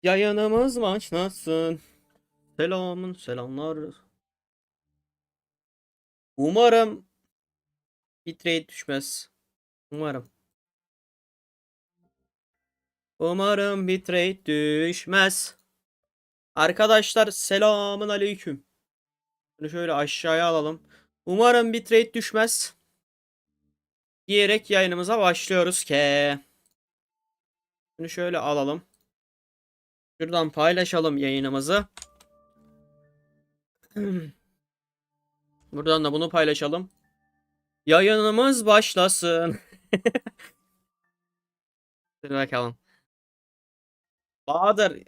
Yayınımız başlasın. Selamlar. Umarım bitrate düşmez. Umarım. Umarım bitrate düşmez. Arkadaşlar selamun aleyküm. Bunu şöyle aşağıya alalım. Umarım bitrate düşmez. Diyerek yayınımıza başlıyoruz ki. Bunu şöyle alalım. Şuradan paylaşalım yayınımızı. Buradan da bunu paylaşalım. Yayınımız başlasın. Hadi bakalım. Bahadır.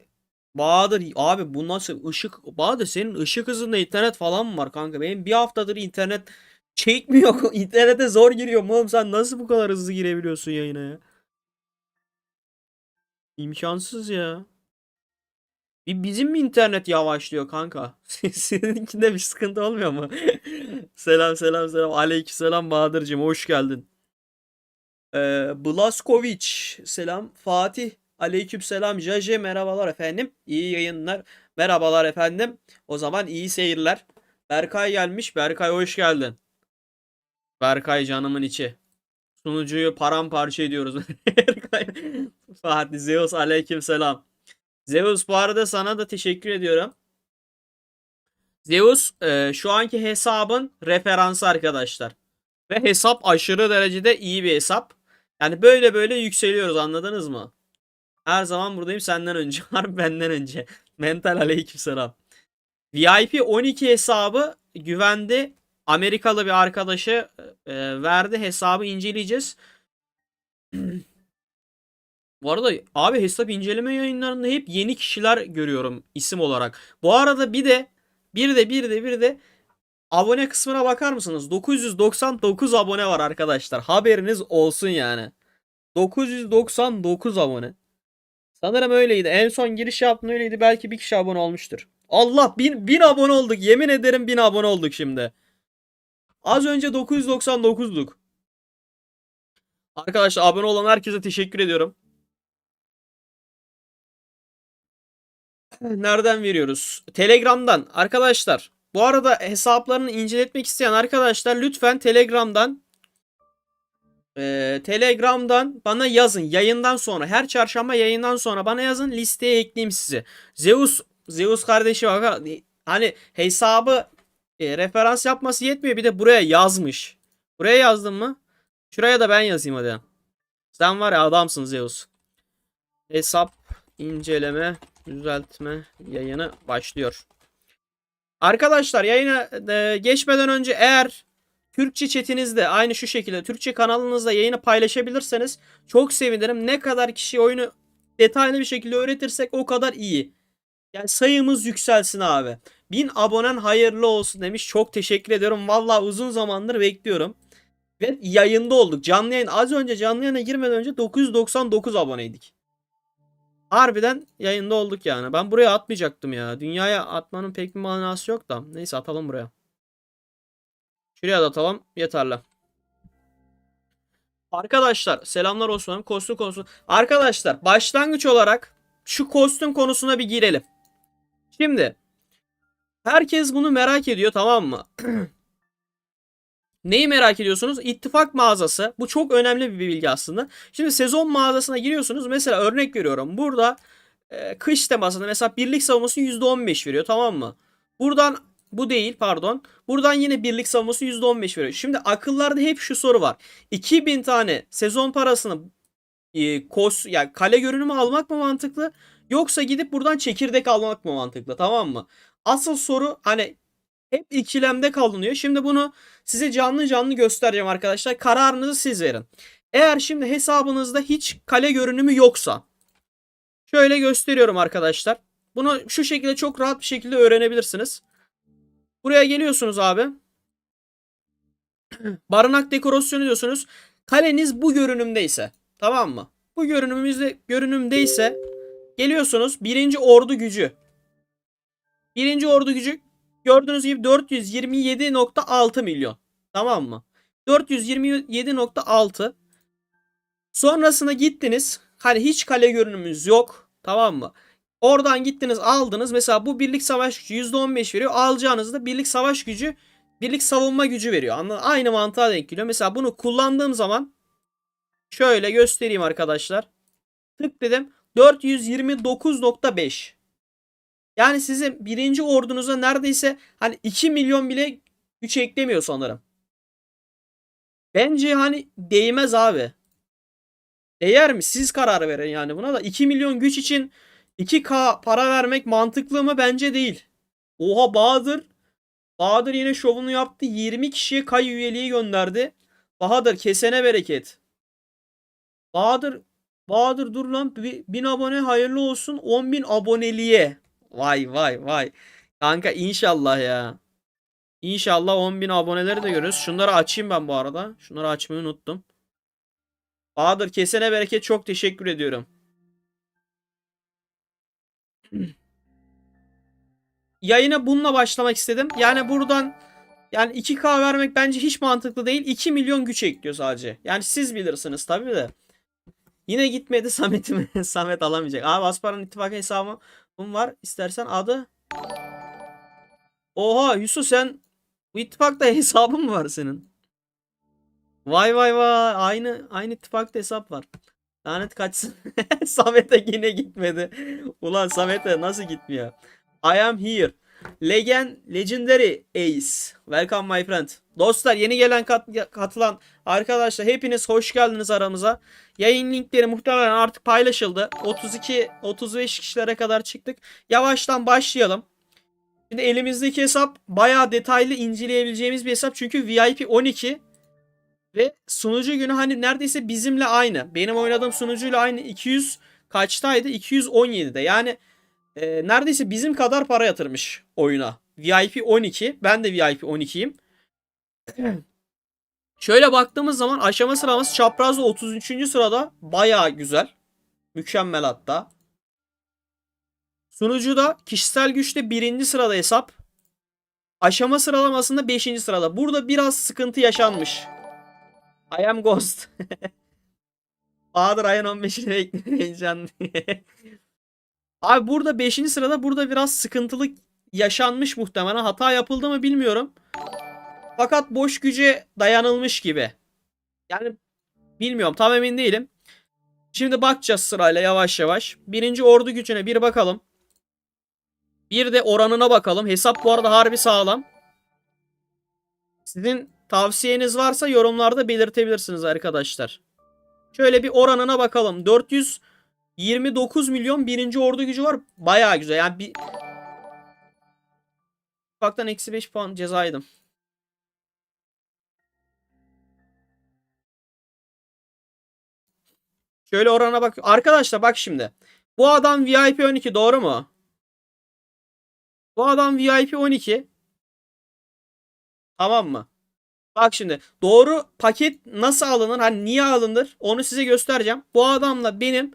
Bahadır abi bu nasıl ışık? Bahadır senin ışık hızında internet falan mı var kanka? Benim bir haftadır internet çekmiyor. İnternete zor giriyorum oğlum. Sen nasıl bu kadar hızlı girebiliyorsun yayına ya? İmkansız ya. Bizim mi internet yavaşlıyor kanka? Seninkinde bir sıkıntı olmuyor mu? Selam. Aleykümselam Bahadır'cığım hoş geldin. Blaskovic selam. Fatih aleykümselam. Jaje merhabalar efendim. İyi yayınlar. Merhabalar efendim. O zaman iyi seyirler. Berkay gelmiş. Berkay hoş geldin. Berkay canımın içi. Sunucuyu paramparça ediyoruz. Berkay. Fatih Zeus aleykümselam. Zeus bu arada sana da teşekkür ediyorum. Zeus şu anki hesabın referansı arkadaşlar. Ve hesap aşırı derecede iyi bir hesap. Yani böyle böyle yükseliyoruz anladınız mı? Her zaman buradayım senden önce. Harbi benden önce. Mental aleykümselam. VIP 12 hesabı güvende Amerikalı bir arkadaşı verdi. Hesabı inceleyeceğiz. Bu arada abi hesap inceleme yayınlarında hep yeni kişiler görüyorum isim olarak. Bu arada bir de abone kısmına bakar mısınız? 999 abone var arkadaşlar. Haberiniz olsun yani. 999 abone. Sanırım öyleydi. En son giriş yaptığım öyleydi. Belki bir kişi abone olmuştur. Allah bin abone olduk. Yemin ederim 1000 abone olduk şimdi. Az önce 999'duk. Arkadaşlar abone olan herkese teşekkür ediyorum. Nereden veriyoruz? Telegram'dan. Arkadaşlar bu arada hesaplarını inceletmek isteyen arkadaşlar lütfen Telegram'dan bana yazın. Yayından sonra her çarşamba yayından sonra bana yazın. Listeye ekleyeyim sizi. Zeus kardeşi bak hani hesabı referans yapması yetmiyor. Bir de buraya yazmış. Buraya yazdın mı? Şuraya da ben yazayım hadi. Sen var ya adamsın Zeus. Hesap inceleme düzeltme yayını başlıyor. Arkadaşlar yayına geçmeden önce eğer Türkçe chatinizde aynı şu şekilde Türkçe kanalınızda yayını paylaşabilirseniz çok sevinirim. Ne kadar kişi oyunu detaylı bir şekilde öğretirsek o kadar iyi. Yani sayımız yükselsin abi. 1000 abonen hayırlı olsun demiş. Çok teşekkür ediyorum. Vallahi uzun zamandır bekliyorum. Ve yayında olduk. Canlı yayın. Az önce canlı yayına girmeden önce 999 aboneydik. Harbiden yayında olduk yani. Ben buraya atmayacaktım ya. Dünyaya atmanın pek bir manası yok da. Neyse atalım buraya. Şuraya da atalım. Yeterli. Arkadaşlar selamlar olsun. Kostüm konusu. Arkadaşlar başlangıç olarak şu kostüm konusuna bir girelim. Şimdi herkes bunu merak ediyor tamam mı? Neyi merak ediyorsunuz? İttifak mağazası. Bu çok önemli bir bilgi aslında. Şimdi sezon mağazasına giriyorsunuz. Mesela örnek veriyorum. Burada kış temasında mesela birlik savunması %15 veriyor tamam mı? Buradan bu değil pardon. Buradan yine birlik savunması %15 veriyor. Şimdi akıllarda hep şu soru var. 2000 tane sezon parasını yani kale görünümü almak mı mantıklı? Yoksa gidip buradan çekirdek almak mı mantıklı tamam mı? Asıl soru hani hep ikilemde kalınıyor. Şimdi bunu size canlı canlı göstereceğim arkadaşlar. Kararınızı siz verin. Eğer şimdi hesabınızda hiç kale görünümü yoksa şöyle gösteriyorum arkadaşlar. Bunu şu şekilde çok rahat bir şekilde öğrenebilirsiniz. Buraya geliyorsunuz abi. Barınak dekorasyonu diyorsunuz. Kaleniz bu görünümdeyse. Tamam mı? Bu görünümdeyse geliyorsunuz. Birinci ordu gücü. Birinci ordu gücü gördüğünüz gibi 427,6 milyon. Tamam mı? 427,6. Sonrasında gittiniz. Hani hiç kale görünümümüz yok. Tamam mı? Oradan gittiniz aldınız. Mesela bu birlik savaş gücü %15 veriyor. Alacağınız da birlik savaş gücü, birlik savunma gücü veriyor. Aynı mantığa denk geliyor. Mesela bunu kullandığım zaman şöyle göstereyim arkadaşlar. Tık dedim. 429.5. Yani sizin birinci ordunuza neredeyse hani 2 milyon bile güç eklemiyor sanırım. Bence hani değmez abi. Değer mi? Siz karar verin yani buna da. 2 milyon güç için 2K para vermek mantıklı mı? Bence değil. Oha Bahadır. Bahadır yine şovunu yaptı. 20 kişiye kay üyeliği gönderdi. Bahadır kesene bereket. Bahadır Bahadır dur lan. 1000 abone hayırlı olsun. 10.000 aboneliğe. Vay vay vay. Kanka inşallah ya. İnşallah 10.000 aboneleri de görürüz. Şunları açayım ben bu arada. Şunları açmayı unuttum. Bahadır kesene bereket, çok teşekkür ediyorum. Yayına bununla başlamak istedim. Yani buradan yani 2K vermek bence hiç mantıklı değil. 2 milyon güç ekliyor sadece. Yani siz bilirsiniz tabii de. Yine gitmedi Samet'im. Samet alamayacak. Abi Aspar'ın ittifak hesabı var. İstersen adı. Oha Yusuf, sen bu ittifakta hesabın mı var senin? Vay vay vay. Aynı ittifakta hesap var. Lanet kaçsın. Samet'e yine gitmedi. Ulan Samet'e nasıl gitmiyor? I am here. Legendary Ace. Welcome my friend. Dostlar, yeni gelen katılan arkadaşlar hepiniz hoş geldiniz aramıza. Yayın linkleri muhtemelen artık paylaşıldı. 32-35 kişilere kadar çıktık. Yavaştan başlayalım. Şimdi elimizdeki hesap bayağı detaylı inceleyebileceğimiz bir hesap. Çünkü VIP 12 ve sunucu günü hani neredeyse bizimle aynı. Benim oynadığım sunucuyla aynı. 200 kaçtaydı? 217'de. Yani neredeyse bizim kadar para yatırmış oyuna. VIP 12. Ben de VIP 12'yim. Şöyle baktığımız zaman aşama sıramız çaprazda 33. sırada. Bayağı güzel. Mükemmel hatta. Sunucuda kişisel güçte 1. sırada hesap. Aşama sıralamasında 5. sırada. Burada biraz sıkıntı yaşanmış. I am Ghost. Bahadır ayın 15'ini bekleyeceğim. Abi burada 5. sırada, burada biraz sıkıntılı yaşanmış muhtemelen. Hata yapıldı mı bilmiyorum. Fakat boş güce dayanılmış gibi. Yani bilmiyorum, tam emin değilim. Şimdi bakacağız sırayla yavaş yavaş. Birinci ordu gücüne bir bakalım. Bir de oranına bakalım. Hesap bu arada harbi sağlam. Sizin tavsiyeniz varsa yorumlarda belirtebilirsiniz arkadaşlar. Şöyle bir oranına bakalım. 429 milyon birinci ordu gücü var. Bayağı güzel. Yani bir baktan -5 puan cezaydım. Şöyle orana bak. Arkadaşlar bak şimdi. Bu adam VIP 12, doğru mu? Bu adam VIP 12. Tamam mı? Bak şimdi. Doğru paket nasıl alınır? Hani niye alınır? Onu size göstereceğim. Bu adamla benim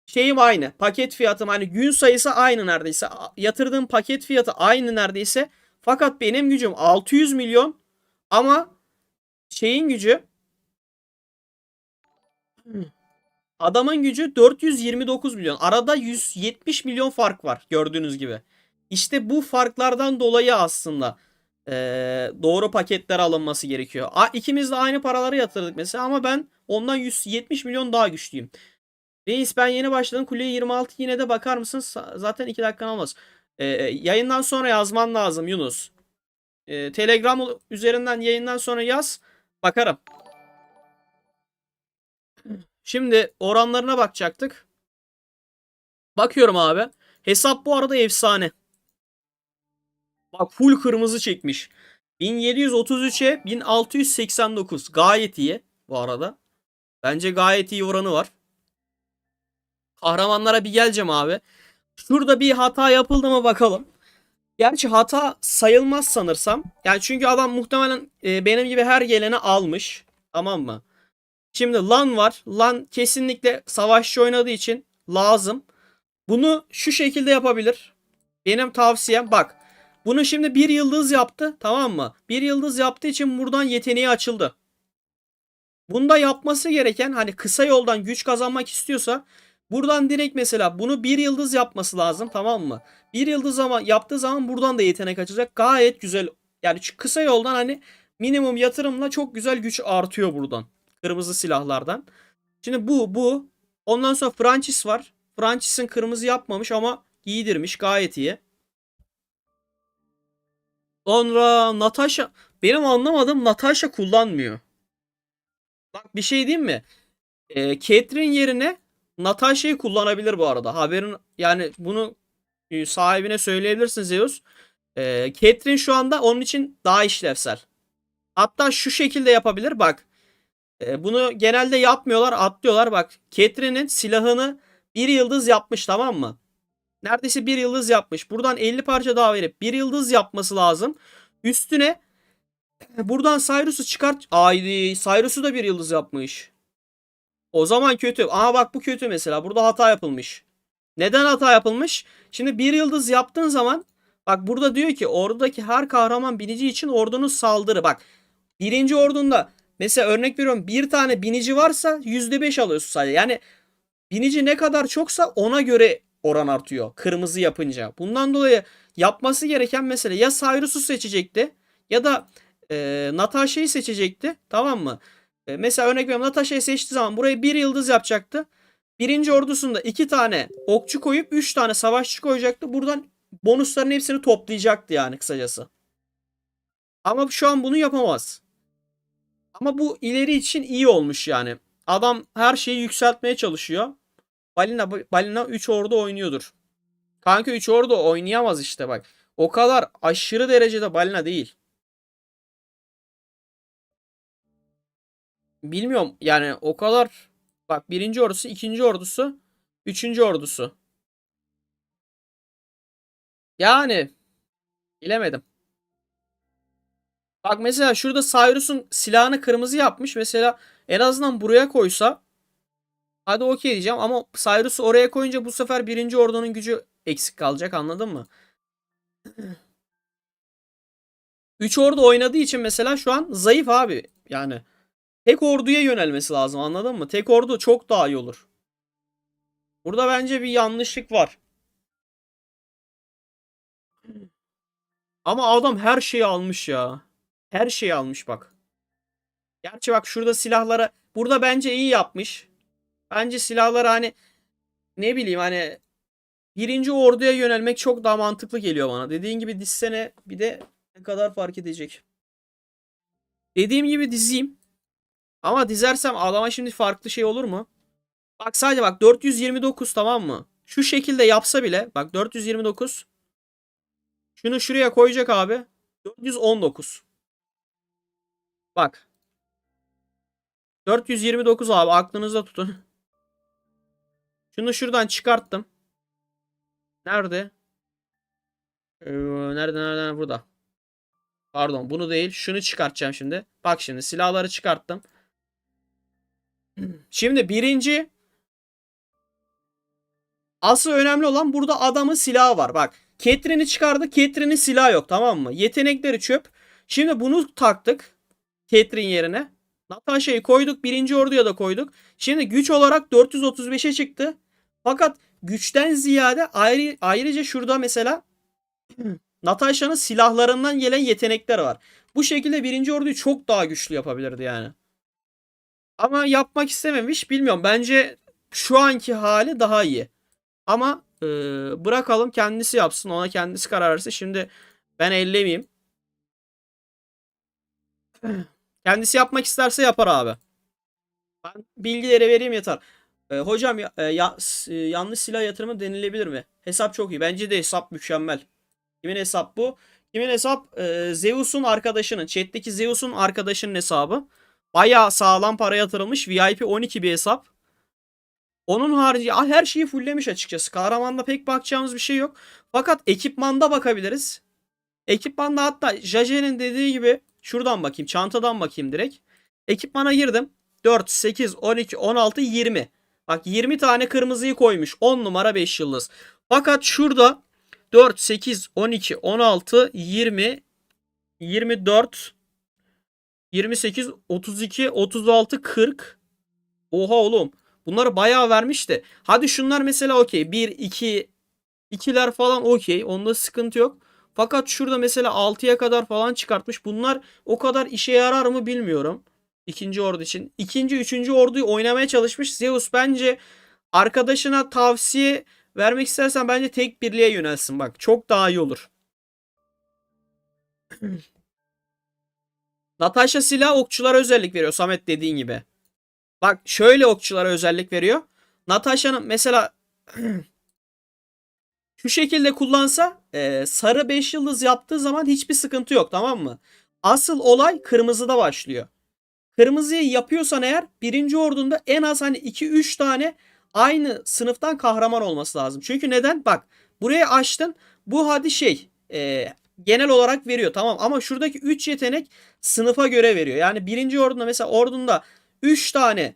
şeyim aynı. Paket fiyatım hani gün sayısı aynı neredeyse. Yatırdığım paket fiyatı aynı neredeyse. Fakat benim gücüm 600 milyon ama şeyin gücü, adamın gücü 429 milyon. Arada 170 milyon fark var gördüğünüz gibi. İşte bu farklardan dolayı aslında doğru paketler alınması gerekiyor. İkimiz de aynı paraları yatırdık mesela ama ben ondan 170 milyon daha güçlüyüm. Reis ben yeni başladım. Kuleye 26, yine de bakar mısın? Zaten 2 dakikan olmaz. Yayından sonra yazman lazım Yunus. Telegram üzerinden yayından sonra yaz. Bakarım. Şimdi oranlarına bakacaktık. Bakıyorum abi. Hesap bu arada efsane. Bak full kırmızı çekmiş. 1733'e 1689. Gayet iyi bu arada. Bence gayet iyi oranı var. Kahramanlara bir geleceğim abi. Şurada bir hata yapıldı mı bakalım. Gerçi hata sayılmaz sanırsam. Yani çünkü adam muhtemelen benim gibi her geleni almış. Tamam mı? Şimdi LAN var. LAN kesinlikle savaşçı oynadığı için lazım. Bunu şu şekilde yapabilir. Benim tavsiyem bak. Bunu şimdi bir yıldız yaptı. Tamam mı? Bir yıldız yaptığı için buradan yeteneği açıldı. Bunda yapması gereken hani kısa yoldan güç kazanmak istiyorsa Buradan direkt mesela bunu bir yıldız yapması lazım, tamam mı? Bir yıldız ama yaptığı zaman buradan da yetenek açacak. Gayet güzel. Yani şu kısa yoldan hani minimum yatırımla çok güzel güç artıyor buradan. Kırmızı silahlardan. Şimdi bu. Ondan sonra Francis var. Francis'in kırmızı yapmamış ama giydirmiş. Gayet iyi. Sonra Natasha. Benim anlamadığım, Natasha kullanmıyor. Bak bir şey diyeyim mi? Caitlyn yerine Natasha'yı kullanabilir bu arada. Haberin yani bunu sahibine söyleyebilirsin Zeus. Caitlyn şu anda onun için daha işlevsel. Hatta şu şekilde yapabilir bak. Bunu genelde yapmıyorlar, atlıyorlar bak. Caitlyn'in silahını bir yıldız yapmış, tamam mı? Neredeyse bir yıldız yapmış. Buradan 50 parça daha verip bir yıldız yapması lazım. Üstüne buradan Cyrus'u çıkart. Aydi, Cyrus'u da bir yıldız yapmış. O zaman kötü. Ama bak bu kötü mesela. Burada hata yapılmış. Neden hata yapılmış? Şimdi bir yıldız yaptığın zaman bak burada diyor ki ordudaki her kahraman binici için ordunun saldırı. Bak birinci ordunda mesela örnek veriyorum bir tane binici varsa %5 alıyorsun sadece. Yani binici ne kadar çoksa ona göre oran artıyor. Kırmızı yapınca. Bundan dolayı yapması gereken mesela ya Cyrus'u seçecekti ya da Natasha'yı seçecekti. Tamam mı? Mesela örnek veriyorum Natasha'yı seçtiği zaman burayı bir yıldız yapacaktı. Birinci ordusunda 2 tane okçu koyup 3 tane savaşçı koyacaktı. Buradan bonusların hepsini toplayacaktı yani kısacası. Ama şu an bunu yapamaz. Ama bu ileri için iyi olmuş yani. Adam her şeyi yükseltmeye çalışıyor. Balina 3 ordu oynuyordur. Kanka 3 ordu oynayamaz işte bak. O kadar aşırı derecede balina değil. Bilmiyorum yani o kadar. Bak birinci ordusu, ikinci ordusu, üçüncü ordusu. Yani bilemedim. Bak mesela şurada Cyrus'un silahını kırmızı yapmış. Mesela en azından buraya koysa hadi okey diyeceğim ama Cyrus'u oraya koyunca bu sefer birinci ordunun gücü eksik kalacak, anladın mı? 3 ordu oynadığı için mesela şu an zayıf abi. Yani tek orduya yönelmesi lazım, anladın mı? Tek ordu çok daha iyi olur. Burada bence bir yanlışlık var. Ama adam her şeyi almış ya. Her şeyi almış bak. Gerçi bak şurada silahlara burada bence iyi yapmış. Bence silahlara hani ne bileyim hani birinci orduya yönelmek çok daha mantıklı geliyor bana. Dediğin gibi dizsene bir de ne kadar fark edecek. Dediğim gibi dizeyim. Ama dizersem adama şimdi farklı şey olur mu? Bak sadece bak 429, tamam mı? Şu şekilde yapsa bile bak 429. Şunu şuraya koyacak abi. 419. Bak 429 abi, aklınızda tutun. Şunu şuradan çıkarttım. Nerede? Nerede burada. Pardon bunu değil. Şunu çıkartacağım şimdi. Bak şimdi silahları çıkarttım. Şimdi birinci asıl önemli olan burada adamın silahı var. Bak Caitlyn'i çıkardı. Caitlyn'in silahı yok, tamam mı? Yetenekleri çöp. Şimdi bunu taktık. Caitlyn yerine. Natasha'yı koyduk. Birinci orduya da koyduk. Şimdi güç olarak 435'e çıktı. Fakat güçten ziyade ayrıca şurada mesela Natasha'nın silahlarından gelen yetenekler var. Bu şekilde birinci orduyu çok daha güçlü yapabilirdi yani. Ama yapmak istememiş. Bilmiyorum. Bence şu anki hali daha iyi. Ama bırakalım kendisi yapsın. Ona kendisi karar versin. Şimdi ben ellemeyeyim. Kendisi yapmak isterse yapar abi. Ben bilgileri vereyim yeter. Hocam yanlış silah yatırımı denilebilir mi? Hesap çok iyi. Bence de hesap mükemmel. Kimin hesap bu? Kimin hesap? Zeus'un arkadaşının. Chat'teki Zeus'un arkadaşının hesabı. Bayağı sağlam para yatırılmış. VIP 12 bir hesap. Onun harici her şeyi fulllemiş açıkçası. Kahramanda pek bakacağımız bir şey yok. Fakat ekipmanda bakabiliriz. Ekipmanda hatta Jaje'nin dediği gibi şuradan bakayım. Çantadan bakayım direkt. Ekipmana girdim. 4, 8, 12, 16, 20. Bak 20 tane kırmızıyı koymuş. 10 numara 5 yıldız. Fakat şurada 4, 8, 12, 16, 20, 24, 28, 32, 36, 40. Oha oğlum. Bunları bayağı vermiş de. Hadi şunlar mesela okey. Bir 2 ikiler falan okey. Onda sıkıntı yok. Fakat şurada mesela 6'ya kadar falan çıkartmış. Bunlar o kadar işe yarar mı bilmiyorum. İkinci ordu için. İkinci, üçüncü orduyu oynamaya çalışmış. Zeus bence arkadaşına tavsiye vermek istersen bence tek birliğe yönelsin. Bak çok daha iyi olur. Natasha silah okçulara özellik veriyor Samet dediğin gibi. Bak şöyle okçulara özellik veriyor. Natasha'nın mesela şu şekilde kullansa sarı 5 yıldız yaptığı zaman hiçbir sıkıntı yok, tamam mı? Asıl olay kırmızıda başlıyor. Kırmızıyı yapıyorsan eğer birinci ordunda en az hani 2-3 tane aynı sınıftan kahraman olması lazım. Çünkü neden? Bak burayı açtın. Bu hadi genel olarak veriyor, tamam, ama şuradaki 3 yetenek sınıfa göre veriyor. Yani birinci ordunda mesela ordunda 3 tane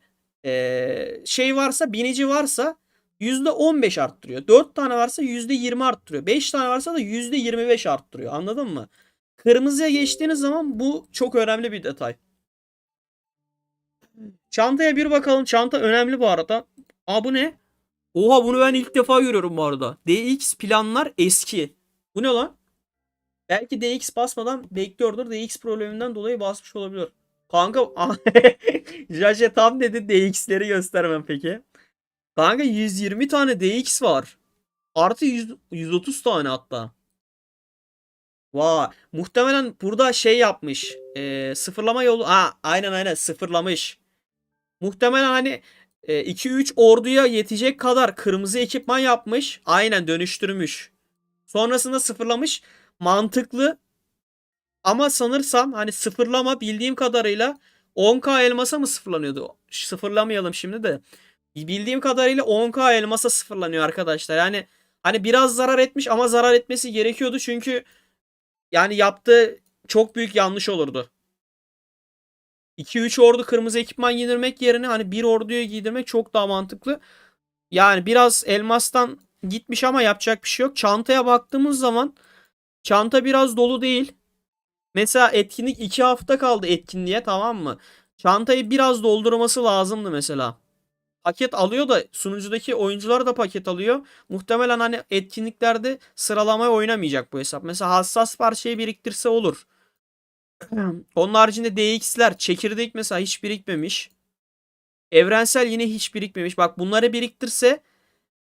varsa, binici varsa %15 arttırıyor. 4 tane varsa %20 arttırıyor. 5 tane varsa da %25 arttırıyor. Anladın mı? Kırmızıya geçtiğiniz zaman bu çok önemli bir detay. Çantaya bir bakalım. Çanta önemli bu arada. Aa bu ne? Oha bunu ben ilk defa görüyorum bu arada. DX planlar eski. Bu ne lan? Belki DX basmadan bekliyordur. DX probleminden dolayı basmış olabilir. Kanka Jaje tam dedi, DX'leri göstermem peki. Kanka 120 tane DX var. Artı 130 tane hatta. Vay. Muhtemelen burada yapmış. Sıfırlama yolu. Aynen sıfırlamış. Muhtemelen hani 2-3 orduya yetecek kadar kırmızı ekipman yapmış. Aynen dönüştürmüş. Sonrasında sıfırlamış. Mantıklı ama sanırsam hani sıfırlama bildiğim kadarıyla 10K elmasa mı sıfırlanıyordu? Sıfırlamayalım şimdi de. Bildiğim kadarıyla 10K elmasa sıfırlanıyor arkadaşlar. Yani hani biraz zarar etmiş ama zarar etmesi gerekiyordu çünkü yani yaptığı çok büyük yanlış olurdu. 2-3 ordu kırmızı ekipman giydirmek yerine hani bir orduya giydirmek çok daha mantıklı. Yani biraz elmastan gitmiş ama yapacak bir şey yok. Çantaya baktığımız zaman çanta biraz dolu değil. Mesela etkinlik 2 hafta kaldı etkinliğe, tamam mı? Çantayı biraz doldurması lazımdı mesela. Paket alıyor da sunucudaki oyuncular da paket alıyor. Muhtemelen hani etkinliklerde sıralamaya oynamayacak bu hesap. Mesela hassas parçayı biriktirse olur. Onun haricinde DX'ler, çekirdek mesela hiç birikmemiş. Evrensel yine hiç birikmemiş. Bak bunları biriktirse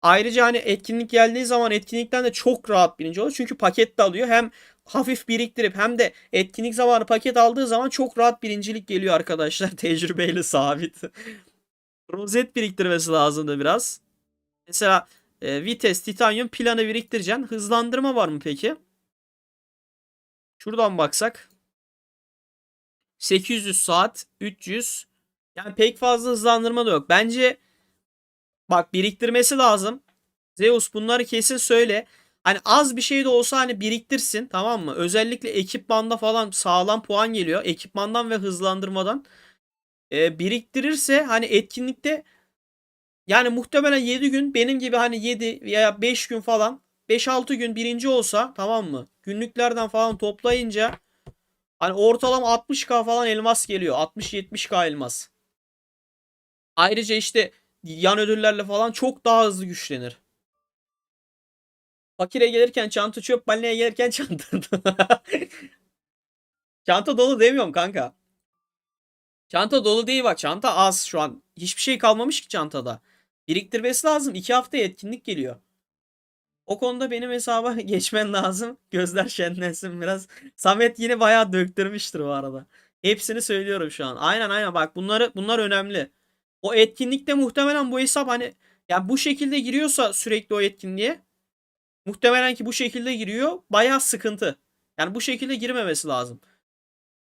ayrıca hani etkinlik geldiği zaman etkinlikten de çok rahat birinci olur. Çünkü paket de alıyor. Hem hafif biriktirip hem de etkinlik zamanı paket aldığı zaman çok rahat birincilik geliyor arkadaşlar. Tecrübeyle sabit. Rozet biriktirmesi lazımdı biraz. Mesela vites, titanyum planı biriktireceksin. Hızlandırma var mı peki? Şuradan baksak. 800 saat, 300. Yani pek fazla hızlandırma da yok. Bence bak biriktirmesi lazım. Zeus bunları kesin söyle. Hani az bir şey de olsa hani biriktirsin, tamam mı? Özellikle ekipmanda falan sağlam puan geliyor. Ekipmandan ve hızlandırmadan. Biriktirirse hani etkinlikte yani muhtemelen 7 gün benim gibi hani 7 veya 5 gün falan 5-6 gün birinci olsa, tamam mı? Günlüklerden falan toplayınca hani ortalama 60K falan elmas geliyor. 60-70K elmas. Ayrıca işte yan ödüllerle falan çok daha hızlı güçlenir. Fakire gelirken çanta çöp, balineye gelirken çanta. Çanta dolu demiyorum kanka. Çanta dolu değil bak. Çanta az şu an. Hiçbir şey kalmamış ki çantada. Biriktirmesi lazım. 2 hafta etkinlik geliyor. O konuda benim hesaba geçmen lazım. Gözler şenlensin biraz. Samet yine bayağı döktürmüştür bu arada. Hepsini söylüyorum şu an. Aynen bak bunlar önemli. O etkinlikte muhtemelen bu hesap hani ya bu şekilde giriyorsa sürekli o etkinliğe, muhtemelen ki bu şekilde giriyor. Bayağı sıkıntı. Yani bu şekilde girmemesi lazım.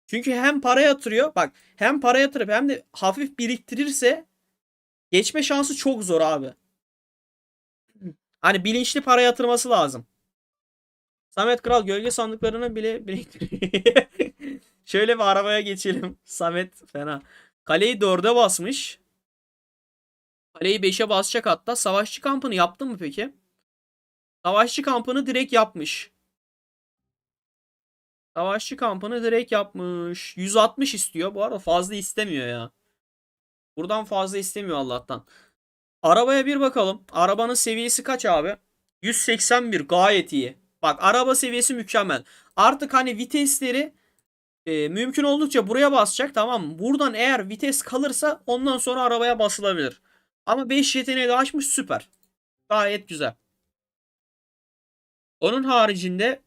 Çünkü hem para yatırıyor. Bak hem para yatırıp hem de hafif biriktirirse geçme şansı çok zor abi. Hani bilinçli para yatırması lazım. Samet Kral gölge sandıklarını bile biriktiriyor. Şöyle bir arabaya geçelim. Samet fena. Kaleyi 4'e basmış. Kaleyi 5'e basacak hatta. Savaşçı kampını yaptı mı peki? Savaşçı kampını direkt yapmış. Savaşçı kampını direkt yapmış. 160 istiyor. Bu arada fazla istemiyor ya. Buradan fazla istemiyor Allah'tan. Arabaya bir bakalım. Arabanın seviyesi kaç abi? 181, gayet iyi. Bak, araba seviyesi mükemmel. Artık hani vitesleri mümkün oldukça buraya basacak, tamam mı? Buradan eğer vites kalırsa ondan sonra arabaya basılabilir. Ama 5 yeteneği de açmış, süper. Gayet güzel. Onun haricinde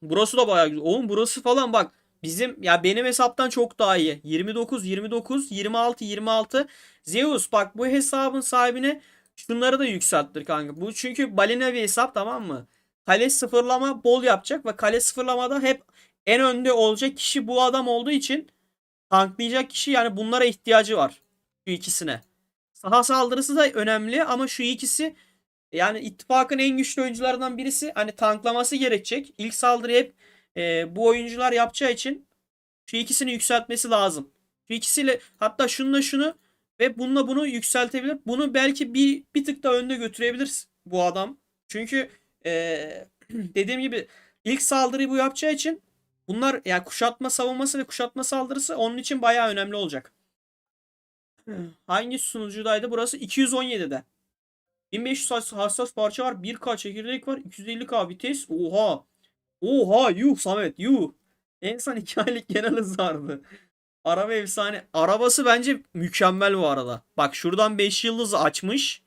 burası da bayağı güzel. Oğlum burası falan bak. Bizim ya benim hesaptan çok daha iyi. 29, 29, 26, 26. Zeus bak, bu hesabın sahibine şunları da yükselttir kanka. Bu çünkü balina bir hesap, tamam mı? Kale sıfırlama bol yapacak ve kale sıfırlamada hep en önde olacak kişi bu adam olduğu için tanklayacak kişi, yani bunlara ihtiyacı var. Şu ikisine. Saha saldırısı da önemli ama şu ikisi, yani ittifakın en güçlü oyuncularından birisi, hani tanklaması gerekecek. İlk saldırıyı hep bu oyuncular yapacağı için şu ikisini yükseltmesi lazım. Şu ikisiyle, hatta şununla şunu ve bununla bunu yükseltebilir. Bunu belki bir tık da önde götürebilir bu adam. Çünkü dediğim gibi ilk saldırıyı bu yapacağı için bunlar, yani kuşatma savunması ve kuşatma saldırısı onun için bayağı önemli olacak. Hangi sunucudaydı? Burası 217'de. 1500 hassas parça var. 1K çekirdek var. 250K vites. Oha. Oha, yuh Samet, yuh. En son 2 aylık genel hız vardı. Araba efsane. Arabası bence mükemmel bu arada. Bak, şuradan 5 yıldız açmış.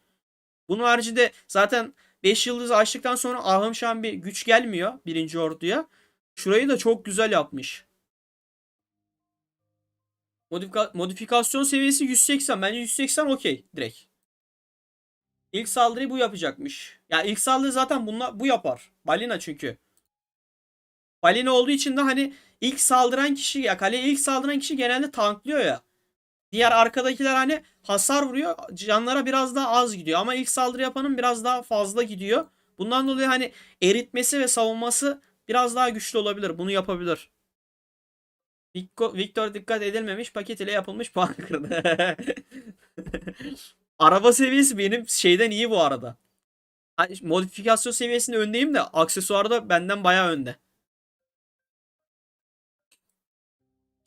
Bunun haricinde zaten 5 yıldızı açtıktan sonra ahım bir güç gelmiyor birinci orduya. Şurayı da çok güzel yapmış. Modifikasyon seviyesi 180. Bence 180 okey direkt. İlk saldırıyı bu yapacakmış. Ya ilk saldırı zaten bu yapar. Balina çünkü. Balina olduğu için de hani ilk saldıran kişi, ya kaleye ilk saldıran kişi genelde tanklıyor ya. Diğer arkadakiler hani hasar vuruyor. Canlara biraz daha az gidiyor. Ama ilk saldırı yapanın biraz daha fazla gidiyor. Bundan dolayı hani eritmesi ve savunması biraz daha güçlü olabilir. Bunu yapabilir. Victor dikkat edilmemiş paket ile yapılmış puan kırdı. Araba seviyesi benim şeyden iyi bu arada. Hani modifikasyon seviyesinde öndeyim de aksesuarda benden bayağı önde.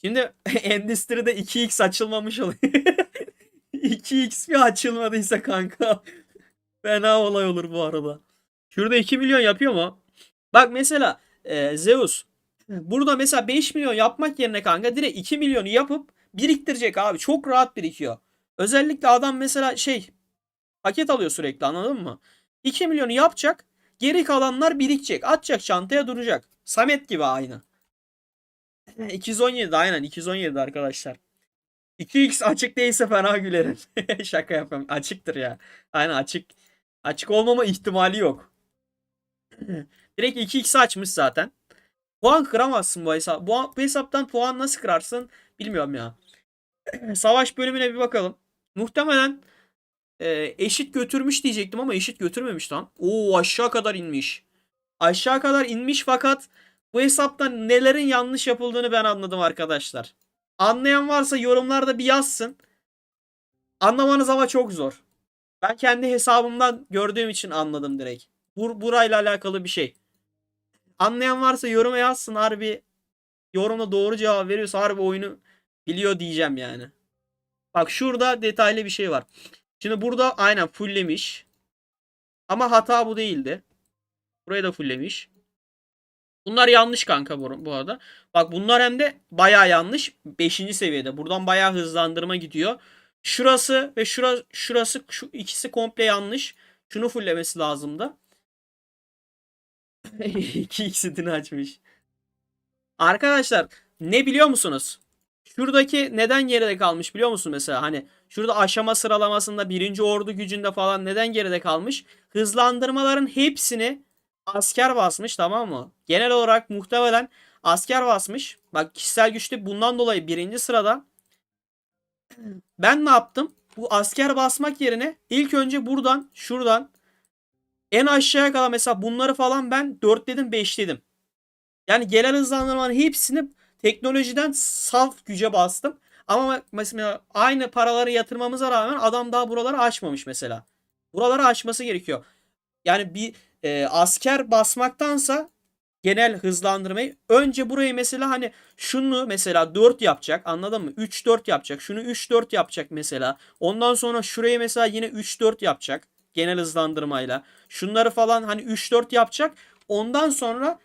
Şimdi endüstride 2x açılmamış oluyor. 2x bir açılmadıysa kanka fena olay olur bu arada. Şurada 2 milyon yapıyor mu? Bak mesela Zeus. Burada mesela 5 milyon yapmak yerine kanka direkt 2 milyonu yapıp biriktirecek abi. Çok rahat birikiyor. Özellikle adam mesela paket alıyor sürekli, anladın mı? 2 milyonu yapacak. Geri kalanlar birikecek. Atacak çantaya, duracak. Samet gibi aynı. 217, aynen 217 arkadaşlar. 2x açık değilse fena gülerim. Şaka yapıyorum. Açıktır ya. Aynen açık. Açık olmama ihtimali yok. Direkt 2x açmış zaten. Puan kıramazsın bu hesap. Bu hesaptan puan nasıl kırarsın bilmiyorum ya. Savaş bölümüne bir bakalım. Muhtemelen eşit götürmüş diyecektim ama eşit götürmemiş lan. Oo, aşağı kadar inmiş. Aşağı kadar inmiş fakat bu hesapta nelerin yanlış yapıldığını ben anladım arkadaşlar. Anlayan varsa yorumlarda bir yazsın. Anlamanız ama çok zor. Ben kendi hesabımdan gördüğüm için anladım direkt. Burayla alakalı bir şey. Anlayan varsa yoruma yazsın, harbi yorumda doğru cevap veriyorsa harbi oyunu biliyor diyeceğim yani. Bak, şurada detaylı bir şey var. Şimdi burada aynen fulllemiş. Ama hata bu değildi. Burayı da fulllemiş. Bunlar yanlış kanka bu arada. Bak, bunlar hem de bayağı yanlış. 5. seviyede. Buradan bayağı hızlandırma gidiyor. Şurası ve şurası, şu ikisi komple yanlış. Şunu fulllemesi lazımdı. 2 x'ini açmış. Arkadaşlar, ne biliyor musunuz? Şuradaki neden geride kalmış biliyor musun mesela? Hani şurada aşama sıralamasında birinci ordu gücünde falan neden geride kalmış? Hızlandırmaların hepsini asker basmış, tamam mı? Genel olarak muhtemelen asker basmış. Bak, kişisel güçte bundan dolayı birinci sırada. Ben ne yaptım? Bu asker basmak yerine ilk önce buradan şuradan en aşağıya kadar mesela bunları falan ben 4 dedim, 5 dedim. Yani gelen hızlandırmaların hepsini teknolojiden saf güce bastım. Ama mesela aynı paraları yatırmamıza rağmen adam daha buraları açmamış mesela. Buraları açması gerekiyor. Yani bir asker basmaktansa genel hızlandırmayı. Önce burayı mesela hani şunu mesela 4 yapacak, anladın mı? 3-4 yapacak. Şunu 3-4 yapacak mesela. Ondan sonra şurayı mesela yine 3-4 yapacak genel hızlandırmayla. Şunları falan hani 3-4 yapacak. Ondan sonra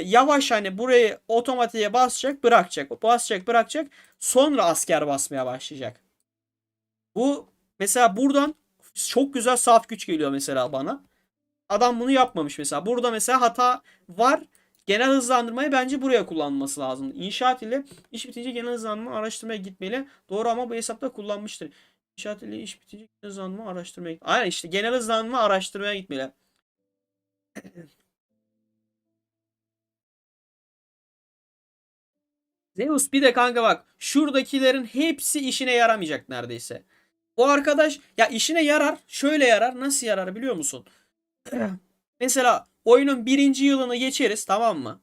yavaş hani burayı otomatiğe basacak, bırakacak. Basacak, bırakacak. Sonra asker basmaya başlayacak. Bu mesela buradan çok güzel saf güç geliyor mesela bana. Adam bunu yapmamış mesela. Burada mesela hata var. Genel hızlandırmayı bence buraya kullanması lazım. İnşaat ile iş bitince genel hızlandırma araştırmaya gitmeli. Doğru ama bu hesapta kullanmıştır. İnşaat ile iş bitince genel hızlandırma araştırmaya gitmeli. Aynen işte genel hızlandırma araştırmaya gitmeli. Zeus bir de kanka bak şuradakilerin hepsi işine yaramayacak neredeyse. O arkadaş ya işine yarar. Şöyle yarar. Nasıl yarar biliyor musun? Mesela oyunun birinci yılını geçeriz, tamam mı?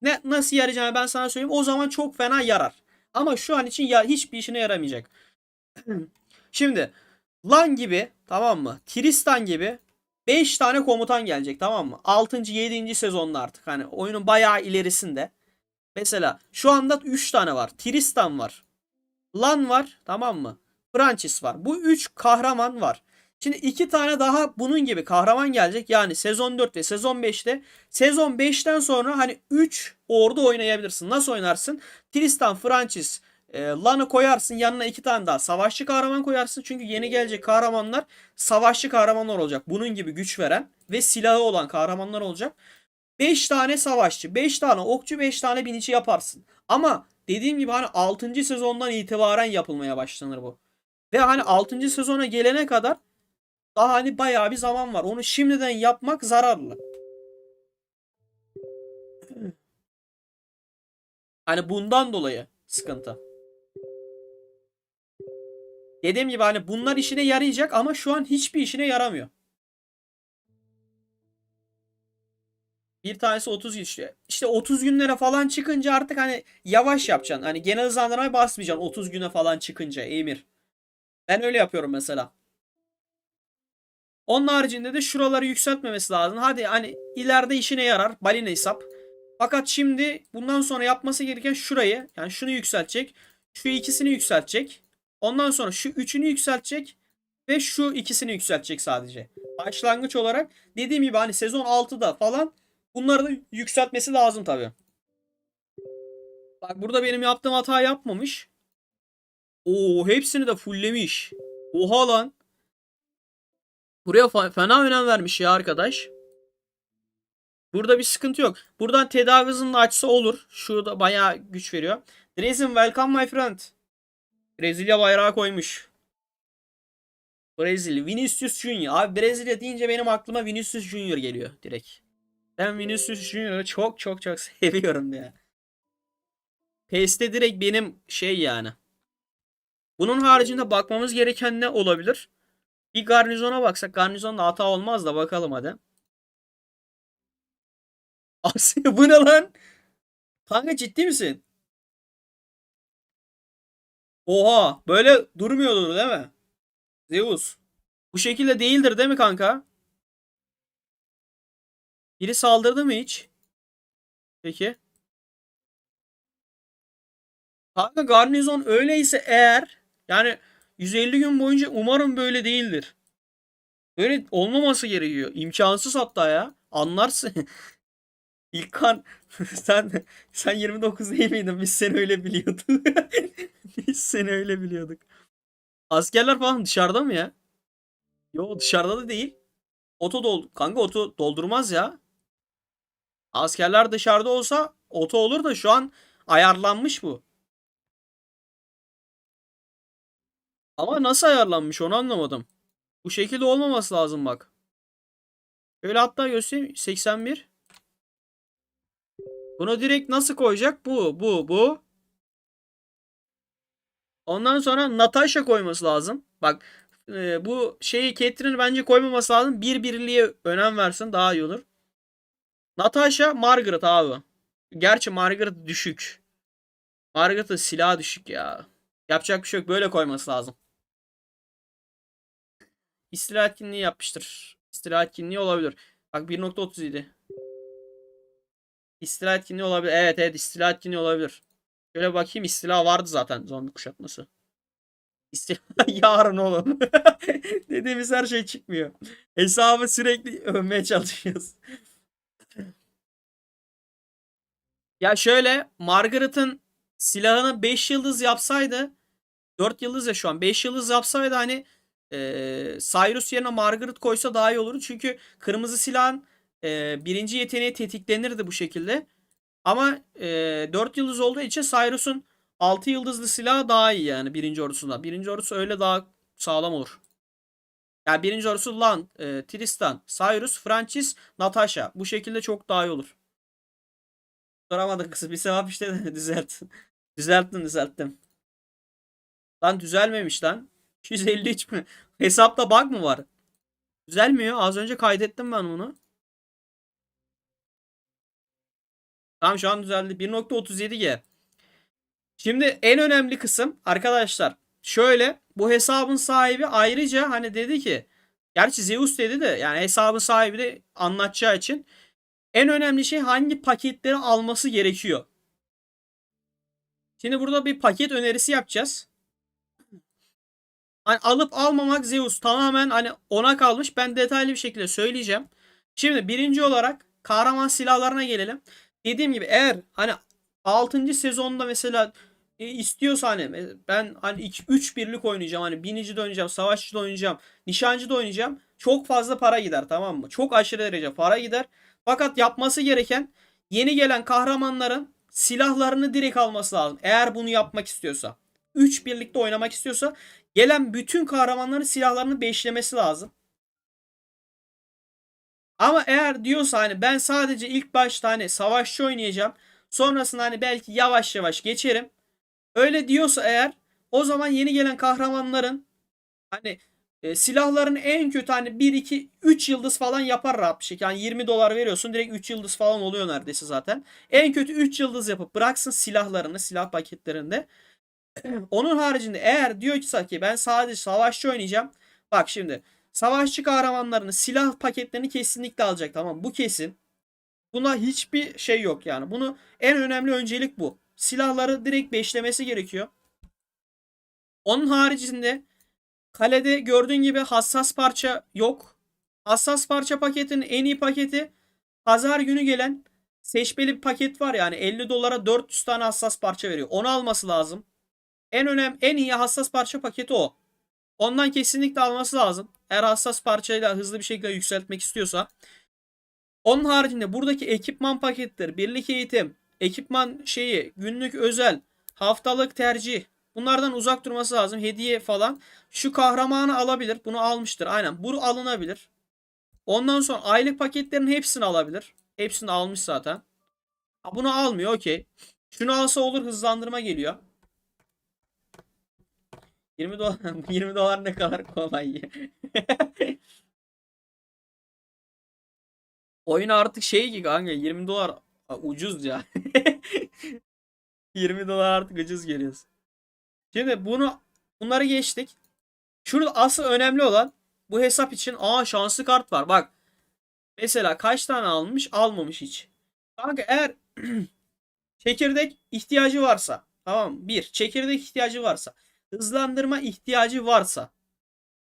Ne nasıl yarayacağını ben sana söyleyeyim. O zaman çok fena yarar. Ama şu an için ya hiçbir işine yaramayacak. Şimdi LAN gibi, tamam mı? Tristan gibi 5 tane komutan gelecek, tamam mı? 6. 7. sezonda artık hani oyunun bayağı ilerisinde. Mesela şu anda 3 tane var. Tristan var. Lan var, tamam mı? Francis var. Bu 3 kahraman var. Şimdi 2 tane daha bunun gibi kahraman gelecek. Yani sezon 4 ve sezon 5'te. Sezon 5'ten sonra hani 3 ordu oynayabilirsin. Nasıl oynarsın? Tristan, Francis, Lan'ı koyarsın. Yanına 2 tane daha savaşçı kahraman koyarsın. Çünkü yeni gelecek kahramanlar savaşçı kahramanlar olacak. Bunun gibi güç veren ve silahı olan kahramanlar olacak. 5 tane savaşçı, 5 tane okçu, 5 tane binici yaparsın. Ama dediğim gibi hani 6. sezondan itibaren yapılmaya başlanır bu. Ve hani 6. sezona gelene kadar daha hani bayağı bir zaman var. Onu şimdiden yapmak zararlı. Hani bundan dolayı sıkıntı. Dediğim gibi hani bunlar işine yarayacak ama şu an hiçbir işine yaramıyor. Bir tanesi 30 gün işte. İşte 30 günlere falan çıkınca artık hani yavaş yapacaksın. Hani genel hızlandırmaya basmayacaksın 30 güne falan çıkınca Emir. Ben öyle yapıyorum mesela. Onun haricinde de şuraları yükseltmemesi lazım. Hadi hani ileride işine yarar. Balina hesap. Fakat şimdi bundan sonra yapması gereken şurayı, yani şunu yükseltecek. Şu ikisini yükseltecek. Ondan sonra şu üçünü yükseltecek. Ve şu ikisini yükseltecek sadece. Başlangıç olarak dediğim gibi hani sezon 6'da falan bunları da yükseltmesi lazım tabii. Bak burada benim yaptığım hata yapmamış. Oo, hepsini de fulllemiş. Oha lan. Buraya fena önem vermiş ya arkadaş. Burada bir sıkıntı yok. Buradan tedavi hızını açsa olur. Şurada bayağı güç veriyor. Dresden welcome my friend. Brezilya bayrağı koymuş. Brezilya. Vinicius Junior. Abi Brezilya deyince benim aklıma Vinicius Junior geliyor direkt. Ben Vinicius Junior'ı çok çok çok seviyorum ya. PES'te direkt benim şey yani. Bunun haricinde bakmamız gereken ne olabilir? Bir garnizona baksak. Garnizonda hata olmaz da bakalım hadi. Asya bu ne lan? Kanka ciddi misin? Oha, böyle durmuyordu değil mi? Zeus. Bu şekilde değildir değil mi kanka? Biri saldırdı mı hiç? Peki. Kanka garnizon öyleyse eğer yani 150 gün boyunca umarım böyle değildir. Böyle olmaması gerekiyor. İmkansız hatta ya. Anlarsın. İlkan sen 29 değil miydin? Biz seni öyle biliyorduk. Biz seni öyle biliyorduk. Askerler falan dışarıda mı ya? Yo, dışarıda da değil. Kanka oto doldurmaz ya. Askerler dışarıda olsa oto olur da şu an ayarlanmış bu. Ama nasıl ayarlanmış onu anlamadım. Bu şekilde olmaması lazım bak. Şöyle hatta göstereyim. 81. Bunu direkt nasıl koyacak? Bu. Ondan sonra Natasha koyması lazım. Bak bu şeyi Catherine'i bence koymaması lazım. Bir birliğe önem versin daha iyi olur. Natasha, Margaret abi. Gerçi Margaret düşük. Margaret'ın silahı düşük ya. Yapacak bir şey yok. Böyle koyması lazım. İstila etkinliği yapmıştır. İstila etkinliği olabilir. Bak 1.37. İstila etkinliği olabilir. Evet evet, istila etkinliği olabilir. Şöyle bakayım, istila vardı zaten zombi kuşatması. İstila yarın oğlum. Dediğimiz her şey çıkmıyor. Hesabı sürekli övmeye çalışıyoruz. Ya şöyle, Margaret'ın silahını 5 yıldız yapsaydı, 4 yıldız ya şu an, 5 yıldız yapsaydı hani Cyrus yerine Margaret koysa daha iyi olur. Çünkü kırmızı silahın birinci yeteneği tetiklenirdi bu şekilde. Ama 4 yıldız olduğu için Cyrus'un 6 yıldızlı silahı daha iyi yani birinci ordusundan. Birinci ordusu öyle daha sağlam olur. Yani birinci ordusu Lan, Tristan, Cyrus, Francis, Natasha. Bu şekilde çok daha iyi olur. Soramadık kızı. Bir sevap işte, düzelt. Düzelttim. Lan düzelmemiş lan. 253 mi? Hesapta bug mı var? Düzelmiyor. Az önce kaydettim ben bunu. Tamam, şu an düzeldi. 1.37G. Şimdi en önemli kısım arkadaşlar. Şöyle, bu hesabın sahibi ayrıca hani dedi ki, gerçi Zeus dedi de yani hesabın sahibi de anlatacağı için, en önemli şey hangi paketleri alması gerekiyor. Şimdi burada bir paket önerisi yapacağız. Hani alıp almamak Zeus tamamen hani ona kalmış. Ben detaylı bir şekilde söyleyeceğim. Şimdi birinci olarak kahraman silahlarına gelelim. Dediğim gibi, eğer hani 6. sezonda mesela istiyorsa hani ben hani 3 birlik oynayacağım. Hani binici de oynayacağım, savaşçı da oynayacağım, nişancı da oynayacağım. Çok fazla para gider, tamam mı? Çok aşırı derece para gider. Fakat yapması gereken, yeni gelen kahramanların silahlarını direkt alması lazım. Eğer bunu yapmak istiyorsa. 3 birlikte oynamak istiyorsa gelen bütün kahramanların silahlarını beşlemesi lazım. Ama eğer diyorsa hani ben sadece ilk başta hani savaşçı oynayacağım, sonrasında hani belki yavaş yavaş geçerim, öyle diyorsa eğer, o zaman yeni gelen kahramanların hani silahların en kötü hani 1 2 3 yıldız falan yapar rahat bir şekilde. Yani 20 dolar veriyorsun, direkt 3 yıldız falan oluyor neredeyse zaten. En kötü 3 yıldız yapıp bıraksın silahlarını, silah paketlerinde. Onun haricinde eğer diyorsa ki ben sadece savaşçı oynayacağım. Bak şimdi, savaşçı kahramanlarını, silah paketlerini kesinlikle alacak, tamam, bu kesin. Buna hiçbir şey yok yani. Bunu en önemli öncelik bu. Silahları direkt beşlemesi gerekiyor. Onun haricinde kalede gördüğün gibi hassas parça yok. Hassas parça paketinin en iyi paketi pazar günü gelen seçmeli bir paket var, yani 50 dolara 400 tane hassas parça veriyor. Onu alması lazım. En iyi hassas parça paketi o. Ondan kesinlikle alması lazım. Eğer hassas parçayla hızlı bir şekilde yükseltmek istiyorsa. Onun haricinde buradaki ekipman paketleri, birlik eğitim, ekipman şeyi, günlük özel, haftalık tercih. Bunlardan uzak durması lazım. Hediye falan. Şu kahramanı alabilir. Bunu almıştır. Aynen. Bu alınabilir. Ondan sonra aylık paketlerin hepsini alabilir. Hepsini almış zaten. Bunu almıyor. Okey. Şunu alsa olur, hızlandırma geliyor. 20 dolar 20 dolar ne kadar kolay. Oyun artık şey ki kanka, 20 dolar ucuz ya. 20 dolar artık ucuz geliyor. Şimdi bunları geçtik. Şurada asıl önemli olan, bu hesap için şanslı kart var. Bak mesela kaç tane almış, almamış hiç. Kanka eğer çekirdek ihtiyacı varsa, tamam mı? Bir, çekirdek ihtiyacı varsa, hızlandırma ihtiyacı varsa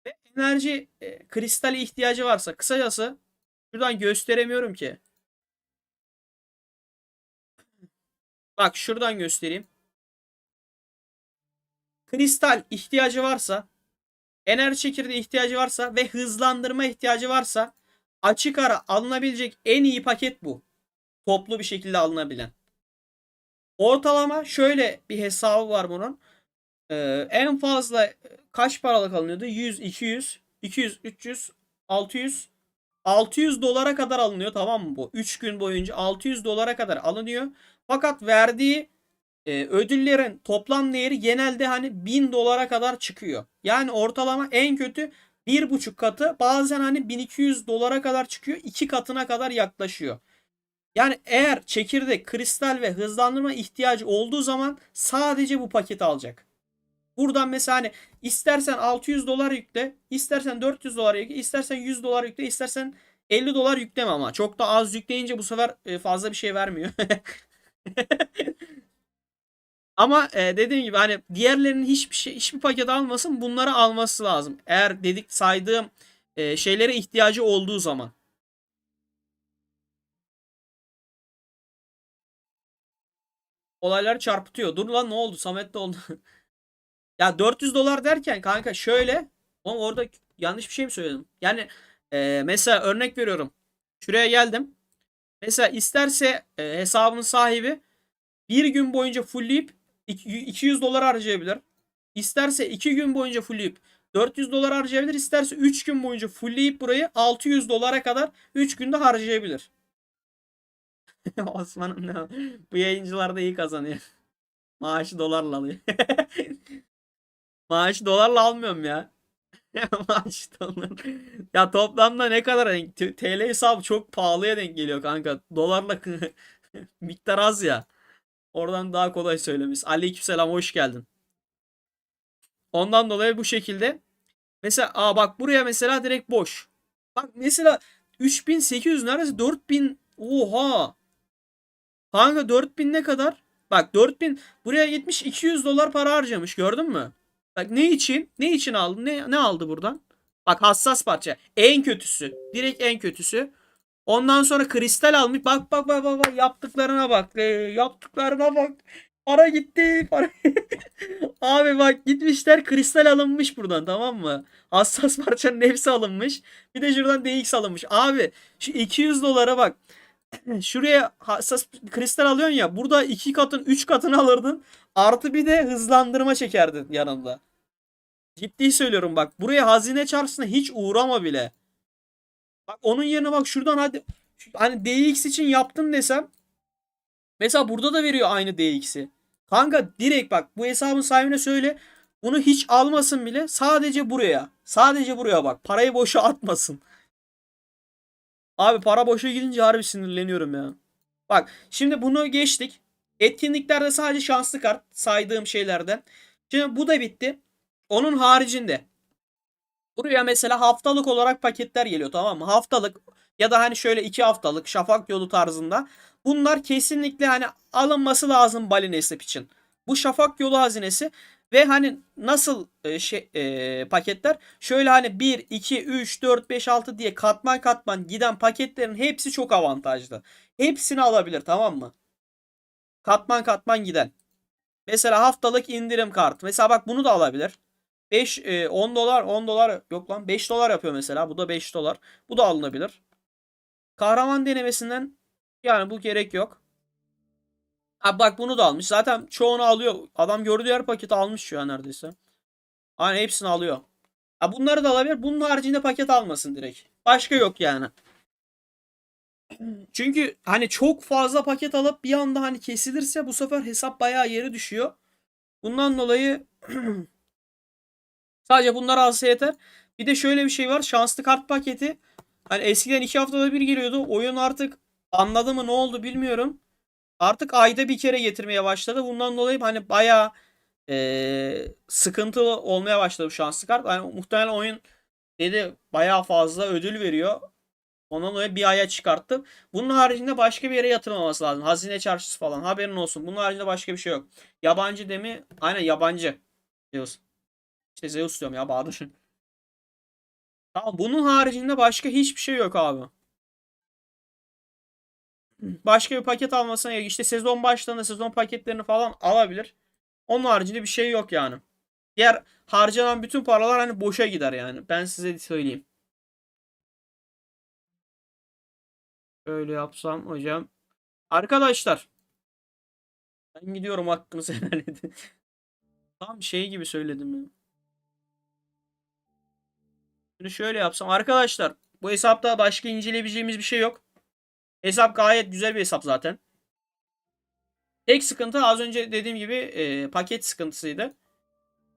ve enerji kristali ihtiyacı varsa, kısacası şuradan gösteremiyorum ki. Bak şuradan göstereyim. Kristal ihtiyacı varsa, enerji çekirdeği ihtiyacı varsa ve hızlandırma ihtiyacı varsa, açık ara alınabilecek en iyi paket bu. Toplu bir şekilde alınabilen. Ortalama şöyle bir hesabı var bunun. En fazla kaç paralık alınıyordu? 100, 200, 200, 300, 600. 600 dolara kadar alınıyor, tamam mı bu? 3 gün boyunca 600 dolara kadar alınıyor. Fakat verdiği ödüllerin toplam değeri genelde hani 1000 dolara kadar çıkıyor. Yani ortalama en kötü 1,5 katı, bazen hani 1200 dolara kadar çıkıyor. 2 katına kadar yaklaşıyor. Yani eğer çekirdek, kristal ve hızlandırma ihtiyacı olduğu zaman sadece bu paketi alacak. Buradan mesela hani istersen 600 dolar yükle, istersen 400 dolar yükle, istersen 100 dolar yükle, istersen $50 yükleme ama. Çok da az yükleyince bu sefer fazla bir şey vermiyor. Ama dediğim gibi hani diğerlerinin hiçbir paket almasın, bunları alması lazım. Eğer dedik saydığım şeylere ihtiyacı olduğu zaman. Olaylar çarpıtıyor. Dur lan, ne oldu? Samet ne oldu? Ya $400 derken kanka şöyle. Oğlum orada yanlış bir şey mi söyledim? Yani mesela örnek veriyorum. Şuraya geldim. Mesela isterse hesabın sahibi bir gün boyunca fullleyip $200 harcayabilir. İsterse 2 gün boyunca fullleyip $400 harcayabilir. İsterse 3 gün boyunca fullleyip burayı $600'a kadar 3 günde harcayabilir. Osman'ım ne? Bu yayıncılar da iyi kazanıyor. Maaşı dolarla alıyor. Maaşı dolarla almıyorum ya. Maaşı dolar. Ya toplamda ne kadar TL hesabı çok pahalıya denk geliyor kanka. Dolarla miktar az ya. Oradan daha kolay söylemiş. Aleykümselam, hoş geldin. Ondan dolayı bu şekilde. Mesela bak buraya mesela direkt boş. Bak mesela 3800 neredeyse 4000. Oha. Kanka 4000 ne kadar? Bak 4000 buraya gitmiş, $200 para harcamış, gördün mü? Bak ne için? Ne için aldı? Ne aldı buradan? Bak hassas parça. En kötüsü. Direkt en kötüsü. Ondan sonra kristal almış. Bak bak bak bak, bak. Yaptıklarına bak. Yaptıklarına bak. Para gitti. Para. Abi bak gitmişler, kristal alınmış buradan, tamam mı? Hassas parçanın hepsi alınmış. Bir de şuradan DX alınmış. Abi şu $200 bak. Şuraya hassas kristal alıyorsun ya. Burada 2 katın 3 katını alırdın. Artı bir de hızlandırma çekerdin yanında. Ciddi söylüyorum bak. Buraya hazine çarşısına hiç uğrama bile. Bak onun yerine bak şuradan hadi. Hani DX için yaptın desem. Mesela burada da veriyor aynı DX'i. Kanka direkt bak bu hesabın sahibine söyle. Bunu hiç almasın bile. Sadece buraya. Sadece buraya bak. Parayı boşa atmasın. Abi para boşa gidince harbi sinirleniyorum ya. Bak şimdi bunu geçtik. Etkinliklerde sadece şanslı kart saydığım şeylerden. Şimdi bu da bitti. Onun haricinde buraya mesela haftalık olarak paketler geliyor, tamam mı? Haftalık ya da hani şöyle 2 haftalık şafak yolu tarzında. Bunlar kesinlikle hani alınması lazım balina hesap için. Bu şafak yolu hazinesi ve hani nasıl paketler? Şöyle hani 1, 2, 3, 4, 5, 6 diye katman katman giden paketlerin hepsi çok avantajlı. Hepsini alabilir, tamam mı? Katman katman giden. Mesela haftalık indirim kart. Mesela bak bunu da alabilir. 5 $10 yok lan, $5 yapıyor mesela. Bu da $5. Bu da alınabilir. Kahraman denemesinden yani bu gerek yok. Ha bak bunu da almış. Zaten çoğunu alıyor. Adam gördüğü her paketi almış şu an neredeyse. Aynen hepsini alıyor. Ha bunları da alabilir. Bunun haricinde paket almasın direkt. Başka yok yani. Çünkü hani çok fazla paket alıp bir anda hani kesilirse bu sefer hesap bayağı yere düşüyor. Bundan dolayı sadece bunlar alsa yeter. Bir de şöyle bir şey var. Şanslı kart paketi. Hani eskiden 2 haftada bir geliyordu. Oyun artık anladı mı ne oldu bilmiyorum. Artık ayda bir kere getirmeye başladı. Bundan dolayı hani bayağı sıkıntılı olmaya başladı bu şanslı kart. Yani muhtemelen oyun dedi bayağı fazla ödül veriyor. Ondan dolayı bir aya çıkarttım. Bunun haricinde başka bir yere yatırmaması lazım. Hazine çarşısı falan. Haberin olsun. Bunun haricinde başka bir şey yok. Yabancı demi. Aynen yabancı. Zeus. İşte Zeus diyorum ya, Bahadır. Tamam, bunun haricinde başka hiçbir şey yok abi. Başka bir paket almasına gerek. İşte sezon başlarında sezon paketlerini falan alabilir. Onun haricinde bir şey yok yani. Diğer harcanan bütün paralar hani boşa gider yani. Ben size söyleyeyim. Öyle yapsam hocam. Arkadaşlar ben gidiyorum, hakkınızı helal edin. Tam şey gibi söyledim ya. Şimdi şöyle yapsam. Arkadaşlar bu hesapta başka inceleyebileceğimiz bir şey yok. Hesap gayet güzel bir hesap zaten. Tek sıkıntı az önce dediğim gibi paket sıkıntısıydı.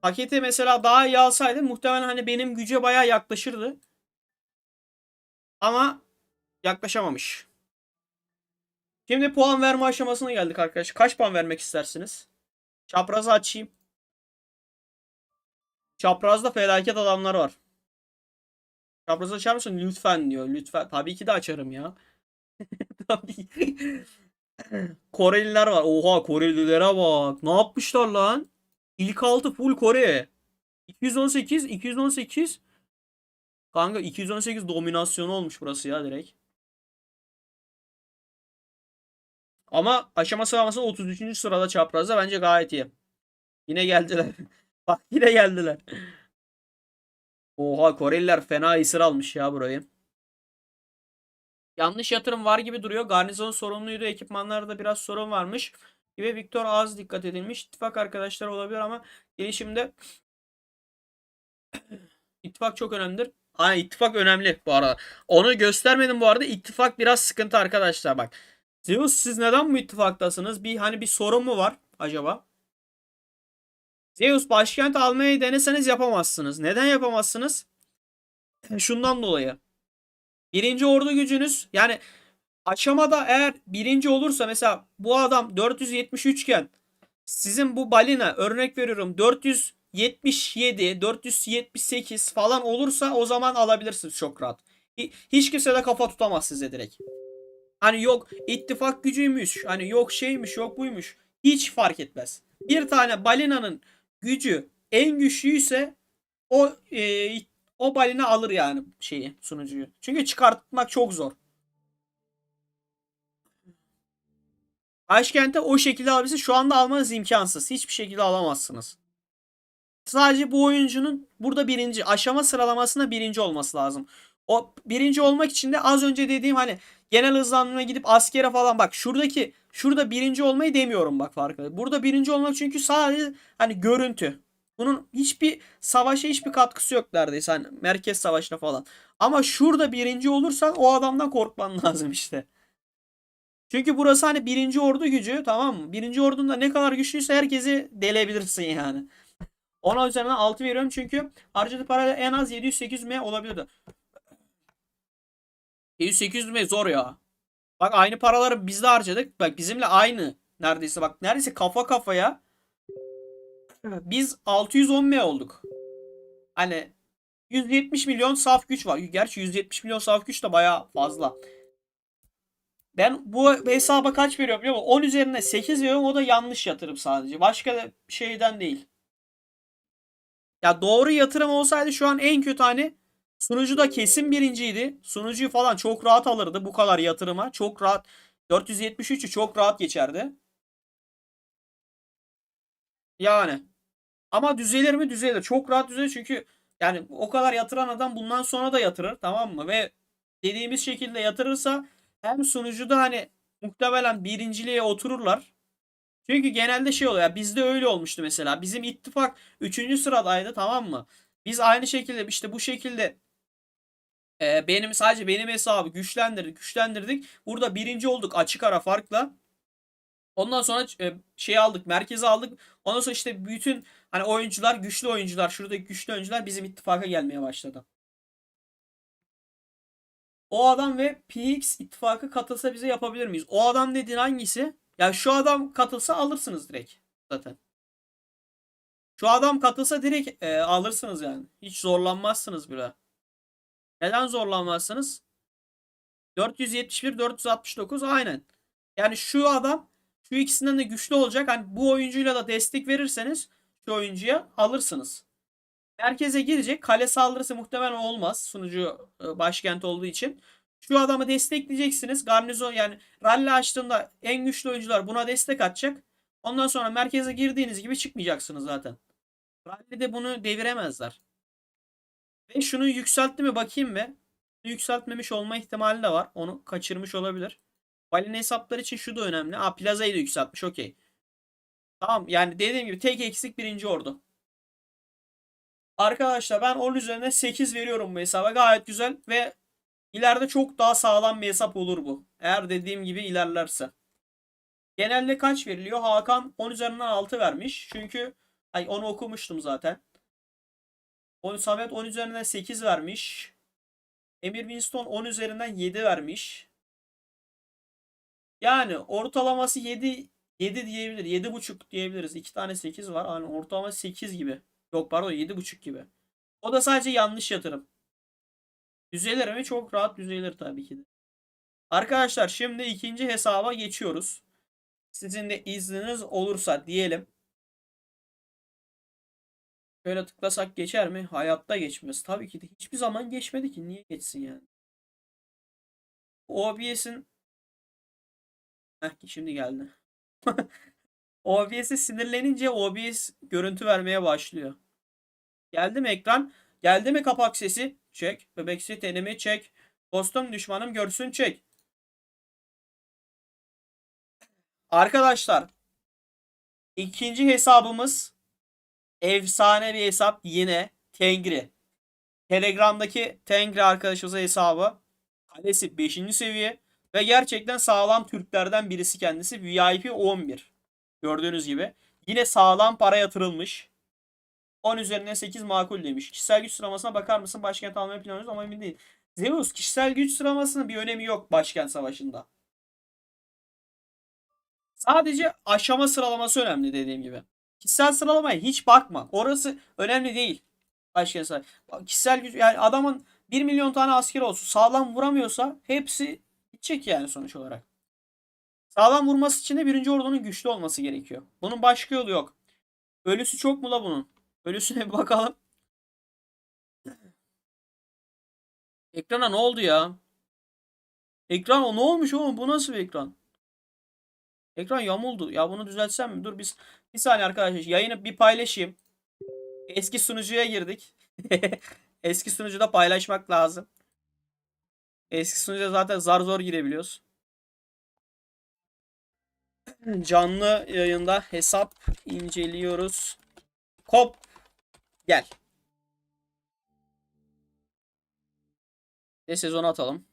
Paketi mesela daha iyi alsaydı muhtemelen hani benim güce bayağı yaklaşırdı. Ama yaklaşamamış. Şimdi puan verme aşamasına geldik arkadaşlar. Kaç puan vermek istersiniz? Çaprazı açayım. Çaprazda felaket adamlar var. Çapraz açar mısın? Lütfen diyor. Lütfen. Tabii ki de açarım ya. Tabii. Koreliler var. Oha, Korelilere bak. Ne yapmışlar lan? İlk altı full Kore. 218, 218. Kanka 218 dominasyonu olmuş burası ya direkt. Ama aşama sıralamasında 33. sırada çaprazda, bence gayet iyi. Yine geldiler. Bak yine geldiler. Oha, Koreliler fena esir almış ya burayı. Yanlış yatırım var gibi duruyor. Garnizon sorumluydu. Ekipmanlarda biraz sorun varmış. Gibi Viktor az dikkat edilmiş. İttifak arkadaşlar olabilir ama gelişimde ittifak çok önemlidir. Aynen, ittifak önemli bu arada. Onu göstermedim bu arada. İttifak biraz sıkıntı arkadaşlar bak. Zeus, siz neden bu ittifaktasınız? Bir sorun mu var acaba? Zeus, başkent almayı deneseniz yapamazsınız. Neden yapamazsınız? Şundan dolayı. Birinci ordu gücünüz, yani aşamada eğer birinci olursa, mesela bu adam 473 iken sizin bu balina, örnek veriyorum, 477, 478 falan olursa o zaman alabilirsiniz çok rahat. Hiç kimse de kafa tutamaz size direkt. Hani yok ittifak gücüymüş, hani yok şeymiş, yok buymuş. Hiç fark etmez. Bir tane balinanın gücü en güçlüyse o o balina alır yani sunucuyu. Çünkü çıkartmak çok zor. Başkente o şekilde alabilirsiniz. Şu anda almanız imkansız. Hiçbir şekilde alamazsınız. Sadece bu oyuncunun burada birinci aşama sıralamasında birinci olması lazım. O birinci olmak için de az önce dediğim hani genel hızlandırmaya gidip askere falan, bak şurada birinci olmayı demiyorum, bak farkında. Burada birinci olmak çünkü sadece hani görüntü. Bunun hiçbir savaşa hiçbir katkısı yok neredeyse, hani merkez savaşına falan. Ama şurada birinci olursan o adamdan korkman lazım işte. Çünkü burası hani birinci ordu gücü, tamam mı? Birinci ordunda ne kadar güçlüyse herkesi delebilirsin yani. Ona üzerinden 6 veriyorum çünkü harcadığı parayla en az 700-800 M olabilirdi. 700-800 M zor ya. Bak aynı paraları biz de harcadık. Bak bizimle aynı. Neredeyse bak, neredeyse kafa kafaya biz 610 M olduk. Hani 170 milyon saf güç var. Gerçi 170 milyon saf güç de bayağı fazla. Ben bu hesaba kaç veriyorum biliyor musun? 10 üzerine 8 veriyorum. O da yanlış yatırım sadece. Başka da şeyden değil. Ya doğru yatırım olsaydı şu an en kötü hani sunucu da kesin birinciydi. Sunucuyu falan çok rahat alırdı bu kadar yatırıma. Çok rahat. 473'ü çok rahat geçerdi. Yani. Ama düzelir mi? Düzelir. Çok rahat düzelir çünkü yani o kadar yatıran adam bundan sonra da yatırır, tamam mı? Ve dediğimiz şekilde yatırırsa hem sunucuda hani muhtemelen birinciliğe otururlar. Çünkü genelde şey oluyor. Bizde öyle olmuştu mesela. Bizim ittifak üçüncü sıradaydı, tamam mı? Biz aynı şekilde işte bu şekilde sadece benim hesabı güçlendirdik. Burada birinci olduk açık ara farkla. Ondan sonra aldık, merkeze aldık. Ondan sonra işte bütün hani oyuncular, güçlü oyuncular, şuradaki güçlü oyuncular bizim ittifaka gelmeye başladı. O adam ve PX ittifakı katılsa bize yapabilir miyiz? O adam dediğin hangisi? Ya şu adam katılsa alırsınız direkt zaten. Şu adam katılsa direkt alırsınız yani. Hiç zorlanmazsınız bile. Neden zorlanmazsınız? 471, 469 aynen. Yani şu adam şu ikisinden de güçlü olacak. Hani bu oyuncuyla da destek verirseniz şu oyuncuya alırsınız. Merkeze girecek. Kale saldırısı muhtemelen olmaz. Sunucu başkent olduğu için. Şu adamı destekleyeceksiniz. Garnizon yani rally açtığında en güçlü oyuncular buna destek atacak. Ondan sonra merkeze girdiğiniz gibi çıkmayacaksınız zaten. Rally'de bunu deviremezler. Ve şunu yükseltti mi bakayım be. Yükseltmemiş olma ihtimali de var. Onu kaçırmış olabilir. Balina hesaplar için şu da önemli. Plaza'yı da yükseltmiş. Okey. Tamam, yani dediğim gibi tek eksik birinci ordu. Arkadaşlar ben 10 üzerine 8 veriyorum bu hesaba. Gayet güzel ve ileride çok daha sağlam bir hesap olur bu. Eğer dediğim gibi ilerlerse. Genelde kaç veriliyor? Hakan 10 üzerinden 6 vermiş. Çünkü onu okumuştum zaten. Samet 10 üzerinden 8 vermiş. Emir Winston 10 üzerinden 7 vermiş. Yani ortalaması 7 diyebilir. 7,5 diyebiliriz. 2 tane 8 var. Yani ortalama 8 gibi. Yok pardon, 7,5 gibi. O da sadece yanlış yatırım. Düzelir mi? Çok rahat düzelir tabii ki de. Arkadaşlar şimdi ikinci hesaba geçiyoruz. Sizin de izniniz olursa diyelim. Şöyle tıklasak geçer mi? Hayatta geçmez. Tabii ki de hiçbir zaman geçmedi ki. Niye geçsin yani? OBS'in şimdi geldi. OBS'e sinirlenince OBS görüntü vermeye başlıyor. Geldi mi ekran? Geldi mi kapak sesi? Çek. Bebeksi tenimi çek. Dostum düşmanım görsün çek. Arkadaşlar ikinci hesabımız efsane bir hesap yine Tengri. Telegram'daki Tengri arkadaşımızın hesabı. Kalesi 5. seviye ve gerçekten sağlam Türklerden birisi kendisi. VIP 11. Gördüğünüz gibi. Yine sağlam para yatırılmış. 10 üzerinden 8 makul demiş. Kişisel güç sıralamasına bakar mısın? Başkent almayı planlıyoruz ama emin değil. Zeus kişisel güç sıralamasının bir önemi yok başkent savaşında. Sadece aşama sıralaması önemli dediğim gibi. Kişisel sıralamaya hiç bakma. Orası önemli değil. Başkent savaşı. Kişisel güç yani adamın 1 milyon tane asker olsun. Sağlam vuramıyorsa hepsi gidecek yani sonuç olarak. Sağlam vurması için de birinci ordunun güçlü olması gerekiyor. Bunun başka yolu yok. Ölüsü çok mu la bunun? Ölüsüne bir bakalım. Ekrana ne oldu ya? Ekran o ne olmuş oğlum? Bu nasıl bir ekran? Ekran yamuldu. Ya bunu düzeltsem mi? Dur bir saniye arkadaşlar. Yayını bir paylaşayım. Eski sunucuya girdik. Eski sunucuda paylaşmak lazım. Eski sunucuda zaten zar zor girebiliyoruz. Canlı yayında hesap inceliyoruz. Kop gel. Ve sezonu atalım.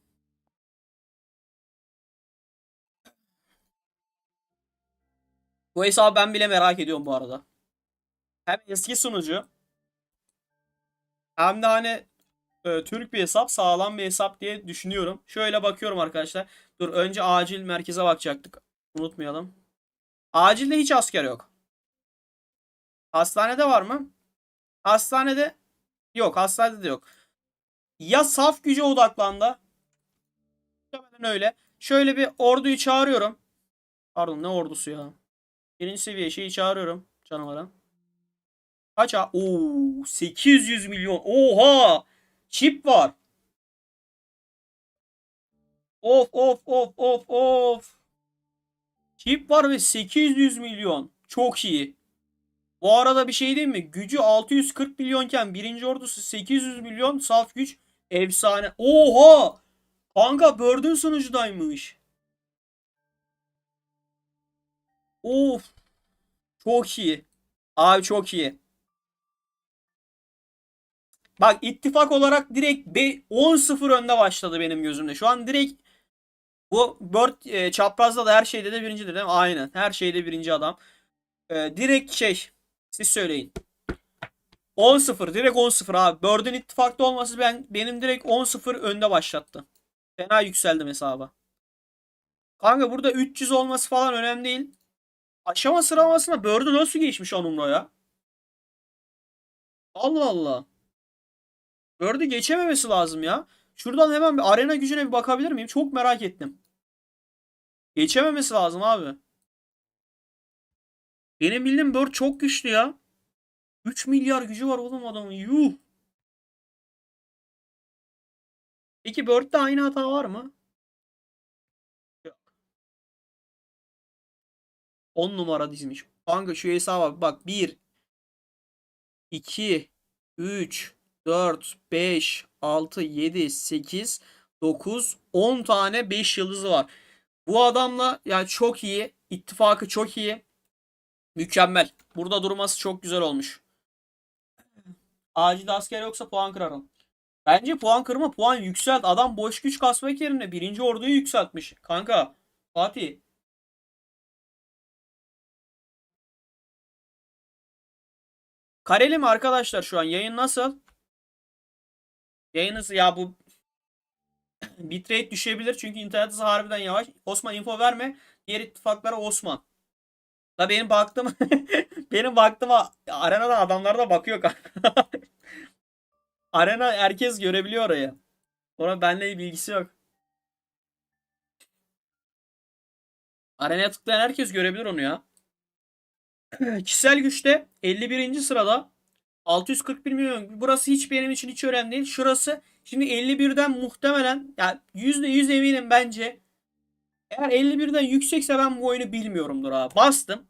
Bu hesabı ben bile merak ediyorum bu arada. Hem eski sunucu hem de hani Türk bir hesap, sağlam bir hesap diye düşünüyorum. Şöyle bakıyorum arkadaşlar. Dur önce acil merkeze bakacaktık. Unutmayalım. Acilde hiç asker yok. Hastanede var mı? Hastanede yok. Hastanede de yok. Ya saf güce odaklandı. Muhtemelen öyle. Şöyle bir orduyu çağırıyorum. Pardon ne ordusu ya? Birinci seviye şeyi çağırıyorum canavarı. Kaç ha? Oo 800 milyon. Oha! Çip var. Of of of of of. Çip var ve 800 milyon. Çok iyi. Bu arada bir şey diyeyim mi? Gücü 640 milyonken birinci ordusu 800 milyon saf güç efsane. Oha! Kanka Bird'ün sunucudaymış. Of çok iyi. Abi çok iyi. Bak ittifak olarak direkt 10-0 önde başladı benim gözümde. Şu an direkt bu Bird çaprazda da her şeyde de birincidir değil mi? Aynen. Her şeyde birinci adam. Direkt siz söyleyin. 10-0 direkt 10-0 abi. Bird'ün ittifakta olması benim direkt 10-0 önde başlattı. Fena yükseldim hesaba. Kanka burada 300 olması falan önemli değil. Aşama sıralamasında Bird'ü nasıl geçmiş Onumro ya? Allah Allah. Bird'ü geçememesi lazım ya. Şuradan hemen bir arena gücüne bir bakabilir miyim? Çok merak ettim. Geçememesi lazım abi. Benim bildiğim Bird çok güçlü ya. 3 milyar gücü var oğlum adamın. Yuh. Peki Bird'de aynı hata var mı? 10 numara dizmiş. Kanka şu hesaba bak. 1, 2, 3, 4, 5, 6, 7, 8, 9, 10 tane 5 yıldızı var. Bu adamla yani çok iyi. İttifakı çok iyi. Mükemmel. Burada durması çok güzel olmuş. Acil asker yoksa puan kırarım. Bence puan kırma puan yükselt. Adam boş güç kasmak yerine birinci orduyu yükseltmiş. Kanka Fatih. Kareli mi arkadaşlar şu an? Yayın nasıl? Yayınız ya bu bitrate düşebilir çünkü internet hızı harbiden yavaş. Osman info verme. Diğer ittifaklara Osman. Da benim baktım benim baktığıma arenada adamlar da bakıyor kanka. Arena herkes görebiliyor orayı. Ona benimle bilgisi yok. Arenaya tıklayan herkes görebilir onu ya. Kişisel güçte 51. sırada 641 milyon. Burası hiç benim için hiç önemli değil. Şurası şimdi 51'den muhtemelen yani %100 eminim bence. Eğer 51'den yüksekse ben bu oyunu bilmiyorumdur ha. Bastım.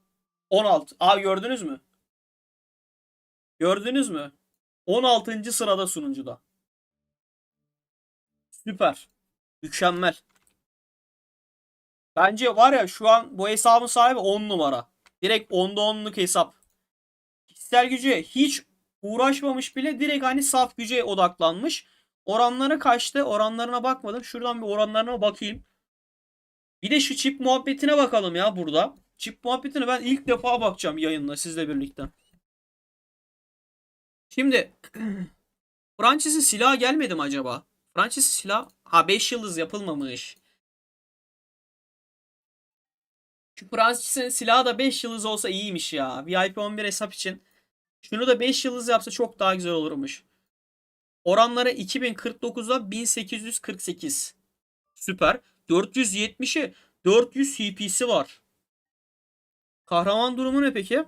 16. Abi gördünüz mü? Gördünüz mü? 16. sırada sunucuda. Süper. Mükemmel. Bence var ya şu an bu hesabın sahibi 10 numara. Direkt 10'da 10'luk hesap. Kişisel gücü hiç uğraşmamış bile direkt hani saf güce odaklanmış. Oranları kaçtı? Oranlarına bakmadım. Şuradan bir oranlarına bakayım. Bir de şu çip muhabbetine bakalım ya burada. Çip muhabbetine ben ilk defa bakacağım yayında sizle birlikte. Şimdi Francis'in silahı gelmedi mi acaba? Francis'in silah ha 5 yıldız yapılmamış. Şu Francis'in silahı da 5 yıldız olsa iyiymiş ya. VIP 11 hesap için. Şunu da 5 yıldız yapsa çok daha güzel olurmuş. Oranları 2049'da 1848. Süper. 470'i 400 CP'si var. Kahraman durumu ne peki?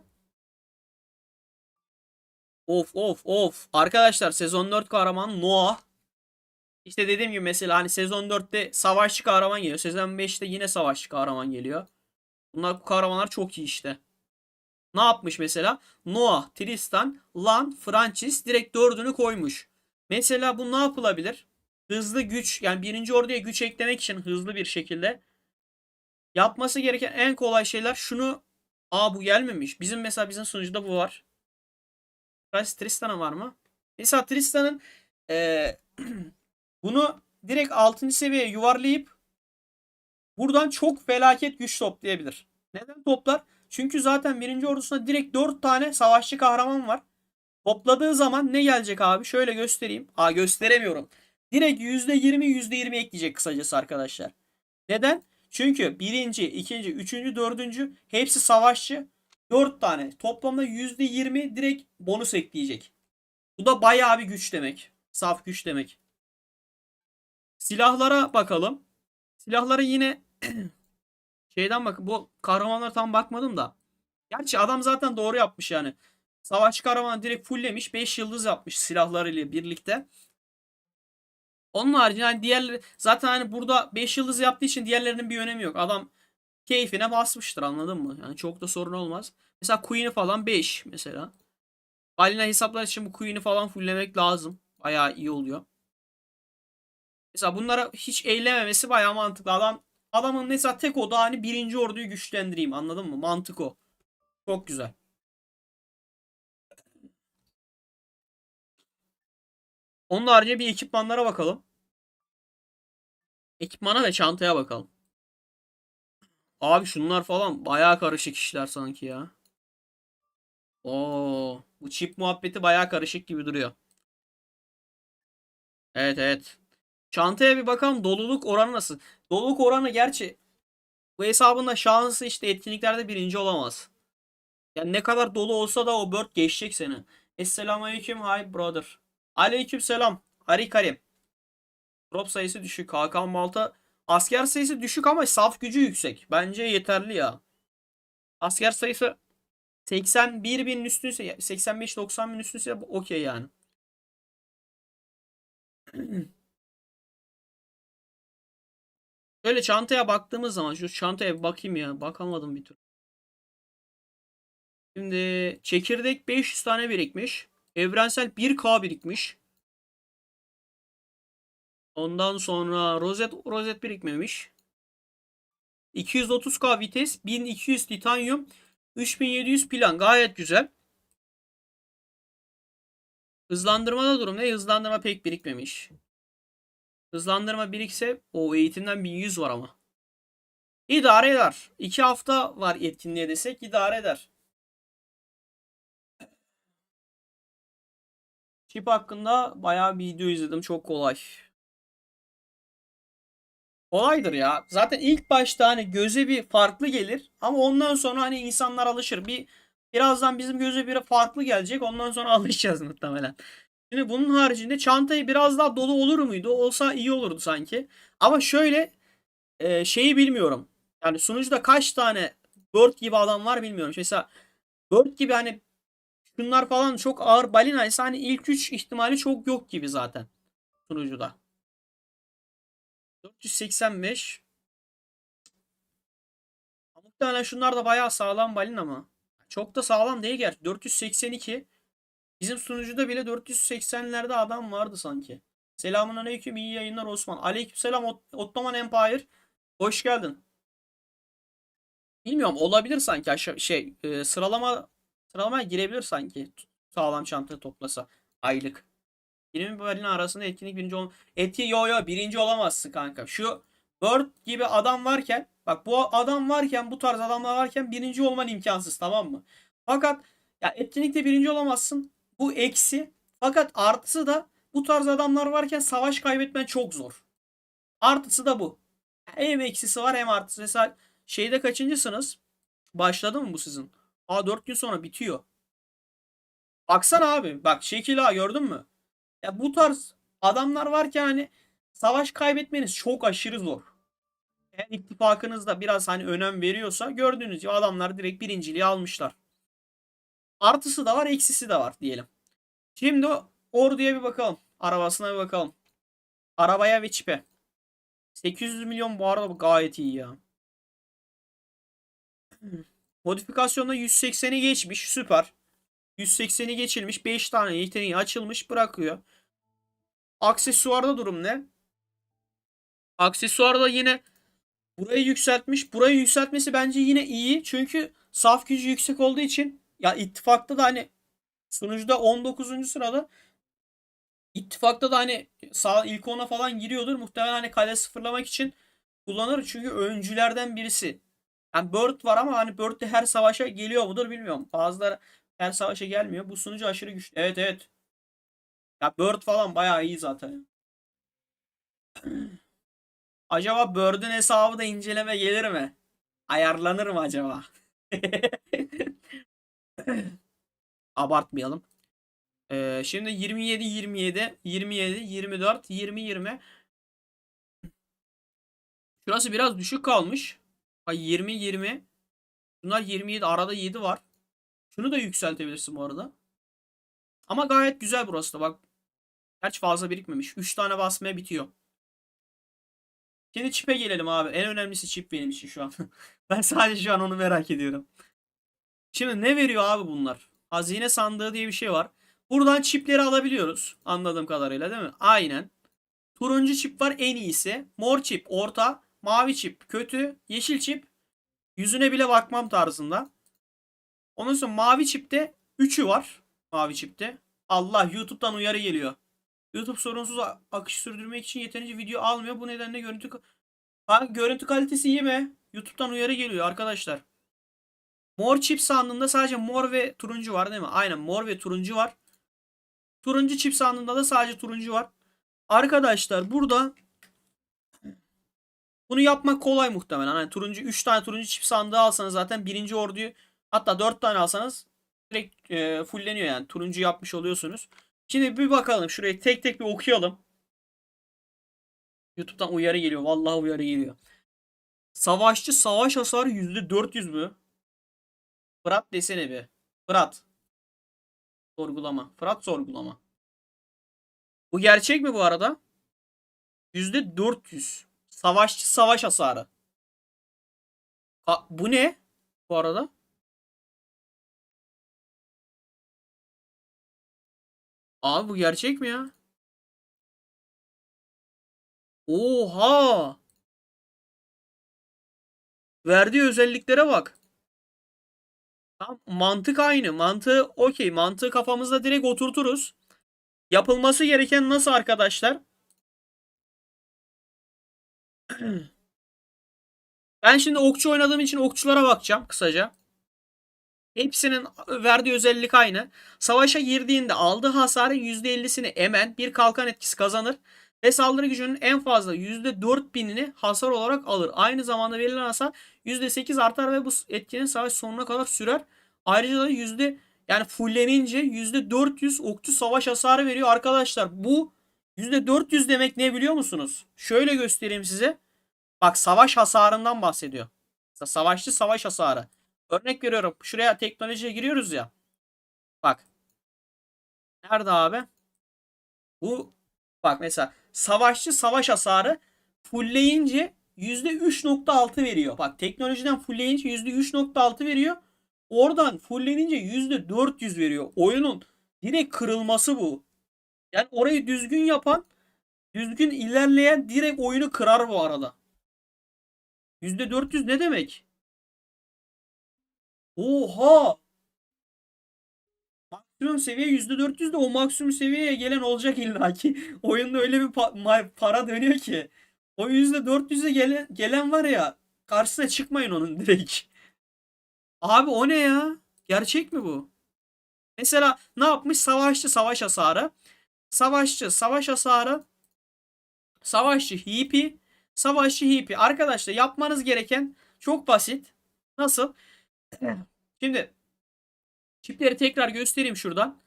Of of of. Arkadaşlar sezon 4 kahraman Noah. İşte dediğim gibi mesela hani sezon 4'te savaşçı kahraman geliyor. Sezon 5'te yine savaşçı kahraman geliyor. Bunlar bu kahramanlar çok iyi işte. Ne yapmış mesela? Noah, Tristan, Lan, Francis direkt dördünü koymuş. Mesela bu ne yapılabilir? Hızlı güç yani birinci orduya güç eklemek için hızlı bir şekilde yapması gereken en kolay şeyler şunu. Aa bu gelmemiş. Bizim mesela bizim sunucuda bu var. Tristan'a var mı? Mesela Tristan'ın eee, bunu direkt 6. seviyeye yuvarlayıp buradan çok felaket güç toplayabilir. Neden toplar? Çünkü zaten birinci ordusunda direkt 4 tane savaşçı kahraman var. Topladığı zaman ne gelecek abi? Şöyle göstereyim. Aa gösteremiyorum. Direkt %20 %20 ekleyecek kısacası arkadaşlar. Neden? Çünkü birinci, ikinci, üçüncü, dördüncü hepsi savaşçı. 4 tane. Toplamda %20 direkt bonus ekleyecek. Bu da bayağı bir güç demek. Saf güç demek. Silahlara bakalım. Silahlara yine şeyden bak. Bu kahramanlara tam bakmadım da. Gerçi adam zaten doğru yapmış yani. Savaşçı kahramanı direkt fulllemiş. 5 yıldız yapmış silahlarıyla birlikte. Onun haricinde hani diğerleri zaten hani burada 5 yıldız yaptığı için diğerlerinin bir önemi yok. Adam keyfine basmıştır anladın mı? Yani çok da sorun olmaz. Mesela Queen'i falan 5 mesela. Balina hesaplar için bu Queen'i falan fulllemek lazım. Bayağı iyi oluyor. Mesela bunlara hiç eylememesi bayağı mantıklı. Adamın mesela tek odağı hani birinci orduyu güçlendireyim anladın mı? Mantık o. Çok güzel. Onun haricinde bir ekipmanlara bakalım. Ekipmana ve çantaya bakalım. Abi şunlar falan bayağı karışık işler sanki ya. Oo, bu çip muhabbeti bayağı karışık gibi duruyor. Evet evet. Çantaya bir bakalım doluluk oranı nasıl? Doluluk oranı gerçi bu hesabında şansı işte etkinliklerde birinci olamaz. Yani ne kadar dolu olsa da o bird geçecek seni. Esselamu aleyküm hi brother. Aleyküm selam. Hari Karim. Drop sayısı düşük. Hakan Malta. Asker sayısı düşük ama saf gücü yüksek. Bence yeterli ya. Asker sayısı 81 binin üstünse 85-90 bin üstünse okey yani. Şöyle çantaya baktığımız zaman şu çantaya bir bakayım ya. Bakamadım bir türlü. Şimdi çekirdek 500 tane birikmiş. Evrensel 1K birikmiş. Ondan sonra rozet birikmemiş. 230K vites, 1200 titanyum, 3700 plan. Gayet güzel. Hızlandırmada durum ne? Hızlandırma pek birikmemiş. Hızlandırma birikse o eğitimden 1100 var ama. İdare eder. 2 hafta var etkinliğe desek idare eder. Chip hakkında bayağı bir video izledim. Çok kolay. Kolaydır ya. Zaten ilk başta hani göze bir farklı gelir ama ondan sonra hani insanlar alışır. Birazdan bizim göze bir farklı gelecek. Ondan sonra alışacağız muhtemelen. Şimdi bunun haricinde çantayı biraz daha dolu olur muydu? Olsa iyi olurdu sanki. Ama şöyle şeyi bilmiyorum. Yani sunucuda kaç tane Bird gibi adam var bilmiyorum. Mesela Bird gibi hani şunlar falan çok ağır balina ise hani ilk 3 ihtimali çok yok gibi zaten sunucuda. 485. Muhtemelen şunlar da bayağı sağlam balina mı? Çok da sağlam değil gerçi. 482. Bizim sunucuda bile 480'lerde adam vardı sanki. Selamun aleyküm, iyi yayınlar Osman. Aleykümselam Ottoman Empire. Hoş geldin. Bilmiyorum, olabilir sanki aşağı sıralamaya girebilir sanki. Sağlam çanta toplasa aylık. 20 balina arasında etkinlik birinci yo birinci olamazsın kanka. Şu Bird gibi adam varken, bak bu adam varken, bu tarz adamlar varken birinci olman imkansız, tamam mı? Fakat ya etkinlikte birinci olamazsın. Bu eksi. Fakat artısı da bu tarz adamlar varken savaş kaybetmen çok zor. Artısı da bu. Hem eksisi var hem artısı. Mesela şeyde kaçıncısınız? Başladı mı bu sizin? 4 gün sonra bitiyor. Baksana abi. Bak şekil ha, gördün mü? Ya bu tarz adamlar varken hani savaş kaybetmeniz çok aşırı zor. Eğer ittifakınız da biraz hani önem veriyorsa, gördüğünüz gibi adamlar direkt birinciliği almışlar. Artısı da var, eksisi de var diyelim. Şimdi orduya bir bakalım. Arabasına bir bakalım. Arabaya ve çipe. 800 milyon bu arada gayet iyi ya. Modifikasyonda 180'i geçmiş. Süper. 180'i geçilmiş. 5 tane yeteneği açılmış, bırakıyor. Aksesuarda durum ne? Aksesuarda yine burayı yükseltmiş. Burayı yükseltmesi bence yine iyi. Çünkü saf gücü yüksek olduğu için, ya ittifakta da hani sunucuda 19. sırada, ittifakta da hani sağ ilk 10'a falan giriyordur. Muhtemelen hani kale sıfırlamak için kullanır. Çünkü öncülerden birisi. Yani Bird var ama hani Bird de her savaşa geliyor mudur bilmiyorum. Bazıları her savaşa gelmiyor. Bu sunucu aşırı güçlü. Evet, evet. Ya Bird falan bayağı iyi zaten. Acaba Bird'ün hesabı da inceleme gelir mi? Ayarlanır mı acaba? Abartmayalım. Şimdi 27, 27, 27, 24, 20, 20. Şurası biraz düşük kalmış. Ay 20, 20. Bunlar 27. Arada 7 var. Şunu da yükseltebilirsin bu arada. Ama gayet güzel burası da bak. Gerçi fazla birikmemiş. 3 tane basmaya bitiyor. Şimdi çipe gelelim abi. En önemlisi çip benim için şu an. Ben sadece şu an onu merak ediyorum. Şimdi ne veriyor abi bunlar? Hazine sandığı diye bir şey var. Buradan çipleri alabiliyoruz. Anladığım kadarıyla değil mi? Aynen. Turuncu çip var, en iyisi. Mor çip orta. Mavi çip kötü. Yeşil çip yüzüne bile bakmam tarzında. Ondan sonra mavi çipte 3'ü var. Mavi çipte. Allah, YouTube'dan uyarı geliyor. YouTube sorunsuz akış sürdürmek için yeterince video almıyor. Bu nedenle görüntü kalitesi iyi mi? YouTube'dan uyarı geliyor arkadaşlar. Mor çip sandığında sadece mor ve turuncu var değil mi? Aynen, mor ve turuncu var. Turuncu çip sandığında da sadece turuncu var. Arkadaşlar burada bunu yapmak kolay muhtemelen. Hani turuncu 3 tane turuncu çip sandığı alsanız zaten birinci orduyu, hatta 4 tane alsanız direkt fullleniyor yani. Turuncu yapmış oluyorsunuz. Şimdi bir bakalım şurayı tek tek bir okuyalım. YouTube'dan uyarı geliyor. Vallahi uyarı geliyor. Savaşçı savaş hasarı %400 mü? Fırat desene bir. Fırat. Sorgulama. Fırat sorgulama. Bu gerçek mi bu arada? %400. Savaşçı savaş hasarı. Bu ne? Bu arada. Abi bu gerçek mi ya? Oha! Verdiği özelliklere bak. Tam mantık aynı. Mantığı okey. Mantığı kafamızda direkt oturturuz. Yapılması gereken nasıl arkadaşlar? Ben şimdi okçu oynadığım için okçulara bakacağım kısaca. Hepsinin verdiği özellik aynı. Savaşa girdiğinde aldığı hasarın %50'sini emen bir kalkan etkisi kazanır. Ve saldırı gücünün en fazla %4000'ini hasar olarak alır. Aynı zamanda verilen hasar %8 artar ve bu etkinin savaş sonuna kadar sürer. Ayrıca da Yani fullenince %400 okçu savaş hasarı veriyor. Arkadaşlar bu %400 demek ne biliyor musunuz? Şöyle göstereyim size. Bak savaş hasarından bahsediyor. Mesela savaşçı savaş hasarı. Örnek veriyorum. Şuraya teknolojiye giriyoruz ya. Bak. Nerede abi? Bu bak mesela savaşçı savaş hasarı fullleyince %3.6 veriyor. Bak teknolojiden fullleyince %3.6 veriyor. Oradan fulllenince %400 veriyor. Oyunun direkt kırılması bu. Yani orayı düzgün yapan, düzgün ilerleyen direkt oyunu kırar bu arada. %400 ne demek? Oha! Maksimum seviye %400 de o maksimum seviyeye gelen olacak illaki. Oyunda öyle bir para dönüyor ki. O %400'e gelen var ya, karşısına çıkmayın onun direkt. Abi o ne ya? Gerçek mi bu? Mesela ne yapmış? Savaşçı savaş hasarı. Savaşçı savaş hasarı. Savaşçı hippie. Savaşçı hippie. Arkadaşlar yapmanız gereken çok basit. Nasıl? Şimdi çipleri tekrar göstereyim şuradan.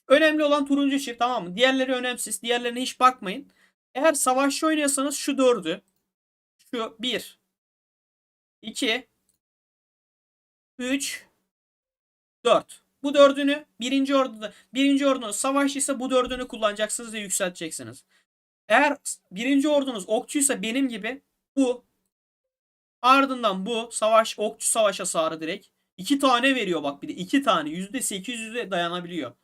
Önemli olan turuncu çift, tamam mı? Diğerleri önemsiz. Diğerlerine hiç bakmayın. Eğer savaşçı oynuyorsanız şu dördü. Şu bir, 2, 3, 4. Bu dördünü birinci ordunuz savaşçıysa bu dördünü kullanacaksınız ve yükselteceksiniz. Eğer birinci ordunuz okçuysa benim gibi bu, ardından bu savaş okçu savaş hasarı direkt. 2 tane veriyor bak, bir de 2 tane %800'e dayanabiliyor.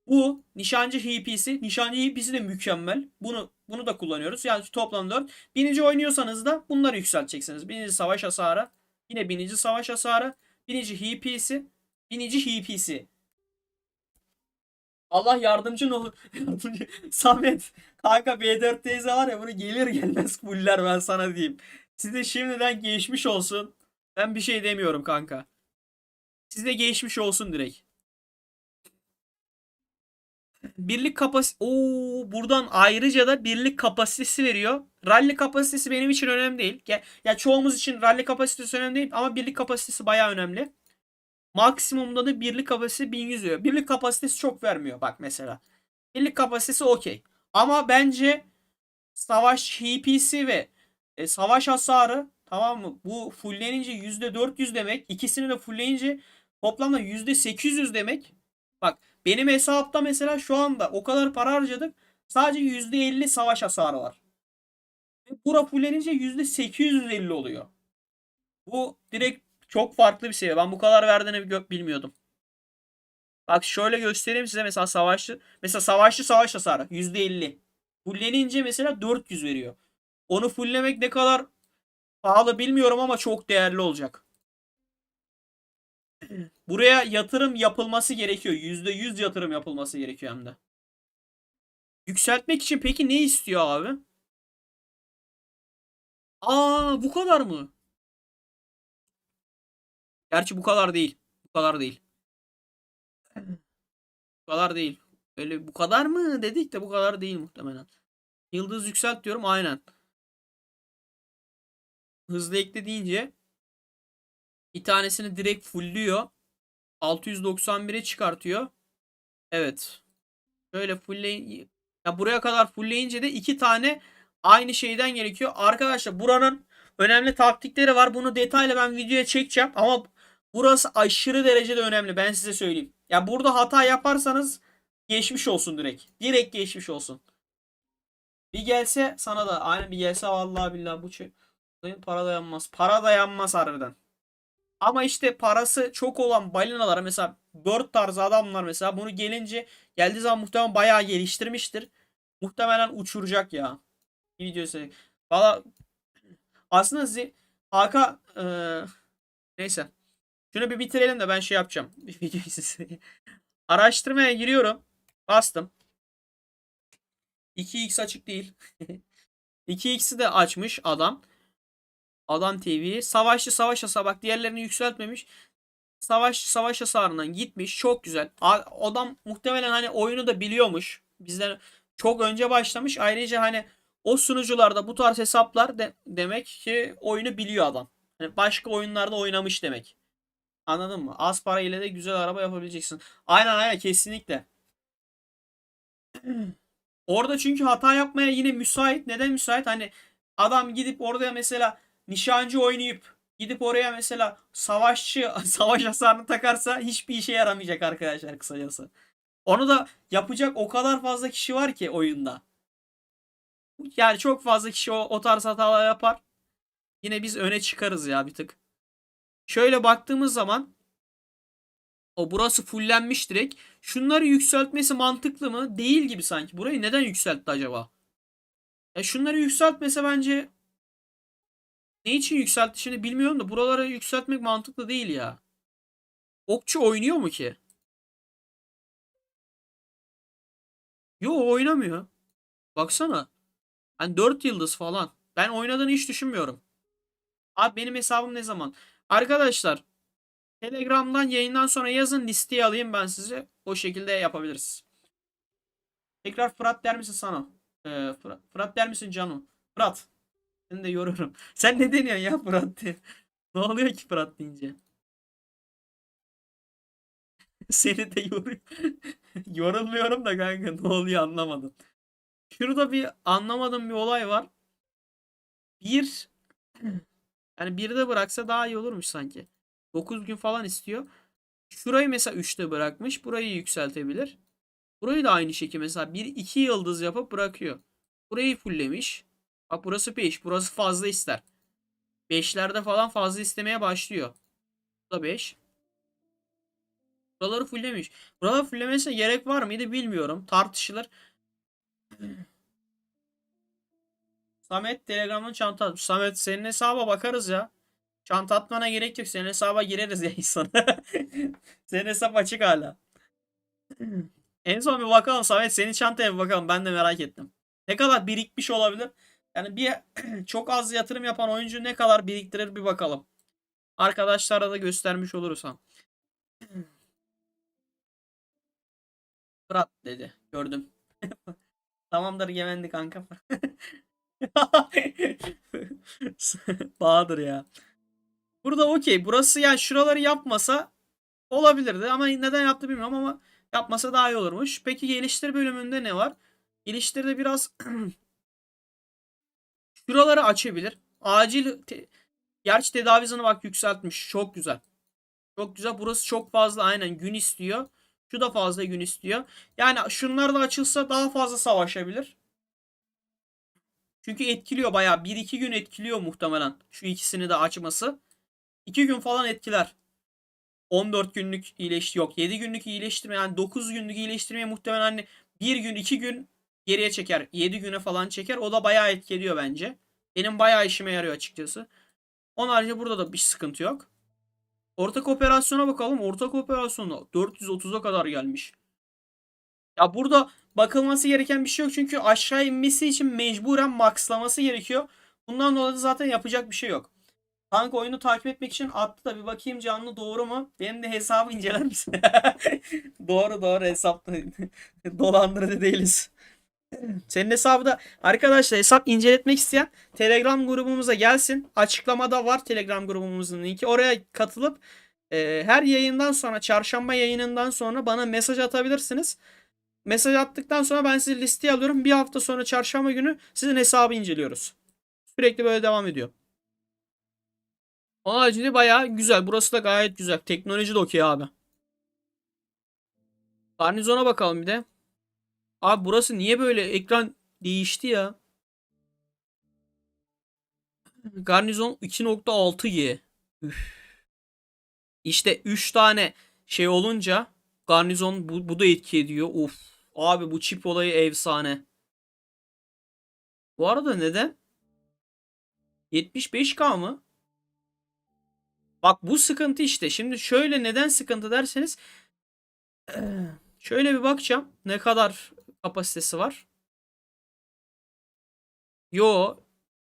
Bu nişancı HP'si. Nişancı HP'si de mükemmel. Bunu da kullanıyoruz. Yani toplam 4. Binici oynuyorsanız da bunları yükselteceksiniz. Binici savaş hasarı. Yine binici savaş hasarı. Binici HP'si. Binici HP'si. Allah yardımcın olur. Yardımcı. Samet. Kanka B4 teyze var ya, bunu gelir gelmez fuller, ben sana diyeyim. Size şimdiden geçmiş olsun. Ben bir şey demiyorum kanka. Size geçmiş olsun direkt. Birlik kapasite. Oo, buradan ayrıca da birlik kapasitesi veriyor. Rally kapasitesi benim için önemli değil. Ya çoğumuz için rally kapasitesi önemli değil ama birlik kapasitesi bayağı önemli. Maksimumda da birlik kapasitesi 1100 diyor. Birlik kapasitesi çok vermiyor bak mesela. Birlik kapasitesi okey. Ama bence savaş HP'si ve savaş hasarı, tamam mı? Bu fulllenince %400 demek. İkisini de fullleyince toplamda %800 demek. Bak benim hesapta mesela şu anda o kadar para harcadık. Sadece %50 savaş hasarı var. Bura fullenince %850 oluyor. Bu direkt çok farklı bir seviye. Ben bu kadar verdiğini bilmiyordum. Bak şöyle göstereyim size, mesela savaşçı. Mesela savaşçı savaş hasarı %50. Fullenince mesela 400 veriyor. Onu fulllemek ne kadar pahalı bilmiyorum ama çok değerli olacak. Buraya yatırım yapılması gerekiyor. %100 yatırım yapılması gerekiyor hem de. Yükseltmek için peki ne istiyor abi? Aa, bu kadar mı? Gerçi bu kadar değil. Bu kadar değil. Bu kadar değil. Öyle bu kadar mı dedik de bu kadar değil muhtemelen. Yıldız yükselt diyorum, aynen. Hızlı ekle deyince bir tanesini direkt fullüyor. 691'e çıkartıyor. Evet. Şöyle fullley, ya buraya kadar fullleyince de iki tane aynı şeyden gerekiyor. Arkadaşlar buranın önemli taktikleri var. Bunu detaylı ben videoya çekeceğim ama burası aşırı derecede önemli. Ben size söyleyeyim. Ya burada hata yaparsanız geçmiş olsun direkt. Direkt geçmiş olsun. Bir gelse sana da aynen, bir gelse vallahi billahi bu para dayanmaz. Para dayanmaz harbiden. Ama işte parası çok olan balinalara, mesela Bird tarzı adamlar mesela bunu geldiği zaman muhtemelen bayağı geliştirmiştir. Muhtemelen uçuracak ya. Bir videosu. Valla aslında Haka neyse. Şunu bir bitirelim de ben şey yapacağım. Bir videoyu size. Araştırmaya giriyorum. Bastım. 2x açık değil. 2x'i de açmış adam. Adam TV. Savaşçı savaş hasa, bak diğerlerini yükseltmemiş. Savaş hasarından gitmiş. Çok güzel. Adam muhtemelen hani oyunu da biliyormuş. Bizden çok önce başlamış. Ayrıca hani o sunucularda bu tarz hesaplar demek ki oyunu biliyor adam. Hani başka oyunlarda oynamış demek. Anladın mı? Az para ile de güzel araba yapabileceksin. Aynen aynen, kesinlikle. Orada çünkü hata yapmaya yine müsait. Neden müsait? Hani adam gidip orada mesela nişancı oynayıp gidip oraya mesela savaşçı savaş hasarını takarsa hiçbir işe yaramayacak arkadaşlar, kısacası. Onu da yapacak o kadar fazla kişi var ki oyunda. Yani çok fazla kişi o tarz hatalar yapar. Yine biz öne çıkarız ya bir tık. Şöyle baktığımız zaman o burası fullenmiş direkt. Şunları yükseltmesi mantıklı mı? Değil gibi sanki. Burayı neden yükseltti acaba? Şunları yükseltmese bence ne için yükseltti şimdi bilmiyorum da buraları yükseltmek mantıklı değil ya. Okçu oynuyor mu ki? Yo, oynamıyor. Baksana. Hani 4 yıldız falan. Ben oynadığını hiç düşünmüyorum. Abi benim hesabım ne zaman? Arkadaşlar Telegram'dan yayından sonra yazın, listeyi alayım ben size. O şekilde yapabiliriz. Tekrar Fırat der misin sana? Fırat der misin Cano? Fırat. Seni de yoruyorum. Sen ne deniyorsun ya Fırat diye? Ne oluyor ki Fırat deyince? Seni de yoruyor. Yorulmuyorum da kanka, ne oluyor anlamadım. Şurada bir anlamadığım bir olay var. Bir, yani bir de bıraksa daha iyi olurmuş sanki. 9 gün falan istiyor. Şurayı mesela 3'te bırakmış. Burayı yükseltebilir. Burayı da aynı şekilde mesela bir iki yıldız yapıp bırakıyor. Burayı fulllemiş. Bak burası 5. Burası fazla ister. 5'lerde falan fazla istemeye başlıyor. Bu da 5. Buraları fulllemiş. Buraları fullemesine gerek var mıydı bilmiyorum. Tartışılır. Samet Telegram'ın çanta atmış. Samet senin hesaba bakarız ya. Çanta atmana gerek yok. Senin hesaba gireriz ya insan. Senin hesap açık hala. En son bir bakalım Samet, senin çantaya bir bakalım. Ben de merak ettim. Ne kadar birikmiş olabilir? Yani bir çok az yatırım yapan oyuncu ne kadar biriktirir bir bakalım. Arkadaşlara da göstermiş olursam. Fırat dedi. Gördüm. Tamamdır Yemendi kanka. Bahadır ya. Burada okey. Burası yani şuraları yapmasa olabilirdi ama neden yaptı bilmiyorum ama yapmasa daha iyi olurmuş. Peki geliştir bölümünde ne var? Geliştirde biraz şuraları açabilir. Gerçi tedavi hızını bak yükseltmiş. Çok güzel. Çok güzel. Burası çok fazla aynen gün istiyor. Şu da fazla gün istiyor. Yani şunlar da açılsa daha fazla savaşabilir. Çünkü etkiliyor bayağı. Bir iki gün etkiliyor muhtemelen. Şu ikisini de açması. 2 gün falan etkiler. 14 günlük yok 7 günlük iyileştirme, yani 9 günlük iyileştirmeye muhtemelen hani bir gün 2 gün geriye çeker. 7 güne falan çeker. O da bayağı etkiliyor bence. Benim bayağı işime yarıyor açıkçası. Onun harici burada da bir sıkıntı yok. Ortak operasyona bakalım. Ortak operasyonda 430'a kadar gelmiş. Ya burada bakılması gereken bir şey yok. Çünkü aşağı inmesi için mecburen maxlaması gerekiyor. Bundan dolayı zaten yapacak bir şey yok. Kanka oyunu takip etmek için attı da bir bakayım canlı, doğru mu? Benim de hesabı inceler misin? Doğru doğru, hesapta dolandırıcı değiliz. Senin hesabı da arkadaşlar, hesap inceletmek isteyen Telegram grubumuza gelsin. Açıklamada var Telegram grubumuzun linki. Oraya katılıp her yayından sonra, çarşamba yayınından sonra bana mesaj atabilirsiniz. Mesaj attıktan sonra ben sizi listeye alıyorum. Bir hafta sonra çarşamba günü sizin hesabı inceliyoruz. Sürekli böyle devam ediyor. Onun haricinde bayağı güzel. Burası da gayet güzel. Teknoloji de okey abi. Garnizona bakalım bir de. Abi burası niye böyle ekran değişti ya? Garnizon 2.6G. Üf. İşte 3 tane şey olunca garnizon bu da etki ediyor. Of. Abi bu çip olayı efsane. Bu arada neden? 75K mı? Bak bu sıkıntı işte. Şimdi şöyle neden sıkıntı derseniz şöyle bir bakacağım. Ne kadar kapasitesi var? Yo.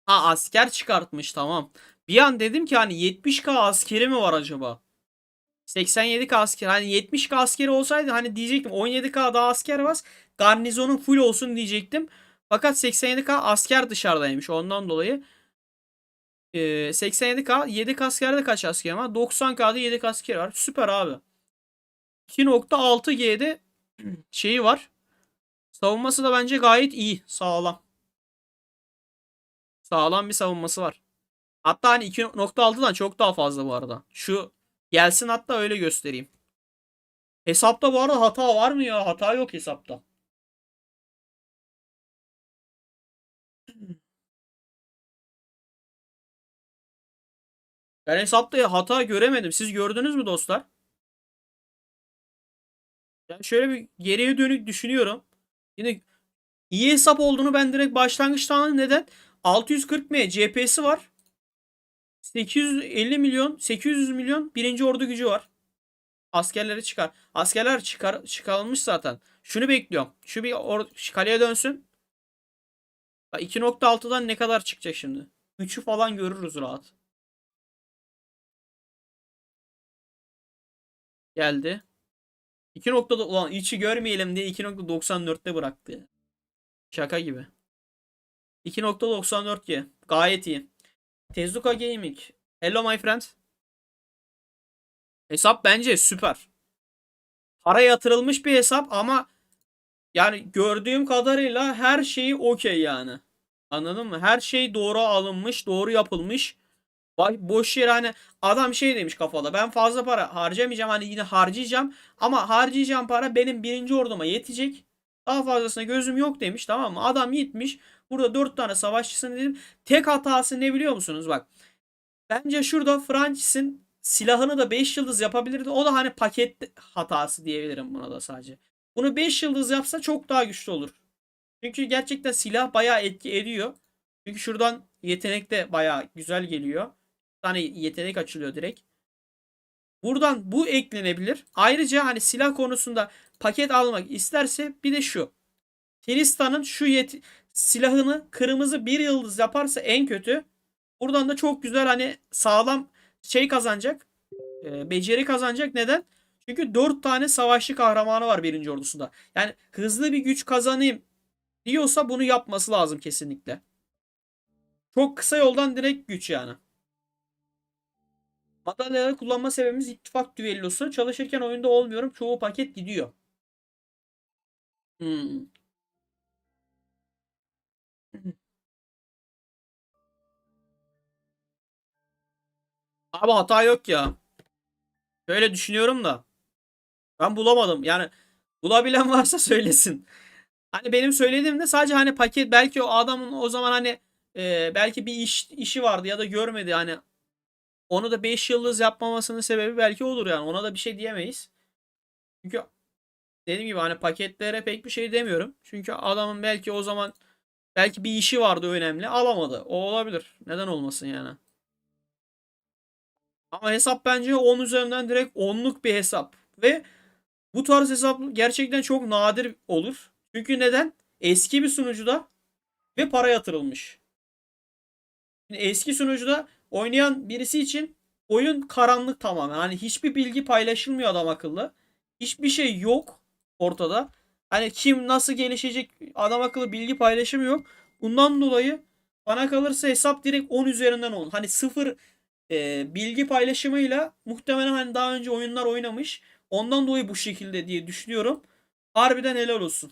Ha, asker çıkartmış, tamam. Bir an dedim ki hani 70K askeri mi var acaba? 87K asker. Hani 70K askeri olsaydı hani diyecektim 17K daha asker var. Garnizonun full olsun diyecektim. Fakat 87K asker dışarıdaymış. Ondan dolayı 87K 7 askerde kaç asker var? 90K'da 7 asker var. Süper abi. 2.6G'de şeyi var. Savunması da bence gayet iyi. Sağlam. Sağlam bir savunması var. Hatta hani 2.6'dan çok daha fazla bu arada. Şu gelsin hatta öyle göstereyim. Hesapta bu arada hata var mı ya? Hata yok hesapta. Ben hesapta hata göremedim. Siz gördünüz mü dostlar? Yani şöyle bir geriye dönük düşünüyorum. Yine iyi hesap olduğunu ben direkt başlangıçta anladım. Neden? 640M CP'si var. 850 milyon, 800 milyon birinci ordu gücü var. Askerleri çıkar. Askerler çıkarılmış zaten. Şunu bekliyorum. Şu bir şu kaleye dönsün. 2.6'dan ne kadar çıkacak şimdi? 3'ü falan görürüz rahat. Geldi. 2 noktada ulan içi görmeyelim diye 2.94'te bıraktı. Şaka gibi. 2.94G. Gayet iyi. Tezuka Gaming. Hello my friend. Hesap bence süper. Para yatırılmış bir hesap ama yani gördüğüm kadarıyla her şeyi okey yani. Anladın mı? Her şey doğru alınmış, doğru yapılmış. Boş yere hani adam şey demiş kafada. Ben fazla para harcamayacağım. Hani yine harcayacağım. Ama harcayacağım para benim birinci orduma yetecek. Daha fazlasına gözüm yok demiş. Tamam mı? Adam gitmiş. Burada 4 tane savaşçısını dedim. Tek hatası ne biliyor musunuz? Bak. Bence şurada Francis'in silahını da 5 yıldız yapabilirdi. O da hani paket hatası diyebilirim buna da sadece. Bunu 5 yıldız yapsa çok daha güçlü olur. Çünkü gerçekten silah bayağı etki ediyor. Çünkü şuradan yetenek de bayağı güzel geliyor. Bir tane yetenek açılıyor direkt. Buradan bu eklenebilir. Ayrıca hani silah konusunda paket almak isterse bir de şu. Tristan'ın şu silahını kırmızı bir yıldız yaparsa en kötü. Buradan da çok güzel hani sağlam şey kazanacak. Beceri kazanacak. Neden? Çünkü 4 tane savaşçı kahramanı var birinci ordusunda. Yani hızlı bir güç kazanayım diyorsa bunu yapması lazım kesinlikle. Çok kısa yoldan direkt güç yani. Madalyaları kullanma sebebimiz ittifak düellosu. Çalışırken oyunda olmuyorum. Çoğu paket gidiyor. Hmm. Abi hata yok ya. Böyle düşünüyorum da. Ben bulamadım. Yani bulabilen varsa söylesin. Hani benim söylediğimde sadece hani paket belki o adamın o zaman hani belki bir işi vardı ya da görmedi hani onu da 5 yıldız yapmamasının sebebi belki olur yani. Ona da bir şey diyemeyiz. Çünkü dediğim gibi hani paketlere pek bir şey demiyorum. Çünkü adamın belki o zaman belki bir işi vardı önemli alamadı. O olabilir. Neden olmasın yani. Ama hesap bence 10 üzerinden direkt 10'luk bir hesap. Ve bu tarz hesap gerçekten çok nadir olur. Çünkü neden? Eski bir sunucuda ve para yatırılmış. Şimdi eski sunucuda oynayan birisi için oyun karanlık tamamen. Hani hiçbir bilgi paylaşılmıyor adam akıllı. Hiçbir şey yok ortada. Hani kim nasıl gelişecek adam akıllı bilgi paylaşımı yok. Bundan dolayı bana kalırsa hesap direkt 10 üzerinden 10. Hani sıfır bilgi paylaşımıyla muhtemelen hani daha önce oyunlar oynamış. Ondan dolayı bu şekilde diye düşünüyorum. Harbiden helal olsun.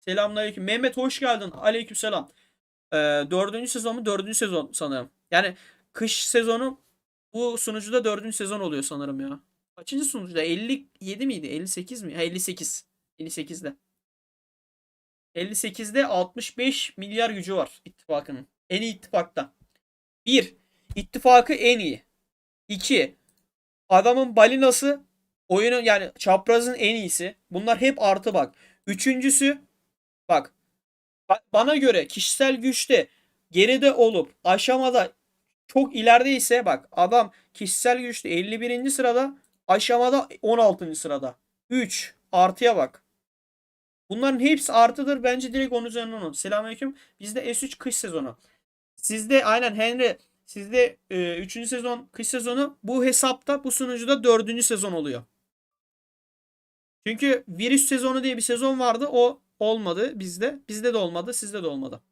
Selamünaleyküm. Mehmet hoş geldin. Aleykümselam. Dördüncü sezon mu? Dördüncü sezon sanırım. Yani kış sezonu bu sunucuda dördüncü sezon oluyor sanırım ya. Kaçıncı sunucuda? 57 miydi? 58 mi? Ha, 58. 58'de. 58'de 65 milyar gücü var ittifakının. En iyi ittifakta. Bir, ittifakı en iyi. 2, adamın balinası oyunun yani çaprazın en iyisi. Bunlar hep artı bak. Üçüncüsü bak bana göre kişisel güçte geride olup aşamada çok ilerideyse bak adam kişisel güçte 51. sırada aşamada 16. sırada. 3 artıya bak. Bunların hepsi artıdır. Bence direkt 10 üzerinden 10. Selamünaleyküm. Bizde S3 kış sezonu. Sizde aynen Henry sizde 3. sezon kış sezonu bu hesapta bu sunucuda 4. sezon oluyor. Çünkü virüs sezonu diye bir sezon vardı. O olmadı bizde. Bizde de olmadı. Sizde de olmadı.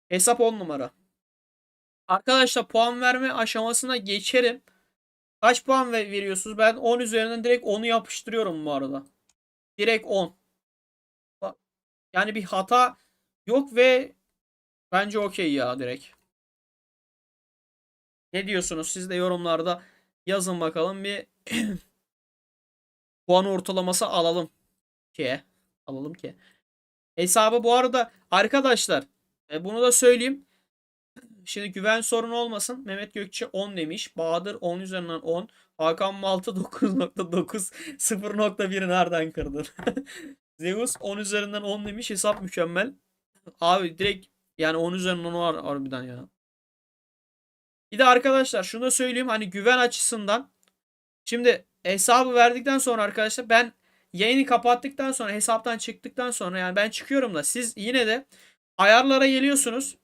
Hesap 10 numara. Arkadaşlar puan verme aşamasına geçerim. Kaç puan veriyorsunuz? Ben 10 üzerinden direkt 10'u yapıştırıyorum bu arada. Direkt 10. Yani bir hata yok ve bence okey ya direkt. Ne diyorsunuz? Siz de yorumlarda yazın bakalım, bir puan ortalaması alalım ki. Alalım ki. Hesabı bu arada arkadaşlar, bunu da söyleyeyim. Şimdi güven sorunu olmasın. Mehmet Gökçe 10 demiş. Bahadır 10 üzerinden 10. Hakan Malta 9.9. 0.1 nereden kırdın? Zeus 10 üzerinden 10 demiş. Hesap mükemmel. Abi direkt yani 10 üzerinden 10 var harbiden ya. Bir de arkadaşlar şunu da söyleyeyim, hani güven açısından. Şimdi hesabı verdikten sonra arkadaşlar, ben yayını kapattıktan sonra, hesaptan çıktıktan sonra, yani ben çıkıyorum da siz yine de ayarlara geliyorsunuz.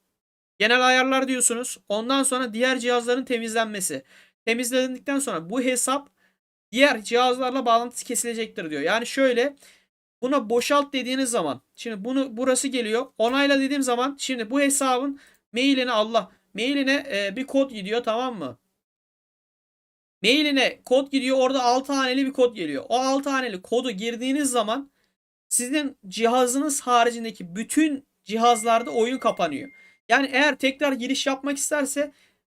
Genel ayarlar diyorsunuz. Ondan sonra diğer cihazların temizlenmesi. Temizlendikten sonra bu hesap diğer cihazlarla bağlantısı kesilecektir diyor. Yani şöyle, buna boşalt dediğiniz zaman, şimdi bunu burası geliyor. Onayla dediğim zaman, şimdi bu hesabın mailine bir kod gidiyor, tamam mı? Mailine kod gidiyor. Orada 6 haneli bir kod geliyor. O 6 haneli kodu girdiğiniz zaman sizin cihazınız haricindeki bütün cihazlarda oyun kapanıyor. Yani eğer tekrar giriş yapmak isterse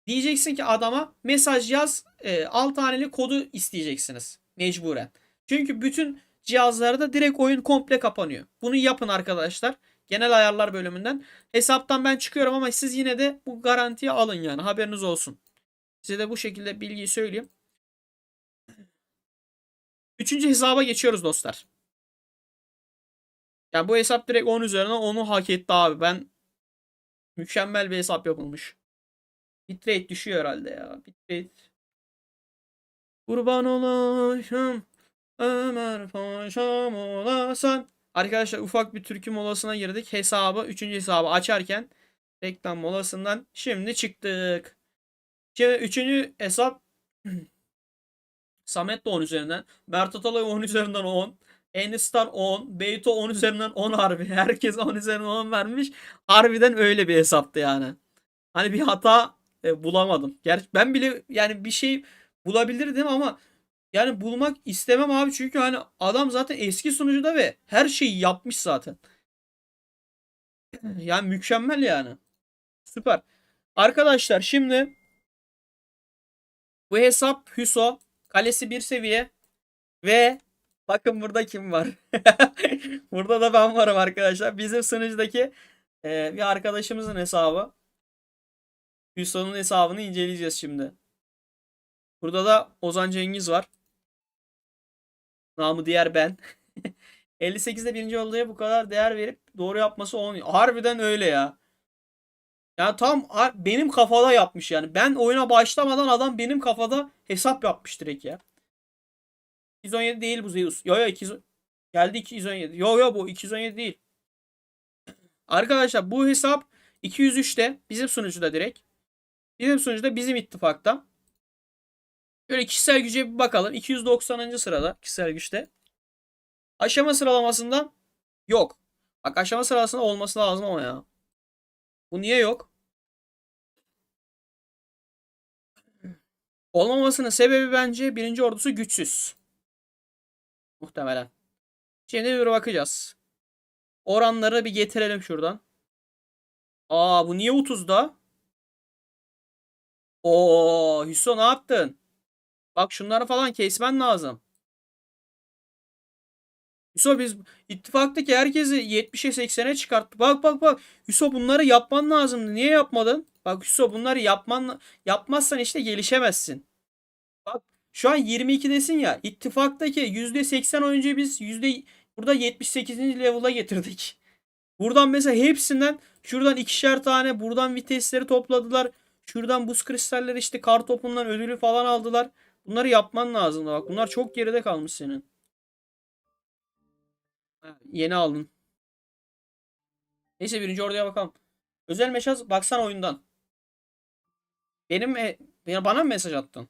diyeceksin ki adama mesaj yaz, 6 haneli kodu isteyeceksiniz mecburen. Çünkü bütün cihazlarda direkt oyun komple kapanıyor. Bunu yapın arkadaşlar. Genel ayarlar bölümünden. Hesaptan ben çıkıyorum ama siz yine de bu garantiyi alın, yani haberiniz olsun. Size de bu şekilde bilgiyi söyleyeyim. Üçüncü hesaba geçiyoruz dostlar. Yani bu hesap direkt 10 üzerinden 10'u hak etti abi. Mükemmel bir hesap yapılmış. Bitrate düşüyor herhalde ya. Bitrate. Kurban olayım Ömer Paşam olasan. Arkadaşlar ufak bir türkü molasına girdik. Üçüncü hesabı açarken reklam molasından şimdi çıktık. Şimdi üçüncü hesap Samet de 10 üzerinden. Mert Atalay 10 üzerinden 10. Enistar 10. Beyto 10 üzerinden 10 harbi. Herkes 10 üzerinden 10 vermiş. Harbiden öyle bir hesaptı yani. Hani bir hata bulamadım. Gerçi ben bile yani bir şey bulabilirdim ama yani bulmak istemem abi. Çünkü hani adam zaten eski sunucuda ve her şeyi yapmış zaten. Yani mükemmel yani. Süper. Arkadaşlar şimdi bu hesap Hüso. Kalesi bir seviye. Ve bakın burada kim var? Burada da ben varım arkadaşlar. Bizim sunucudaki bir arkadaşımızın hesabı. Hüsnü'nün hesabını inceleyeceğiz şimdi. Burada da Ozan Cengiz var. Namı diğer ben. 58'de birinci olduğuya bu kadar değer verip doğru yapması olmuyor. Harbiden öyle ya. Ya tam benim kafada yapmış yani. Ben oyuna başlamadan adam benim kafada hesap yapmış direkt ya. 217 değil bu Zeus. Yo yo 200, geldi 217. Yo yo bu 217 değil. Arkadaşlar bu hesap 203'te bizim sunucuda direkt. Bizim sunucuda bizim ittifakta. Şöyle kişisel güce bir bakalım. 290. sırada kişisel güçte. Aşama sıralamasında yok. Bak aşama sırasında olması lazım ama ya. Bu niye yok? Olmamasının sebebi bence birinci ordusu güçsüz. Muhtemelen. Şimdi bir bakacağız. Oranları bir getirelim şuradan. Aa bu niye 30'da? Oo Hüso ne yaptın? Bak şunları falan kesmen lazım. Hüso biz ittifaktaki herkesi 70'e 80'e çıkarttı. Bak bak bak. Hüso bunları yapman lazımdı. Niye yapmadın? Bak Hüso bunları yapmazsan işte gelişemezsin. Bak şu an 22'desin ya. İttifaktaki %80 oyuncuyu biz burada 78. level'a getirdik. Buradan mesela hepsinden şuradan ikişer tane buradan vitesleri topladılar. Şuradan buz kristalleri işte kar topundan ödülü falan aldılar. Bunları yapman lazım. Bak bunlar çok geride kalmış senin. Ha, yeni aldın. Neyse birinci orduya bakalım. Özel mesaj baksana oyundan. Benim bana mı mesaj attın?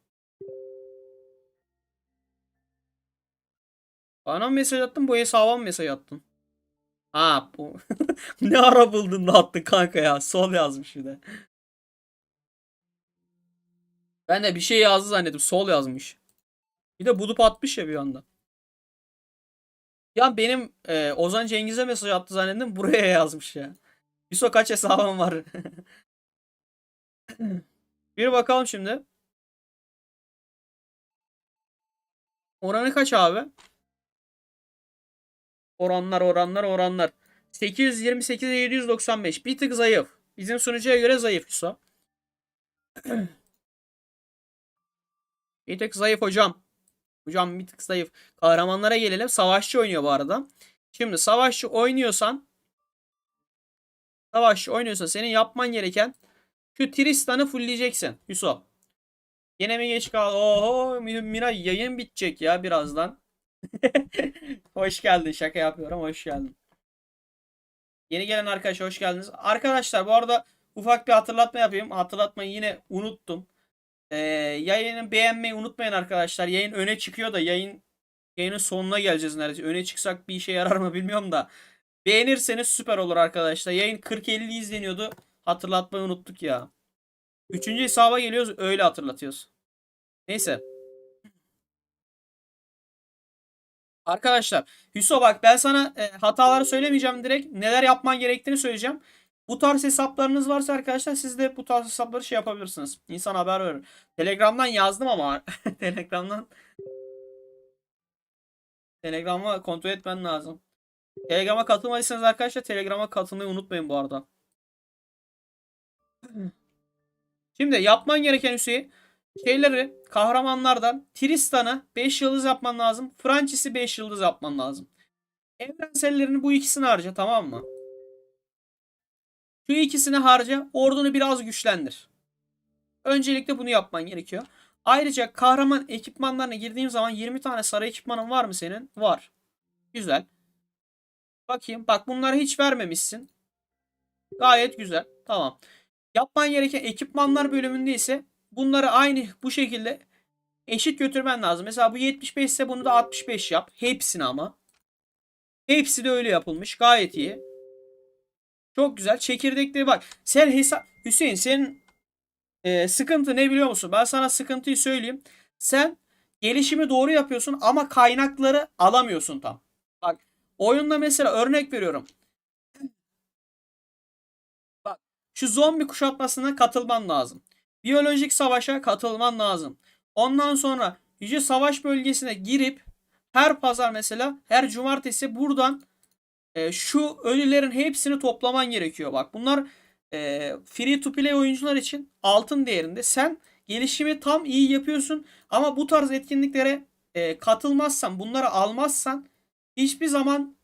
Bana mı mesaj attın, bu hesaba mı mesaj attın? Ha bu. Ne ara buldun da attın kanka ya. Sol yazmış bir de. Ben de bir şey yazdı zannettim. Sol yazmış. Bir de bulup atmış ya bir anda. Ya benim Ozan Cengiz'e mesaj attı zannettim. Buraya yazmış ya. Yusuf kaç hesabım var? Bir bakalım şimdi. Oranı kaç abi? Oranlar. 828'e 795. Bir tık zayıf. Bizim sunucuya göre zayıf Yusuf. Bir tık zayıf hocam. Hocam bir tık zayıf. Kahramanlara gelelim. Savaşçı oynuyor bu arada. Şimdi savaşçı oynuyorsan senin yapman gereken şu Tristan'ı fullleyeceksin Yusuf. Yine mi geç kaldı? Oho Miray yayın bitecek ya birazdan. Hoş geldin. Şaka yapıyorum. Hoş geldin. Yeni gelen arkadaş hoş geldiniz. Arkadaşlar bu arada ufak bir hatırlatma yapayım. Hatırlatmayı yine unuttum. Yayını beğenmeyi unutmayın arkadaşlar. Yayın öne çıkıyor da yayının sonuna geleceğiz neredeyse. Öne çıksak bir işe yarar mı bilmiyorum da. Beğenirseniz süper olur arkadaşlar. Yayın 40-50 izleniyordu. Hatırlatmayı unuttuk ya. Üçüncü hesaba geliyoruz öyle hatırlatıyoruz. Neyse. Arkadaşlar Hüso bak ben sana hataları söylemeyeceğim direkt. Neler yapman gerektiğini söyleyeceğim. Bu tarz hesaplarınız varsa arkadaşlar siz de bu tarz hesapları şey yapabilirsiniz. İnsan haber verir. Telegram'dan yazdım ama Telegram'dan Telegram'a kontrol etmen lazım. Telegram'a katılmadıysanız arkadaşlar Telegram'a katılmayı unutmayın bu arada. Şimdi yapman gereken Hüseyin şeyleri kahramanlardan Tristan'ı 5 yıldız yapman lazım. Francis'i 5 yıldız yapman lazım. Evrensellerini bu ikisini harca tamam mı? Şu ikisini harca ordunu biraz güçlendir. Öncelikle bunu yapman gerekiyor. Ayrıca kahraman ekipmanlarına girdiğim zaman 20 tane sarı ekipmanın var mı senin? Var. Güzel. Bakayım. Bak bunları hiç vermemişsin. Gayet güzel. Tamam. Yapman gereken ekipmanlar bölümünde ise bunları aynı bu şekilde eşit götürmen lazım. Mesela bu 75 ise bunu da 65 yap. Hepsini ama. Hepsi de öyle yapılmış. Gayet iyi. Çok güzel. Çekirdekleri bak. Sen Hüseyin senin sıkıntı ne biliyor musun? Ben sana sıkıntıyı söyleyeyim. Sen gelişimi doğru yapıyorsun ama kaynakları alamıyorsun tam. Bak oyunda mesela örnek veriyorum. Bak şu zombi kuşatmasına katılman lazım. Biyolojik savaşa katılman lazım. Ondan sonra Yüce Savaş bölgesine girip her pazar mesela her cumartesi buradan şu ölülerin hepsini toplaman gerekiyor. Bak bunlar free to play oyuncular için altın değerinde. Sen gelişimi tam iyi yapıyorsun ama bu tarz etkinliklere katılmazsan, bunları almazsan hiçbir zaman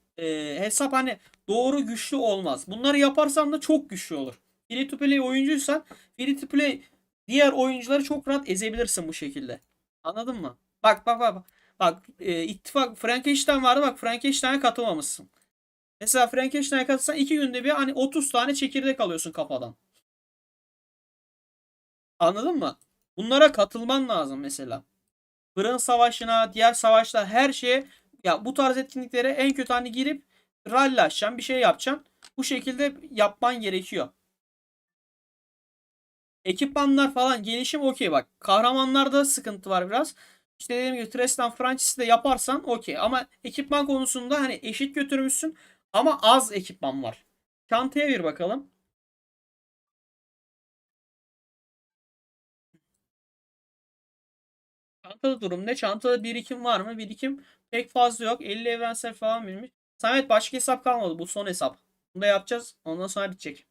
hesap hani doğru güçlü olmaz. Bunları yaparsan da çok güçlü olur. Free to play oyuncuysan free to play diğer oyuncuları çok rahat ezebilirsin bu şekilde. Anladın mı? Bak. Bak ittifak Frankenstein vardı bak Frankenstein'e katılmamışsın. Mesela Frankenstein'e katılsan 2 günde bir hani 30 tane çekirdek alıyorsun kafadan. Anladın mı? Bunlara katılman lazım mesela. Fırın savaşına, diğer savaşlar her şeye ya bu tarz etkinliklere en kötü hani girip rally açacaksın, bir şey yapacaksın. Bu şekilde yapman gerekiyor. Ekipmanlar falan gelişim okey bak. Kahramanlarda sıkıntı var biraz. İşte dediğim gibi Tristan Francis'i de yaparsan okey. Ama ekipman konusunda hani eşit götürmüşsün ama az ekipman var. Çantaya bir bakalım. Çantada durum ne? Çantada birikim var mı? Birikim pek fazla yok. 50 evrensel falan bilmiş. Samet başka hesap kalmadı. Bu son hesap. Bunu da yapacağız. Ondan sonra bitecek.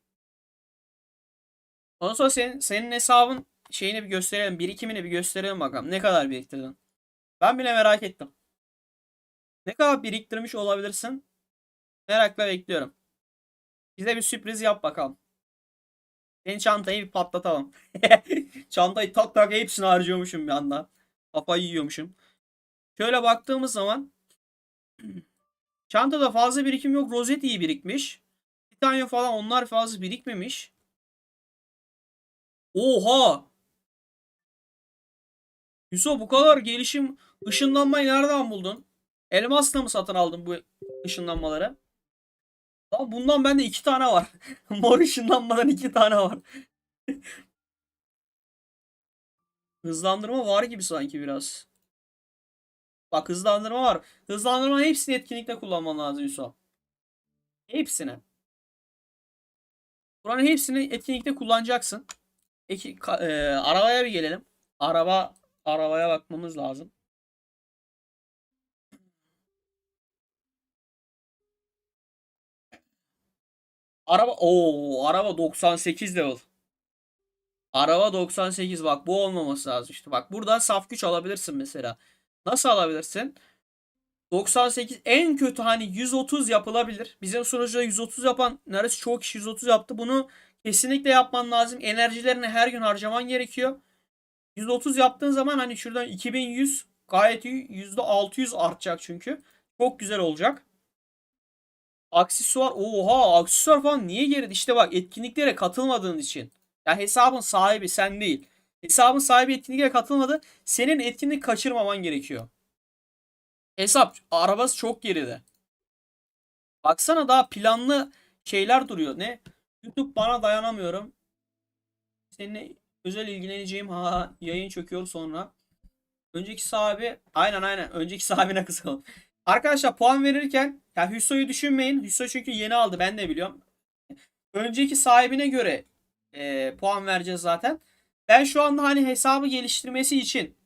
Ondan sonra senin hesabın şeyini bir gösterelim. Birikimini bir gösterelim bakalım. Ne kadar biriktirdin? Ben bile merak ettim. Ne kadar biriktirmiş olabilirsin? Merakla bekliyorum. Bize bir sürpriz yap bakalım. Senin çantayı bir patlatalım. Çantayı tak tak hepsini harcıyormuşum bir anda. Kafayı yiyormuşum. Şöyle baktığımız zaman çantada fazla birikim yok. Rozet iyi birikmiş. Titanyum falan onlar fazla birikmemiş. Oha! Yusuf bu kadar gelişim ışınlanmayı nereden buldun? Elmasla mı satın aldın bu ışınlanmaları? Lan bundan bende 2 tane var. Mor ışınlanmadan 2 tane var. Hızlandırma var gibi sanki biraz. Bak hızlandırma var. Hızlandırma hepsini etkinlikte kullanman lazım Yusuf. Hepsini. Buranın hepsini etkinlikte kullanacaksın. Arabaya bir gelelim. Arabaya bakmamız lazım. Araba 98 level. Araba 98 bak bu olmaması lazım işte. Bak buradan saf güç alabilirsin mesela. Nasıl alabilirsin? 98 en kötü hani 130 yapılabilir. Bizim sunucuda 130 yapan neredeyse çoğu kişi 130 yaptı. Bunu kesinlikle yapman lazım. Enerjilerini her gün harcaman gerekiyor. 130 yaptığın zaman hani şuradan 2100 gayet iyi, %600 artacak çünkü. Çok güzel olacak. Aksesuar, oha aksesuar falan niye geride? İşte bak etkinliklere katılmadığın için. Ya hesabın sahibi sen değil. Hesabın sahibi etkinliklere katılmadı. Senin etkinlik kaçırmaman gerekiyor. Hesap arabası çok geride. Baksana daha planlı şeyler duruyor. Ne? YouTube bana dayanamıyorum. Seninle özel ilgileneceğim. Ha yayın çöküyor sonra. Önceki sahibi aynen önceki sahibine kızalım. Arkadaşlar puan verirken ya Hüso'yu düşünmeyin. Hüso çünkü yeni aldı ben de biliyorum. Önceki sahibine göre puan vereceğiz zaten. Ben şu anda hani hesabı geliştirmesi için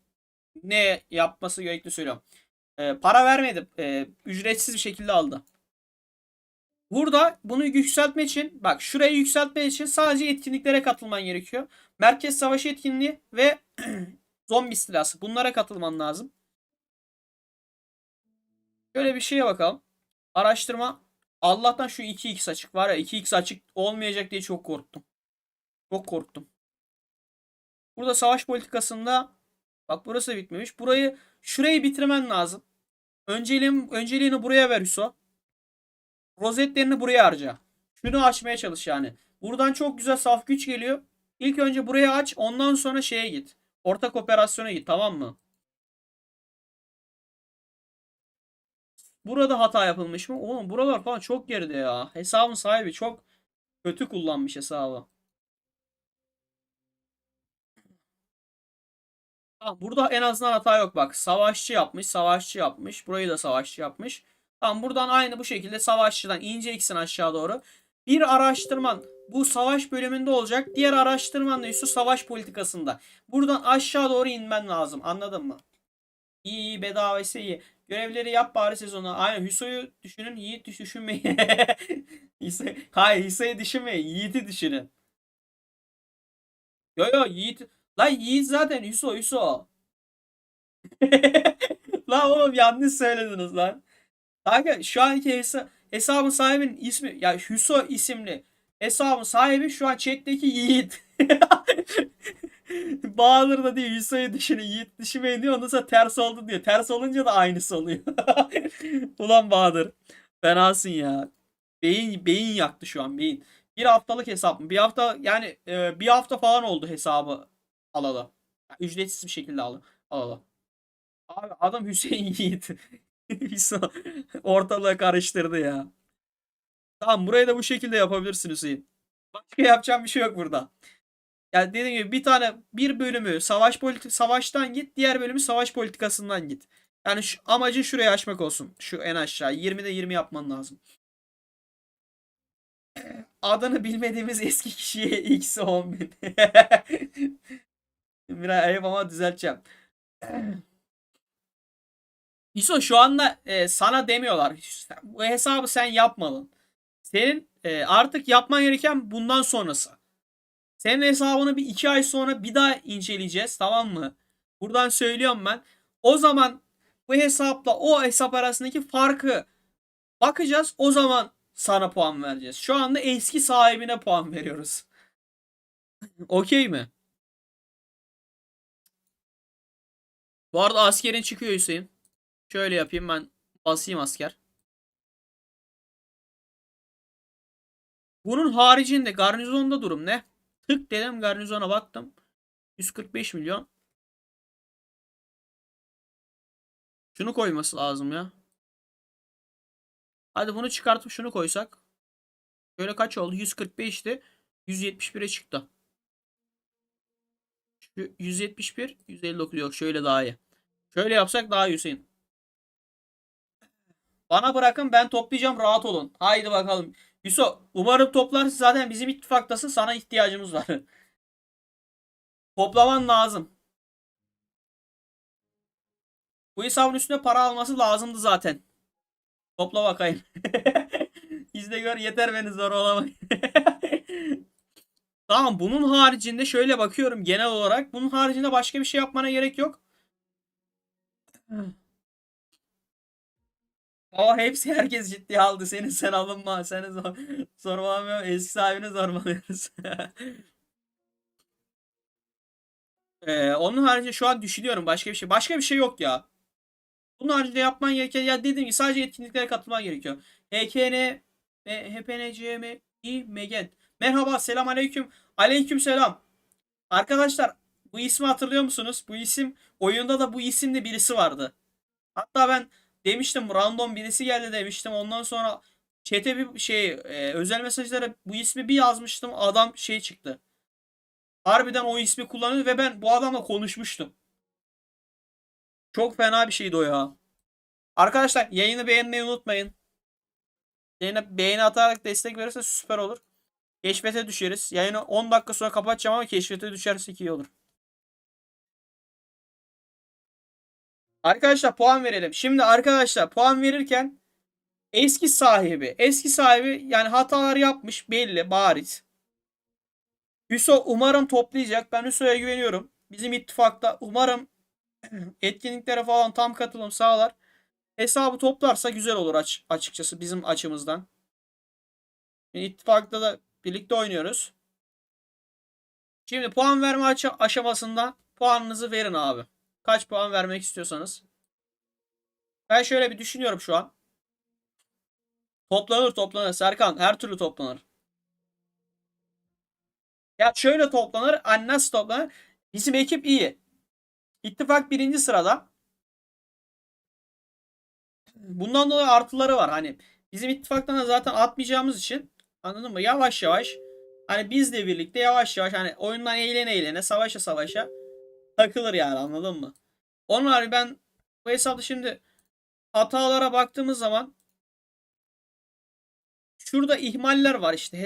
ne yapması gerektiğini söylüyorum. Para vermedi. Ücretsiz bir şekilde aldı. Burada bunu yükseltmek için bak şurayı yükseltmek için sadece etkinliklere katılman gerekiyor. Merkez Savaşı etkinliği ve zombi istilası. Bunlara katılman lazım. Şöyle bir şeye bakalım. Araştırma. Allah'tan şu 2x açık var ya 2x açık olmayacak diye çok korktum. Çok korktum. Burada savaş politikasında bak burası da bitmemiş. Şurayı bitirmen lazım. Önceliğini buraya ver Hüso. Rozetlerini buraya harca. Şunu açmaya çalış yani. Buradan çok güzel saf güç geliyor. İlk önce buraya aç. Ondan sonra şeye git. Ortak operasyona git. Tamam mı? Burada hata yapılmış mı? Oğlum buralar falan çok geride ya. Hesabın sahibi çok kötü kullanmış hesabı. Tamam, burada en azından hata yok bak. Savaşçı yapmış, savaşçı yapmış. Burayı da savaşçı yapmış. Tamam buradan aynı bu şekilde savaşçıdan ineceksin aşağı doğru. Bir araştırman bu savaş bölümünde olacak. Diğer araştırman da üstü savaş politikasında. Buradan aşağı doğru inmen lazım. Anladın mı? İyi iyi bedavası iyi. Görevleri yap bari sezonu. Aynen Hüso'yu düşünün. Yiğit düşünmeyin. Hayır Hüso'yu düşünmeyin. Yiğit'i düşünün. Yo yo Yiğit. Lan Yiğit zaten Hüso. Lan oğlum yanlış söylediniz lan. Kanka şu anki hesabın sahibinin ismi ya Hüso isimli hesabın sahibi şu an chat'teki Yiğit. Bahadır da diyor Hüso'yu düşünün Yiğit düşünmeyin diyor ondan sonra ters oldu diyor. Ters olunca da aynısı oluyor. Ulan Bahadır. Fenasın ya. Beyin yaktı şu an beyin. Bir haftalık hesap mı? Bir hafta yani bir hafta falan oldu hesabı alalı. Yani ücretsiz bir şekilde alalı. Abi adam Hüseyin Yiğit. Ortalığı karıştırdı ya. Tamam burayı da bu şekilde yapabilirsin Hüseyin. Başka yapacağım bir şey yok burada. Yani dediğim gibi bir bölümü savaştan git, diğer bölümü savaş politikasından git. Yani amacın şuraya açmak olsun. Şu en aşağı 20'de 20 yapman lazım. Adını bilmediğimiz eski kişiye x 10 bin. Biraz ayıp ama düzelteceğim. İso şu anda sana demiyorlar. Bu hesabı sen yapmadın. Senin artık yapman gereken bundan sonrası. Senin hesabını bir 2 ay sonra bir daha inceleyeceğiz tamam mı? Buradan söylüyorum ben. O zaman bu hesapla o hesap arasındaki farkı bakacağız. O zaman sana puan vereceğiz. Şu anda eski sahibine puan veriyoruz. Okey mi? Bu arada askerin çıkıyor Hüseyin. Şöyle yapayım ben basayım asker. Bunun haricinde garnizonda durum ne? Tık dedim garnizona baktım. 145 milyon. Şunu koyması lazım ya. Hadi bunu çıkartıp şunu koysak. Şöyle kaç oldu? 145'ti. 171'e çıktı. 171, 159 yok. Şöyle daha iyi. Şöyle yapsak daha iyi Hüseyin. Bana bırakın ben toplayacağım rahat olun. Haydi bakalım. Yusuf umarım toplarsın zaten bizim ittifaktasın sana ihtiyacımız var. Toplaman lazım. Bu hesabın üstüne para alması lazımdı zaten. Topla bakayım. İzle gör yeter beni zor olamayın. Tamam bunun haricinde şöyle bakıyorum genel olarak. Bunun haricinde başka bir şey yapmana gerek yok. Ama hepsi herkes ciddiye aldı. Sen alınma. Seni zorbalamıyor. Eski sahibini zorbalıyoruz. Onun haricinde şu an düşünüyorum başka bir şey. Başka bir şey yok ya. Bunun haricinde yapman gereken ya dediğim gibi sadece etkinliklere katılman gerekiyor. HKN ve HPNCM Megen. Merhaba, selam aleyküm. Aleyküm selam. Arkadaşlar bu ismi hatırlıyor musunuz? Bu isim oyunda da bu isimde birisi vardı. Hatta ben demiştim random birisi geldi demiştim. Ondan sonra chat'e bir özel mesajlara bu ismi bir yazmıştım. Adam şey çıktı. Harbiden o ismi kullanıyor ve ben bu adamla konuşmuştum. Çok fena bir şeydi o ya. Arkadaşlar yayını beğenmeyi unutmayın. Yayına beğeni atarak destek verirse süper olur. Keşfete düşeriz. Yayını 10 dakika sonra kapatacağım ama keşfete düşersek iyi olur. Arkadaşlar puan verelim. Şimdi arkadaşlar puan verirken eski sahibi yani hatalar yapmış belli bariz. Hüso umarım toplayacak. Ben Hüso'ya güveniyorum. Bizim ittifakta umarım etkinliklere falan tam katılım sağlar. Hesabı toplarsa güzel olur açıkçası bizim açımızdan. İttifakta da birlikte oynuyoruz. Şimdi puan verme aşamasında puanınızı verin abi. Kaç puan vermek istiyorsanız. Ben şöyle bir düşünüyorum şu an. Toplanır. Serkan her türlü toplanır. Ya şöyle toplanır. Nasıl toplanır? Bizim ekip iyi. İttifak birinci sırada. Bundan dolayı artıları var. Hani bizim ittifaktan da zaten atmayacağımız için anladın mı? Yavaş yavaş hani bizle birlikte yavaş yavaş hani oyundan eğlene savaşa savaşa takılır yani anladın mı? Onun harici ben bu hesapta şimdi hatalara baktığımız zaman şurada ihmaller var işte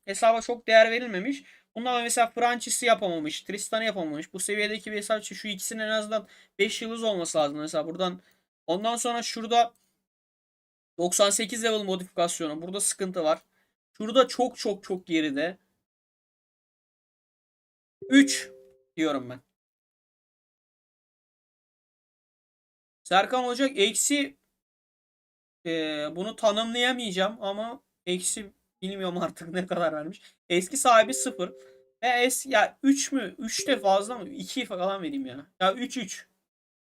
hesaba çok değer verilmemiş. Bunlar mesela Francis'i yapamamış, Tristan'ı yapamamış. Bu seviyedeki bir hesap için şu ikisinin en azından 5 yıldız olması lazım mesela buradan. Ondan sonra şurada 98 level modifikasyonu. Burada sıkıntı var. Şurada çok geride. 3 diyorum ben. Serkan Ocak eksi bunu tanımlayamayacağım ama eksi bilmiyorum artık ne kadar vermiş. Eski sahibi 0. Ve ya 3 mü? 3 de fazla mı? 2 falan vereyim ya. Ya 3.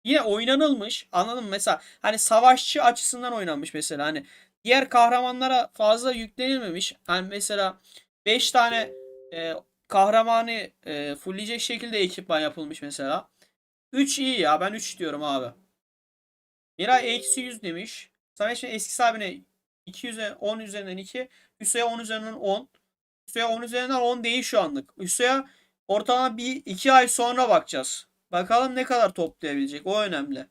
Yine oynanılmış. Anladın mı? Mesela hani savaşçı açısından oynanmış mesela. Hani diğer kahramanlara fazla yüklenilmemiş. Hani mesela 5 tane e, kahramanı fullleyecek şekilde ekipman yapılmış mesela. 3 iyi ya. Ben 3 diyorum abi. Miray eksi 100 demiş. Sana şimdi eski sahibine 200'e 10 üzerinden 2. Hüso'ya 10 üzerinden 10. Hüso'ya 10 üzerinden 10 değil şu anlık. Hüso'ya ortalama 1-2 ay sonra bakacağız. Bakalım ne kadar toplayabilecek. O önemli.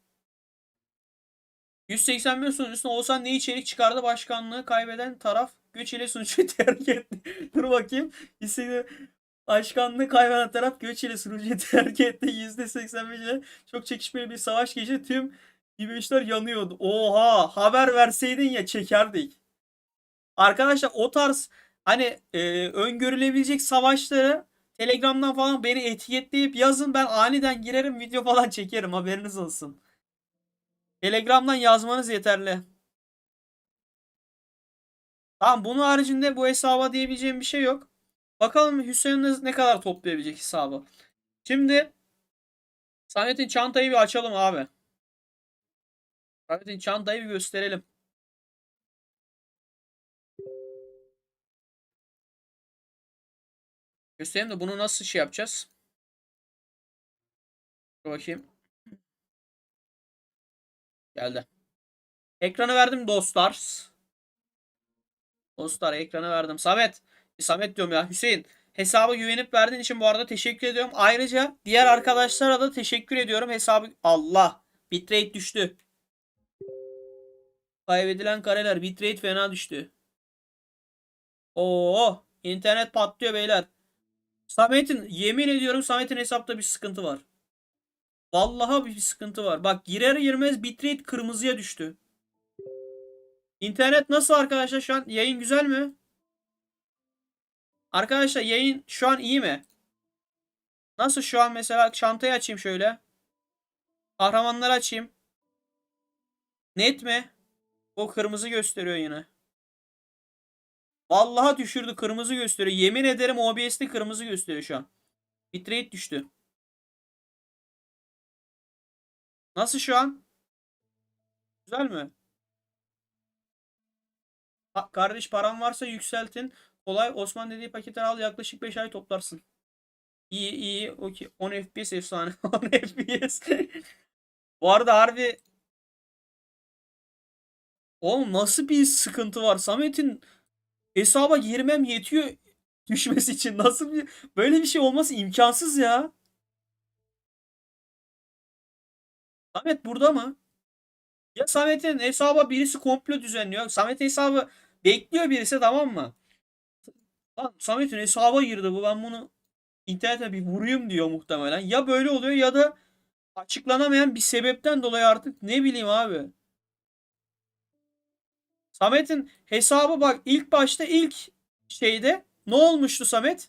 181 sunucusunda Oğuzhan ne içerik çıkardı? Başkanlığı kaybeden taraf göç ile sunucuyu terk etti. Dur bakayım. İstediği başkanlığı kaybeden taraf göç ile sunucuyu terk etti. %85 ile çok çekişmeli bir savaş geçti. Tüm İBİşler yanıyordu. Oha haber verseydin ya çekerdik. Arkadaşlar o tarz hani öngörülebilecek savaşları Telegram'dan falan beni etiketleyip yazın ben aniden girerim video falan çekerim haberiniz olsun. Telegram'dan yazmanız yeterli. Tamam bunun haricinde bu hesaba diyebileceğim bir şey yok. Bakalım Hüseyin ne kadar toplayabilecek hesabı. Şimdi Samet'in çantayı bir açalım abi. Samet'in çantayı bir gösterelim. Gösterelim de bunu nasıl şey yapacağız? Dur bakayım. Geldi. Ekranı verdim dostlar. Dostlar ekranı verdim. Samet. Samet diyorum ya. Hüseyin. hesaba güvenip verdiğin için bu arada teşekkür ediyorum. Ayrıca diğer arkadaşlara da teşekkür ediyorum. Hesabı Allah. Bitrate düştü. Kaybedilen kareler bitrate fena düştü. Oo, internet patlıyor beyler. Samet'in yemin ediyorum Samet'in hesapta bir sıkıntı var. Vallahi bir sıkıntı var. Bak girer girmez bitrate kırmızıya düştü. İnternet nasıl arkadaşlar şu an? Yayın güzel mi? Arkadaşlar yayın şu an iyi mi? Nasıl şu an mesela çantayı açayım şöyle. Kahramanları açayım. Net mi? O kırmızı gösteriyor yine. Vallahi düşürdü kırmızı gösteriyor. Yemin ederim OBS'te kırmızı gösteriyor şu an. Bitrate düştü. Nasıl şu an? Güzel mi? Kardeş param varsa yükseltin. Kolay Osman dediği paketleri al yaklaşık 5 ay toplarsın. İyi iyi okey. 10 FPS efsane. 10 FPS. Bu arada harbi oğlum nasıl bir sıkıntı var? Samet'in hesaba girmem yetiyor düşmesi için. Nasıl bir böyle bir şey olması imkansız ya. Samet burada mı? Ya Samet'in hesaba birisi komplo düzenliyor. Samet hesabı bekliyor birisi tamam mı? Lan Samet'in hesaba girdi bu ben bunu internete bir vurayım diyor muhtemelen. Ya böyle oluyor ya da açıklanamayan bir sebepten dolayı artık ne bileyim abi. Samet'in hesabı bak ilk başta ilk şeyde ne olmuştu Samet?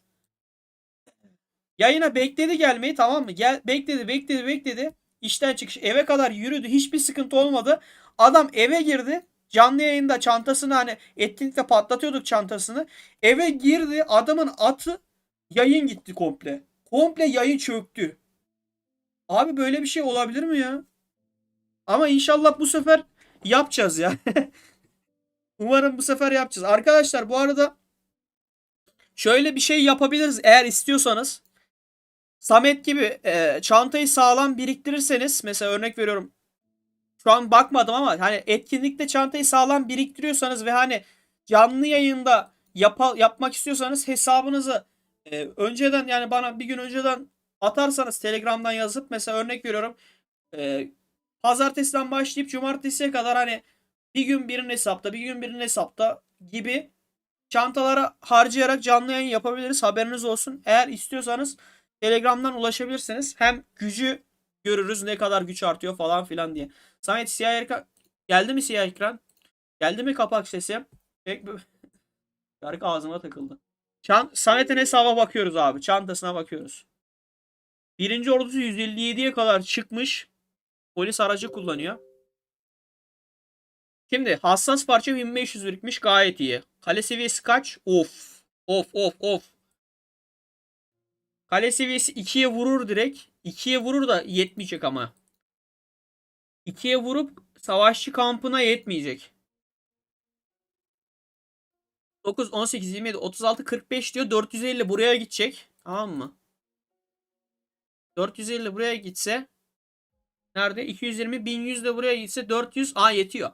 Yayına bekledi gelmeyi tamam mı? Bekledi. İşten çıkış eve kadar yürüdü. Hiçbir sıkıntı olmadı. Adam eve girdi. Canlı yayında çantasını hani etkinlikte patlatıyorduk çantasını. Eve girdi. Adamın atı yayın gitti komple. Komple yayın çöktü. Abi böyle bir şey olabilir mi ya? Ama inşallah bu sefer yapacağız ya. Umarım bu sefer yapacağız. Arkadaşlar bu arada şöyle bir şey yapabiliriz eğer istiyorsanız. Samet gibi çantayı sağlam biriktirirseniz mesela örnek veriyorum. Şu an bakmadım ama hani etkinlikte çantayı sağlam biriktiriyorsanız ve hani canlı yayında yapmak istiyorsanız hesabınızı önceden yani bana bir gün önceden atarsanız Telegram'dan yazıp mesela örnek veriyorum. E, Pazartesiden başlayıp cumartesiye kadar hani bir gün birinin hesapta bir gün birinin hesapta gibi çantalara harcayarak canlı yayın yapabiliriz. Haberiniz olsun. Eğer istiyorsanız Telegram'dan ulaşabilirsiniz. Hem gücü görürüz ne kadar güç artıyor falan filan diye. Samet siyah ekran geldi mi siyah ekran? Geldi mi kapak sesi? Pek şarkı ağzıma takıldı. Samet'in hesaba bakıyoruz abi. Çantasına bakıyoruz. Birinci ordusu 157'ye kadar çıkmış. Polis aracı kullanıyor. Şimdi hassas parça 1500 birikmiş gayet iyi. Kale seviyesi kaç? Of. Of of of. Kale seviyesi 2'ye vurur direkt. 2'ye vurur da yetmeyecek ama. 2'ye vurup savaşçı kampına yetmeyecek. 9, 18, 27, 36, 45 diyor. 450 buraya gidecek. Tamam mı? 450 buraya gitse nerede? 220, 1100 de buraya gitse 400. Aa yetiyor.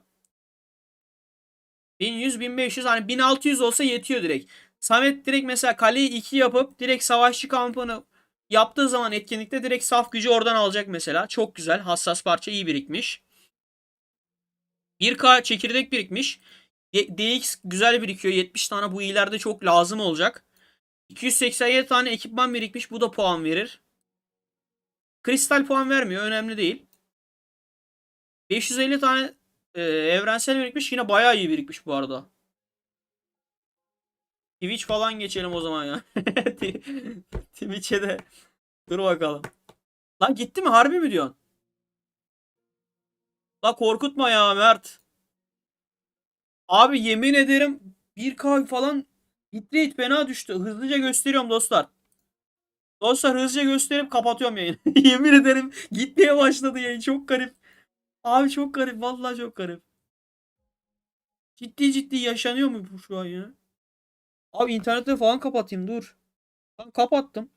1100, 1500 hani 1600 olsa yetiyor direkt. Samet direkt mesela kaleyi 2 yapıp direkt savaşçı kampını yaptığı zaman etkinlikte direkt saf gücü oradan alacak mesela. Çok güzel. Hassas parça iyi birikmiş. 1K çekirdek birikmiş. DX güzel birikiyor. 70 tane bu ileride çok lazım olacak. 287 tane ekipman birikmiş. Bu da puan verir. Kristal puan vermiyor. Önemli değil. 550 tane evrensel birikmiş. Yine bayağı iyi birikmiş bu arada. Twitch falan geçelim o zaman ya. Twitch'e de dur bakalım. Lan gitti mi? Harbi mi diyorsun? La korkutma ya Mert. Abi yemin ederim 1K falan bitrate fena düştü. Hızlıca gösteriyorum dostlar. Dostlar hızlıca gösterip kapatıyorum yayını. Yemin ederim gitmeye başladı yayın. Çok garip. Abi çok garip. Vallahi çok garip. Ciddi ciddi yaşanıyor mu bu şu an ya? Abi interneti falan kapatayım dur. Ben kapattım.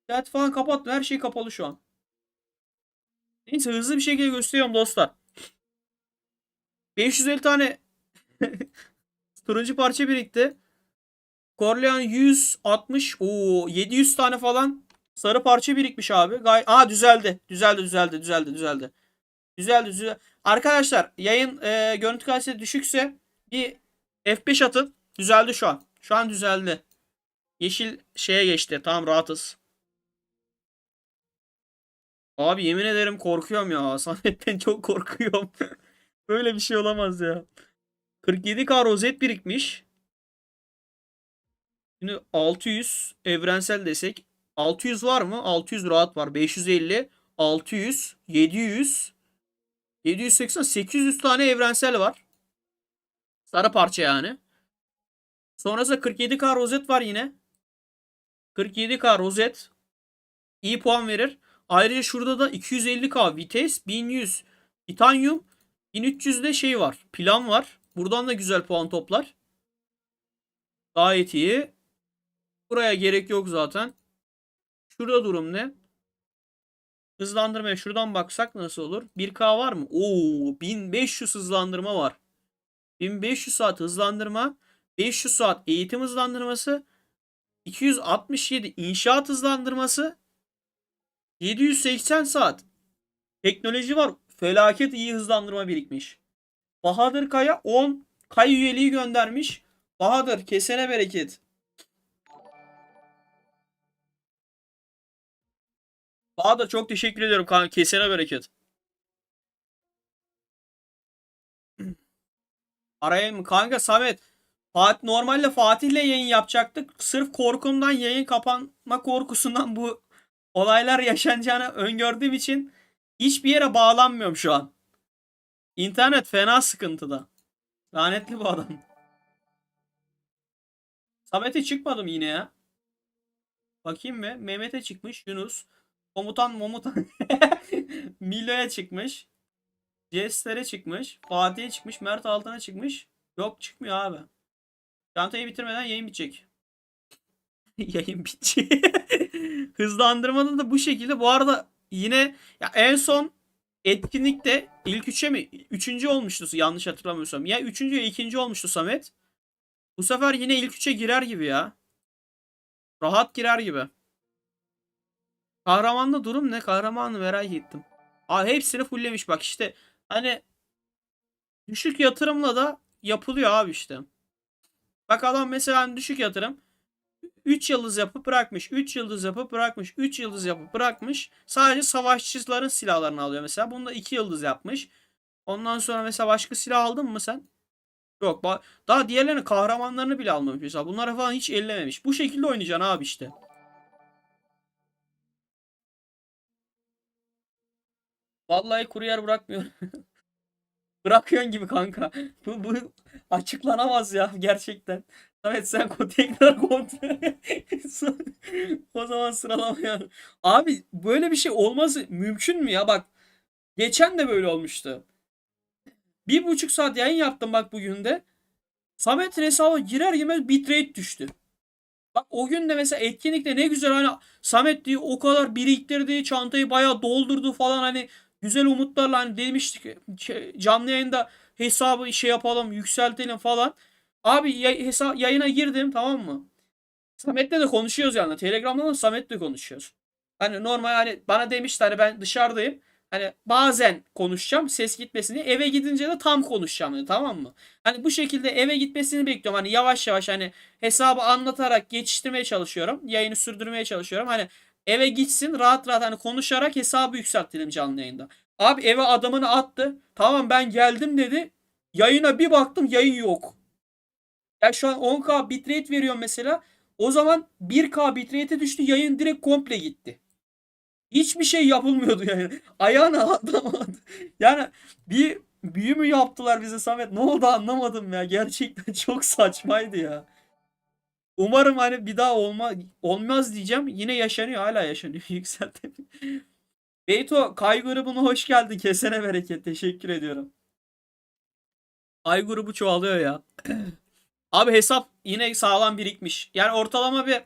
İnternet falan kapattım. Her şey kapalı şu an. Neyse hızlı bir şekilde gösteriyorum dostlar. 550 tane turuncu parça birikti. Corleone 160. Oo, 700 tane falan sarı parça birikmiş abi. Düzeldi. Düzeldi. Düzeldi. Arkadaşlar yayın görüntü kalitesi düşükse bir F5 atın. Düzeldi şu an. Şu an düzeldi. Yeşil şeye geçti. Tamam, rahatız. Abi yemin ederim korkuyorum ya. Samet'ten çok korkuyorum. Böyle bir şey olamaz ya. 47K rozet birikmiş. Şimdi 600 evrensel desek. 600 var mı? 600 rahat var. 550, 600, 700, 780, 800 tane evrensel var. Sarı parça yani. Sonrasında 47K rozet var yine. 47K rozet. İyi puan verir. Ayrıca şurada da 250K vites, 1100 titanyum, 1300 de şey var. Plan var. Buradan da güzel puan toplar. Gayet iyi. Buraya gerek yok zaten. Şurada durum ne? Hızlandırmaya şuradan baksak nasıl olur? 1K var mı? Oo, 1500 hızlandırma var. 1500 saat hızlandırma, 500 saat eğitim hızlandırması, 267 inşaat hızlandırması, 780 saat teknoloji var. Felaket iyi hızlandırma birikmiş. Bahadır Kaya 10 Kay üyeliği göndermiş. Bahadır kesene bereket. Bahadır çok teşekkür ediyorum kanka, kesene bereket. Araya mı? Kanka Samet. Normalde Fatih'le yayın yapacaktık. Sırf korkumdan, yayın kapanma korkusundan bu olaylar yaşanacağını öngördüğüm için hiçbir yere bağlanmıyorum şu an. İnternet fena sıkıntıda. Lanetli bu adam. Samet'e çıkmadım yine ya. Bakayım mı? Mehmet'e çıkmış. Yunus. Komutan. Milo'ya çıkmış. Jester'e çıkmış. Fatih'e çıkmış. Mert Altan'a çıkmış. Yok, çıkmıyor abi. Çantayı bitirmeden yayın bitecek. Yayın bitecek. Hızlandırmada da bu şekilde. Bu arada yine ya en son etkinlikte ilk üçe mi? Üçüncü olmuştu yanlış hatırlamıyorsam. Ya üçüncü ya ikinci olmuştu Samet. Bu sefer yine ilk üçe girer gibi ya. Rahat girer gibi. Kahramanda durum ne? Kahramanı merak ettim. Abi hepsini fulllemiş bak işte. Hani düşük yatırımla da yapılıyor abi işte. Bak adam mesela hani düşük yatırım 3 yıldız yapıp bırakmış. 3 yıldız yapıp bırakmış. 3 yıldız yapıp bırakmış. Sadece savaşçıların silahlarını alıyor mesela. Bunda 2 yıldız yapmış. Ondan sonra mesela başka silah aldın mı sen? Yok. Daha diğerlerinin kahramanlarını bile almamış mesela. Bunlara falan hiç ellememiş. Bu şekilde oynayacaksın abi işte. Vallahi kuru yer bırakmıyor. Bırakıyorsun gibi kanka. Bu açıklanamaz ya gerçekten. Evet sen tekrar kontrol. O zaman sıralamaya. Abi böyle bir şey olması mümkün mü ya? Bak geçen de böyle olmuştu. 1,5 saat yayın yaptım bak bugün de. Samet'in hesabına girer girmez bitrate düştü. Bak o gün de mesela etkinlikte ne güzel hani Samet diye o kadar biriktirdi, çantayı bayağı doldurdu falan, hani güzel umutlarla hani demiştik canlı yayında hesabı şey yapalım, yükseltelim falan. Abi yayına girdim, tamam mı? Samet'le de konuşuyoruz yani. Telegram'dan da Samet'le konuşuyoruz. Hani normal hani bana demişti hani ben dışarıdayım. Hani bazen konuşacağım ses gitmesin diye. Eve gidince de tam konuşacağım dedi, tamam mı? Hani bu şekilde eve gitmesini bekliyorum. Hani yavaş yavaş hani hesabı anlatarak geçiştirmeye çalışıyorum. Yayını sürdürmeye çalışıyorum. Hani eve gitsin rahat rahat hani konuşarak hesabı yükseltelim canlı yayında. Abi eve adamını attı. Tamam ben geldim dedi. Yayına bir baktım, yayın yok. Ya şu an 10K bitrate veriyorum mesela. O zaman 1K bitrate'e düştü. Yayın direkt komple gitti. Hiçbir şey yapılmıyordu yani. Ayağına atlamadı. Yani bir büyü mü yaptılar bize Samet? Ne oldu anlamadım ya. Gerçekten çok saçmaydı ya. Umarım hani bir daha olmaz diyeceğim. Yine yaşanıyor. Hala yaşanıyor. Yükseltemiyor. Beyto Kay grubuna hoş geldin. Kesene bereket. Teşekkür ediyorum. Ay grubu çoğalıyor ya. Abi hesap yine sağlam birikmiş. Yani ortalama bir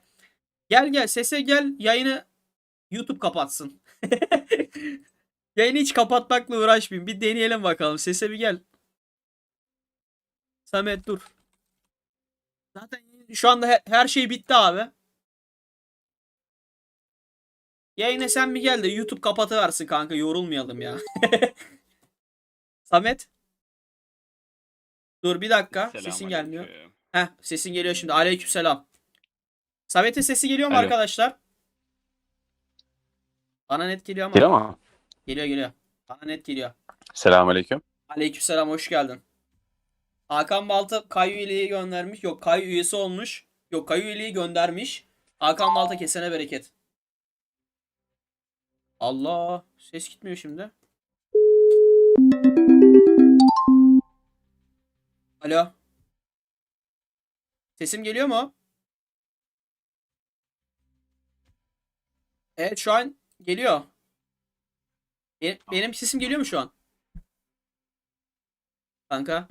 gel sese gel, yayını YouTube kapatsın. Yayını hiç kapatmakla uğraşmayayım. Bir deneyelim bakalım. Sese bir gel. Samet dur. Zaten yayın Şu anda her şey bitti abi. Yayına sen bir gel de YouTube kapatıversin kanka, yorulmayalım ya. Samet, dur bir dakika, sesin gelmiyor. Selamünaleyküm. Heh, sesin geliyor şimdi. Aleykümselam. Samet'in sesi geliyor mu Alo. arkadaşlar? Bana net geliyor ama. Geliyor mu? Geliyor geliyor. Bana net geliyor. Selamünaleyküm. Aleykümselam, hoş geldin. Hakan Balta Kayu üyeliği göndermiş. Yok, Kayu üyesi olmuş. Yok, Kayu üyeliği göndermiş. Hakan Balta kesene bereket. Allah, ses gitmiyor şimdi. Alo. Sesim geliyor mu? Evet, şu an geliyor. Benim sesim geliyor mu şu an? Kanka.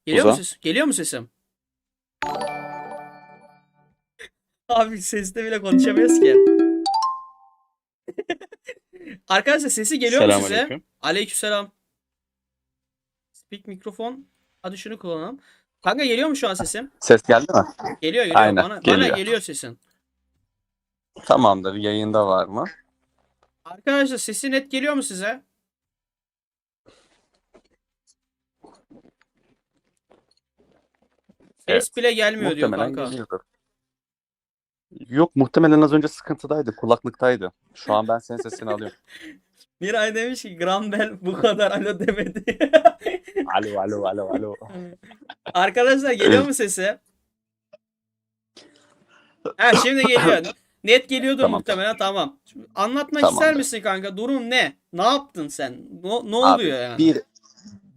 Geliyor mu Uza. ses? Geliyor mu sesim? Abi sesle bile konuşamıyoruz ki. Arkadaşlar sesi geliyor mu size? Selamünaleyküm. Aleykümselam. Speak mikrofon. Hadi şunu kullanalım. Kanka geliyor mu şu an sesim? Ses geldi mi? Geliyor geliyor. Aynen. Bana Geliyor. geliyor sesin. Tamamdır. Yayında var mı? Arkadaşlar sesi net geliyor mu size? Evet. Ses bile gelmiyor diyor Muhtemelen kanka. geliyordur. Yok, muhtemelen az önce sıkıntıdaydı. Kulaklıktaydı. Şu an ben senin sesini alıyorum. Bir ay demiş ki Graham Bell bu kadar alo demedi. Alo, alo, alo, alo. Arkadaşlar geliyor mu sesi? Ha, şimdi geliyor. Net geliyordur Tamam. muhtemelen, tamam. Şimdi anlatmak ister Tamamdır. misin kanka? Durum ne? Ne yaptın sen? Ne Abi oluyor yani?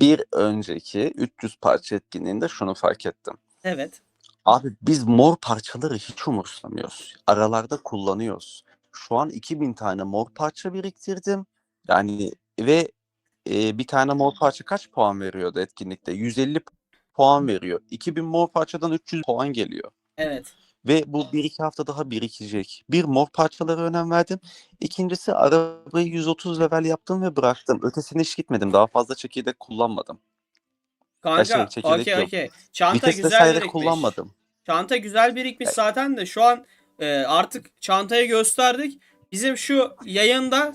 bir önceki 300 parça etkinliğinde şunu fark ettim. Evet. Abi biz mor parçaları hiç umursamıyoruz. Aralarda kullanıyoruz. Şu an 2000 tane mor parça biriktirdim. Yani ve bir tane mor parça kaç puan veriyordu etkinlikte? 150 puan veriyor. 2000 mor parçadan 300 puan geliyor. Evet. Ve bu 1-2 hafta daha birikecek. Bir, mor parçalara önem verdim. İkincisi, arabayı 130 level yaptım ve bıraktım. Ötesine hiç gitmedim. Daha fazla çekirdek kullanmadım. Kanka Çekirdek okey yok. okey. Çanta Vites güzel vesaire birikmiş. kullanmadım. Çanta güzel birikmiş Ya, zaten de şu an artık çantayı gösterdik. Bizim şu yayında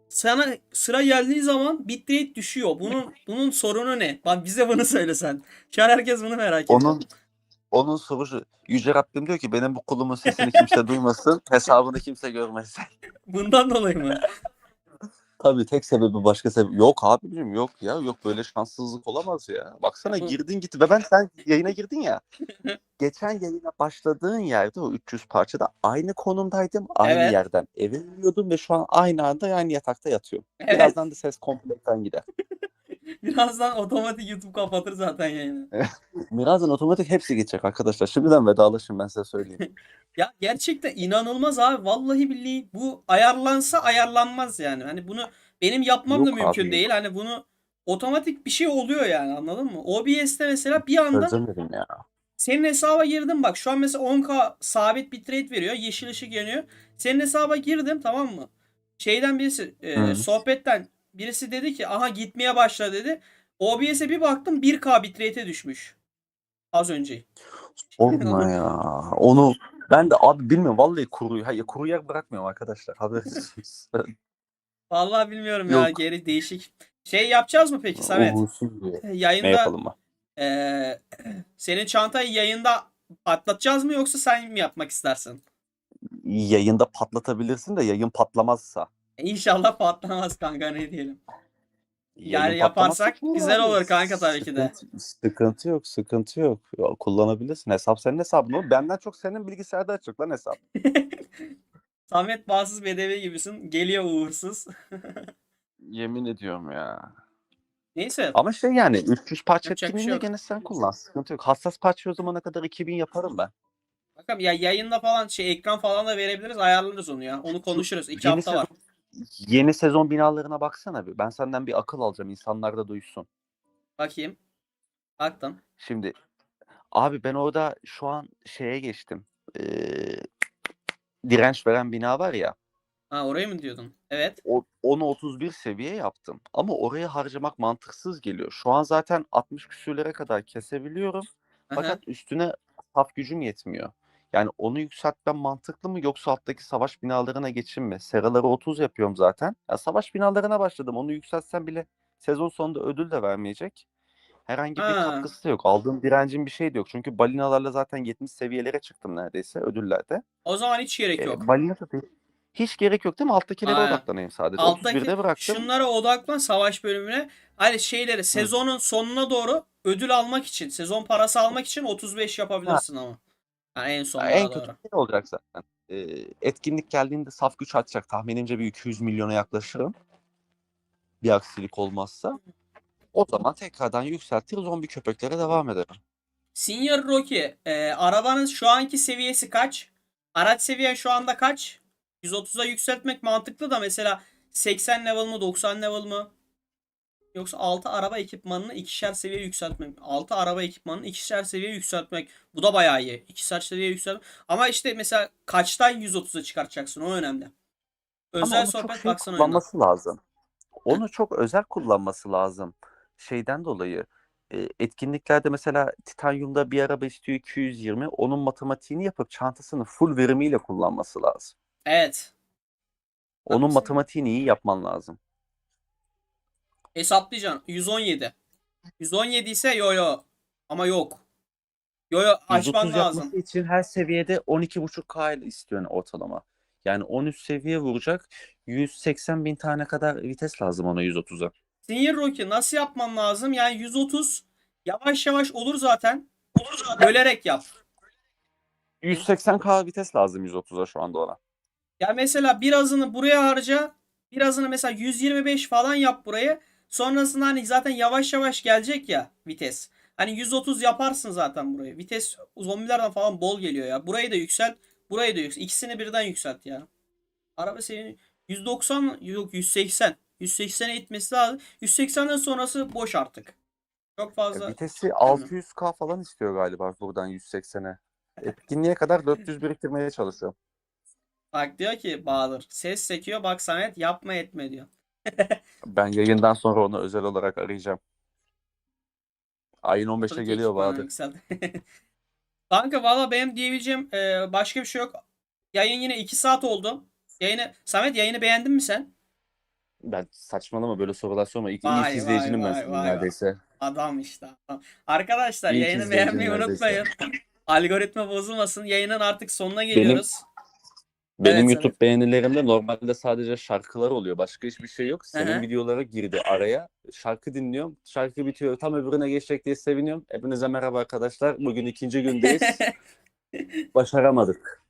sana sıra geldiği zaman bitrate düşüyor. Bunun sorunu ne? Bak bize bunu söylesen. Şu an herkes bunu merak ediyor. onun Onun sorusu, Yüce Rabbim diyor ki benim bu kulumun sesini kimse duymasın, hesabını kimse görmesin. Bundan dolayı mı? Tabii tek sebebi, başka sebep yok abicim, yok ya, yok böyle şanssızlık olamaz ya. Baksana, girdin gitti ve sen yayına girdin ya. Geçen yayına başladığın yerde o 300 parçada aynı konumdaydım. Aynı Evet. yerden eve iniyordum ve şu an aynı anda yani yatakta yatıyorum. Evet. Birazdan da ses kompletten gider. Birazdan otomatik YouTube kapatır zaten yayını. Birazdan otomatik hepsi geçecek arkadaşlar. Şimdiden vedalaşın, ben size söyleyeyim. Ya gerçekten inanılmaz abi. Vallahi billahi bu ayarlansa ayarlanmaz yani. Hani bunu benim yapmam da Yok mümkün abi, değil. yok. Hani bunu otomatik bir şey oluyor yani, anladın mı? OBS'te mesela bir anda Çözemedim ya. senin hesaba girdim, bak şu an mesela 10K sabit bitrate veriyor. Yeşil ışık yanıyor. Senin hesaba girdim, tamam mı? Şeyden birisi Hı. sohbetten birisi dedi ki aha gitmeye başladı dedi. OBS'e bir baktım 1K bitrate'e düşmüş. Az önce. Olma ya. Onu ben de abi bilmiyorum vallahi, kuru yer bırakmıyorum arkadaşlar. Haberiniz olsun. Vallahi bilmiyorum ya, Yok. geri değişik. Şey yapacağız mı peki Samet? Uğursuz diye. Ne Yayında yapalım mı? eee, senin çantayı yayında patlatacağız mı yoksa sen mi yapmak istersin? Yayında patlatabilirsin de yayın patlamazsa. İnşallah patlamaz kanka, ne diyelim. Yayın Yani patlamazsa yaparsak olur güzel abi. olur kanka, tabii ki de. Sıkıntı yok, sıkıntı yok. Ya, kullanabilirsin. Hesap senin hesabın oğlum. Benden çok senin bilgisayarda açık lan hesap. Samet bağımsız bedevi gibisin. Geliyor uğursuz. Yemin ediyorum ya. Neyse. Ama şey yani 300 parça Yapacak bir şey etkinliğinde yok. gene sen kullan. Sıkıntı yok. Hassas parça o zamana kadar 2000 yaparım ben. Bakalım ya, yayında falan şey ekran falan da verebiliriz. Ayarlarız onu ya. Onu Şu konuşuruz. 2 yeni hafta var. sezon Yeni sezon binalarına baksana bir. Ben senden bir akıl alacağım. İnsanlar da duysun. Bakayım. Baktım. Şimdi abi ben orada şu an şeye geçtim. Direnç veren bina var ya. Ha, orayı mı diyordun? Evet. Onu 31 seviye yaptım. Ama oraya harcamak mantıksız geliyor. Şu an zaten 60 küsürlere kadar kesebiliyorum. Aha. Fakat üstüne saf gücüm yetmiyor. Yani onu yükseltmem mantıklı mı yoksa alttaki savaş binalarına geçeyim mi? Seraları 30 yapıyorum zaten. Ya savaş binalarına başladım. Onu yükseltsem bile sezon sonunda ödül de vermeyecek. Herhangi bir Ha. katkısı da yok. Aldığım direncin bir şey de yok. Çünkü balinalarla zaten 70 seviyelere çıktım neredeyse ödüllerde. O zaman hiç gerek yok. Balina da değil. Hiç gerek yok değil mi? Alttakilere Aynen. odaklanayım sadece. Alttaki 31'de bıraktım. şunlara odaklan, savaş bölümüne. Hani şeyleri Hı. sezonun sonuna doğru ödül almak için, sezon parası almak için 35 Ha, yapabilirsin ama. Yani en en sonlara kötü doğru. şey olacak zaten. Etkinlik geldiğinde saf güç atacak. Tahminimce bir 200 milyona yaklaşırım. Bir aksilik olmazsa. O zaman tekrardan yükseltir zombi köpeklere devam ederim. Senior Rocky, arabanın şu anki seviyesi kaç? Araç seviyen şu anda kaç? 130'a yükseltmek mantıklı da mesela 80 level mı 90 level mı? Yoksa 6 araba ekipmanını ikişer seviye yükseltmek. 6 araba ekipmanını ikişer seviye yükseltmek. Bu da bayağı iyi. İkişer seviye yükseltmek. Ama işte mesela kaçtan 130'a çıkartacaksın, o önemli. Ama Özel onu çok sohbet şey baksana oyundan. kullanması lazım. Heh. Onu çok özel kullanması lazım. Şeyden dolayı etkinliklerde mesela Titanium'da bir araba istiyor 220. Onun matematiğini yapıp çantasını full verimiyle kullanması lazım. Evet. Onun Haklısın. matematiğini iyi yapman lazım. Hesaplayacaksın. 117. 117 ise yo yo. Ama yok. Yo yo, açman 130 lazım. yapması için her seviyede 12,5K ile istiyor yani ortalama. Yani 13 seviye vuracak. 180 bin tane kadar vites lazım ona 130'a. Senior Rocky nasıl yapman lazım? Yani 130 yavaş yavaş olur zaten. Bölerek yap. 180K vites lazım 130'a şu anda ona. Ya mesela birazını buraya harca. Birazını mesela 125 falan yap burayı. Sonrasında hani zaten yavaş yavaş gelecek ya vites. Hani 130 yaparsın zaten burayı. Vites zombilerden falan bol geliyor ya. Burayı da yükselt. Burayı da yükselt. İkisini birden yükselt ya. Araba senin 190 yok 180. 180'e itmesi lazım. 180'den sonrası boş artık. Çok fazla Vitesi istemiyorum. 600K falan istiyor galiba buradan 180'e. Etkinliğe kadar 400 biriktirmeye çalışıyorum. Bak diyor ki Bahadır. Ses sekiyor bak Samet yapma etme diyor. Ben yayından sonra onu özel olarak arayacağım. Ayın 15'e Buradaki geliyor ekipmanı Bahadır. yükselt. Kanka valla benim diyebileceğim başka bir şey yok. Yayın yine 2 saat oldu. Samet yayını beğendin mi sen? Ben saçmalama böyle sorular sorma. İlk Vay vay izleyicinim ben vay senin vay vay. neredeyse. Adam işte adam. Arkadaşlar İlk yayını izleyicin beğenmeyi neredeyse. unutmayın. Algoritma bozulmasın. Yayının artık sonuna Benim geliyoruz. benim Evet YouTube Samet. beğenilerimde normalde sadece şarkılar oluyor. Başka hiçbir şey yok. Hı Senin hı. videolara girdi araya. Şarkı dinliyorum. Şarkı bitiyor. Tam öbürüne geçecek diye seviniyorum. Hepinize merhaba arkadaşlar. Bugün ikinci gündeyiz. Başaramadık.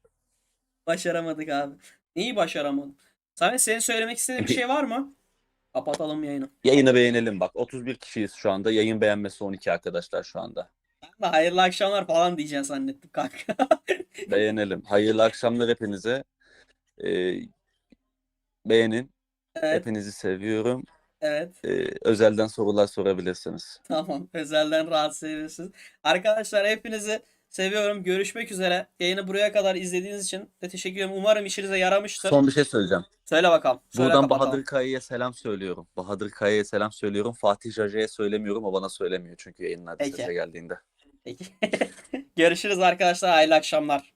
Başaramadık abi. Neyi başaramadım? Samet senin söylemek istediğin bir şey var mı? Kapatalım yayını. Yayını beğenelim bak. 31 kişiyiz şu anda. Yayın beğenmesi 12 arkadaşlar şu anda. Ben de hayırlı akşamlar falan diyeceksin zannettim kanka. Beğenelim. Hayırlı akşamlar hepinize. Ee, Beğenin. Evet. Hepinizi seviyorum. Evet. Özelden sorular sorabilirsiniz. Tamam. Özelden rahatsız ediyorsunuz. Arkadaşlar hepinizi seviyorum. Görüşmek üzere. Yayını buraya kadar izlediğiniz için de teşekkür ederim. Umarım işinize yaramıştır. Son bir şey söyleyeceğim. Söyle bakalım. Söyle Buradan kapatalım. Bahadır Kaya'ya selam söylüyorum. Bahadır Kaya'ya selam söylüyorum. Fatih Jaca'ya söylemiyorum. O bana söylemiyor çünkü yayınlarda Peki. sese geldiğinde. Peki. Görüşürüz arkadaşlar. Hayırlı akşamlar.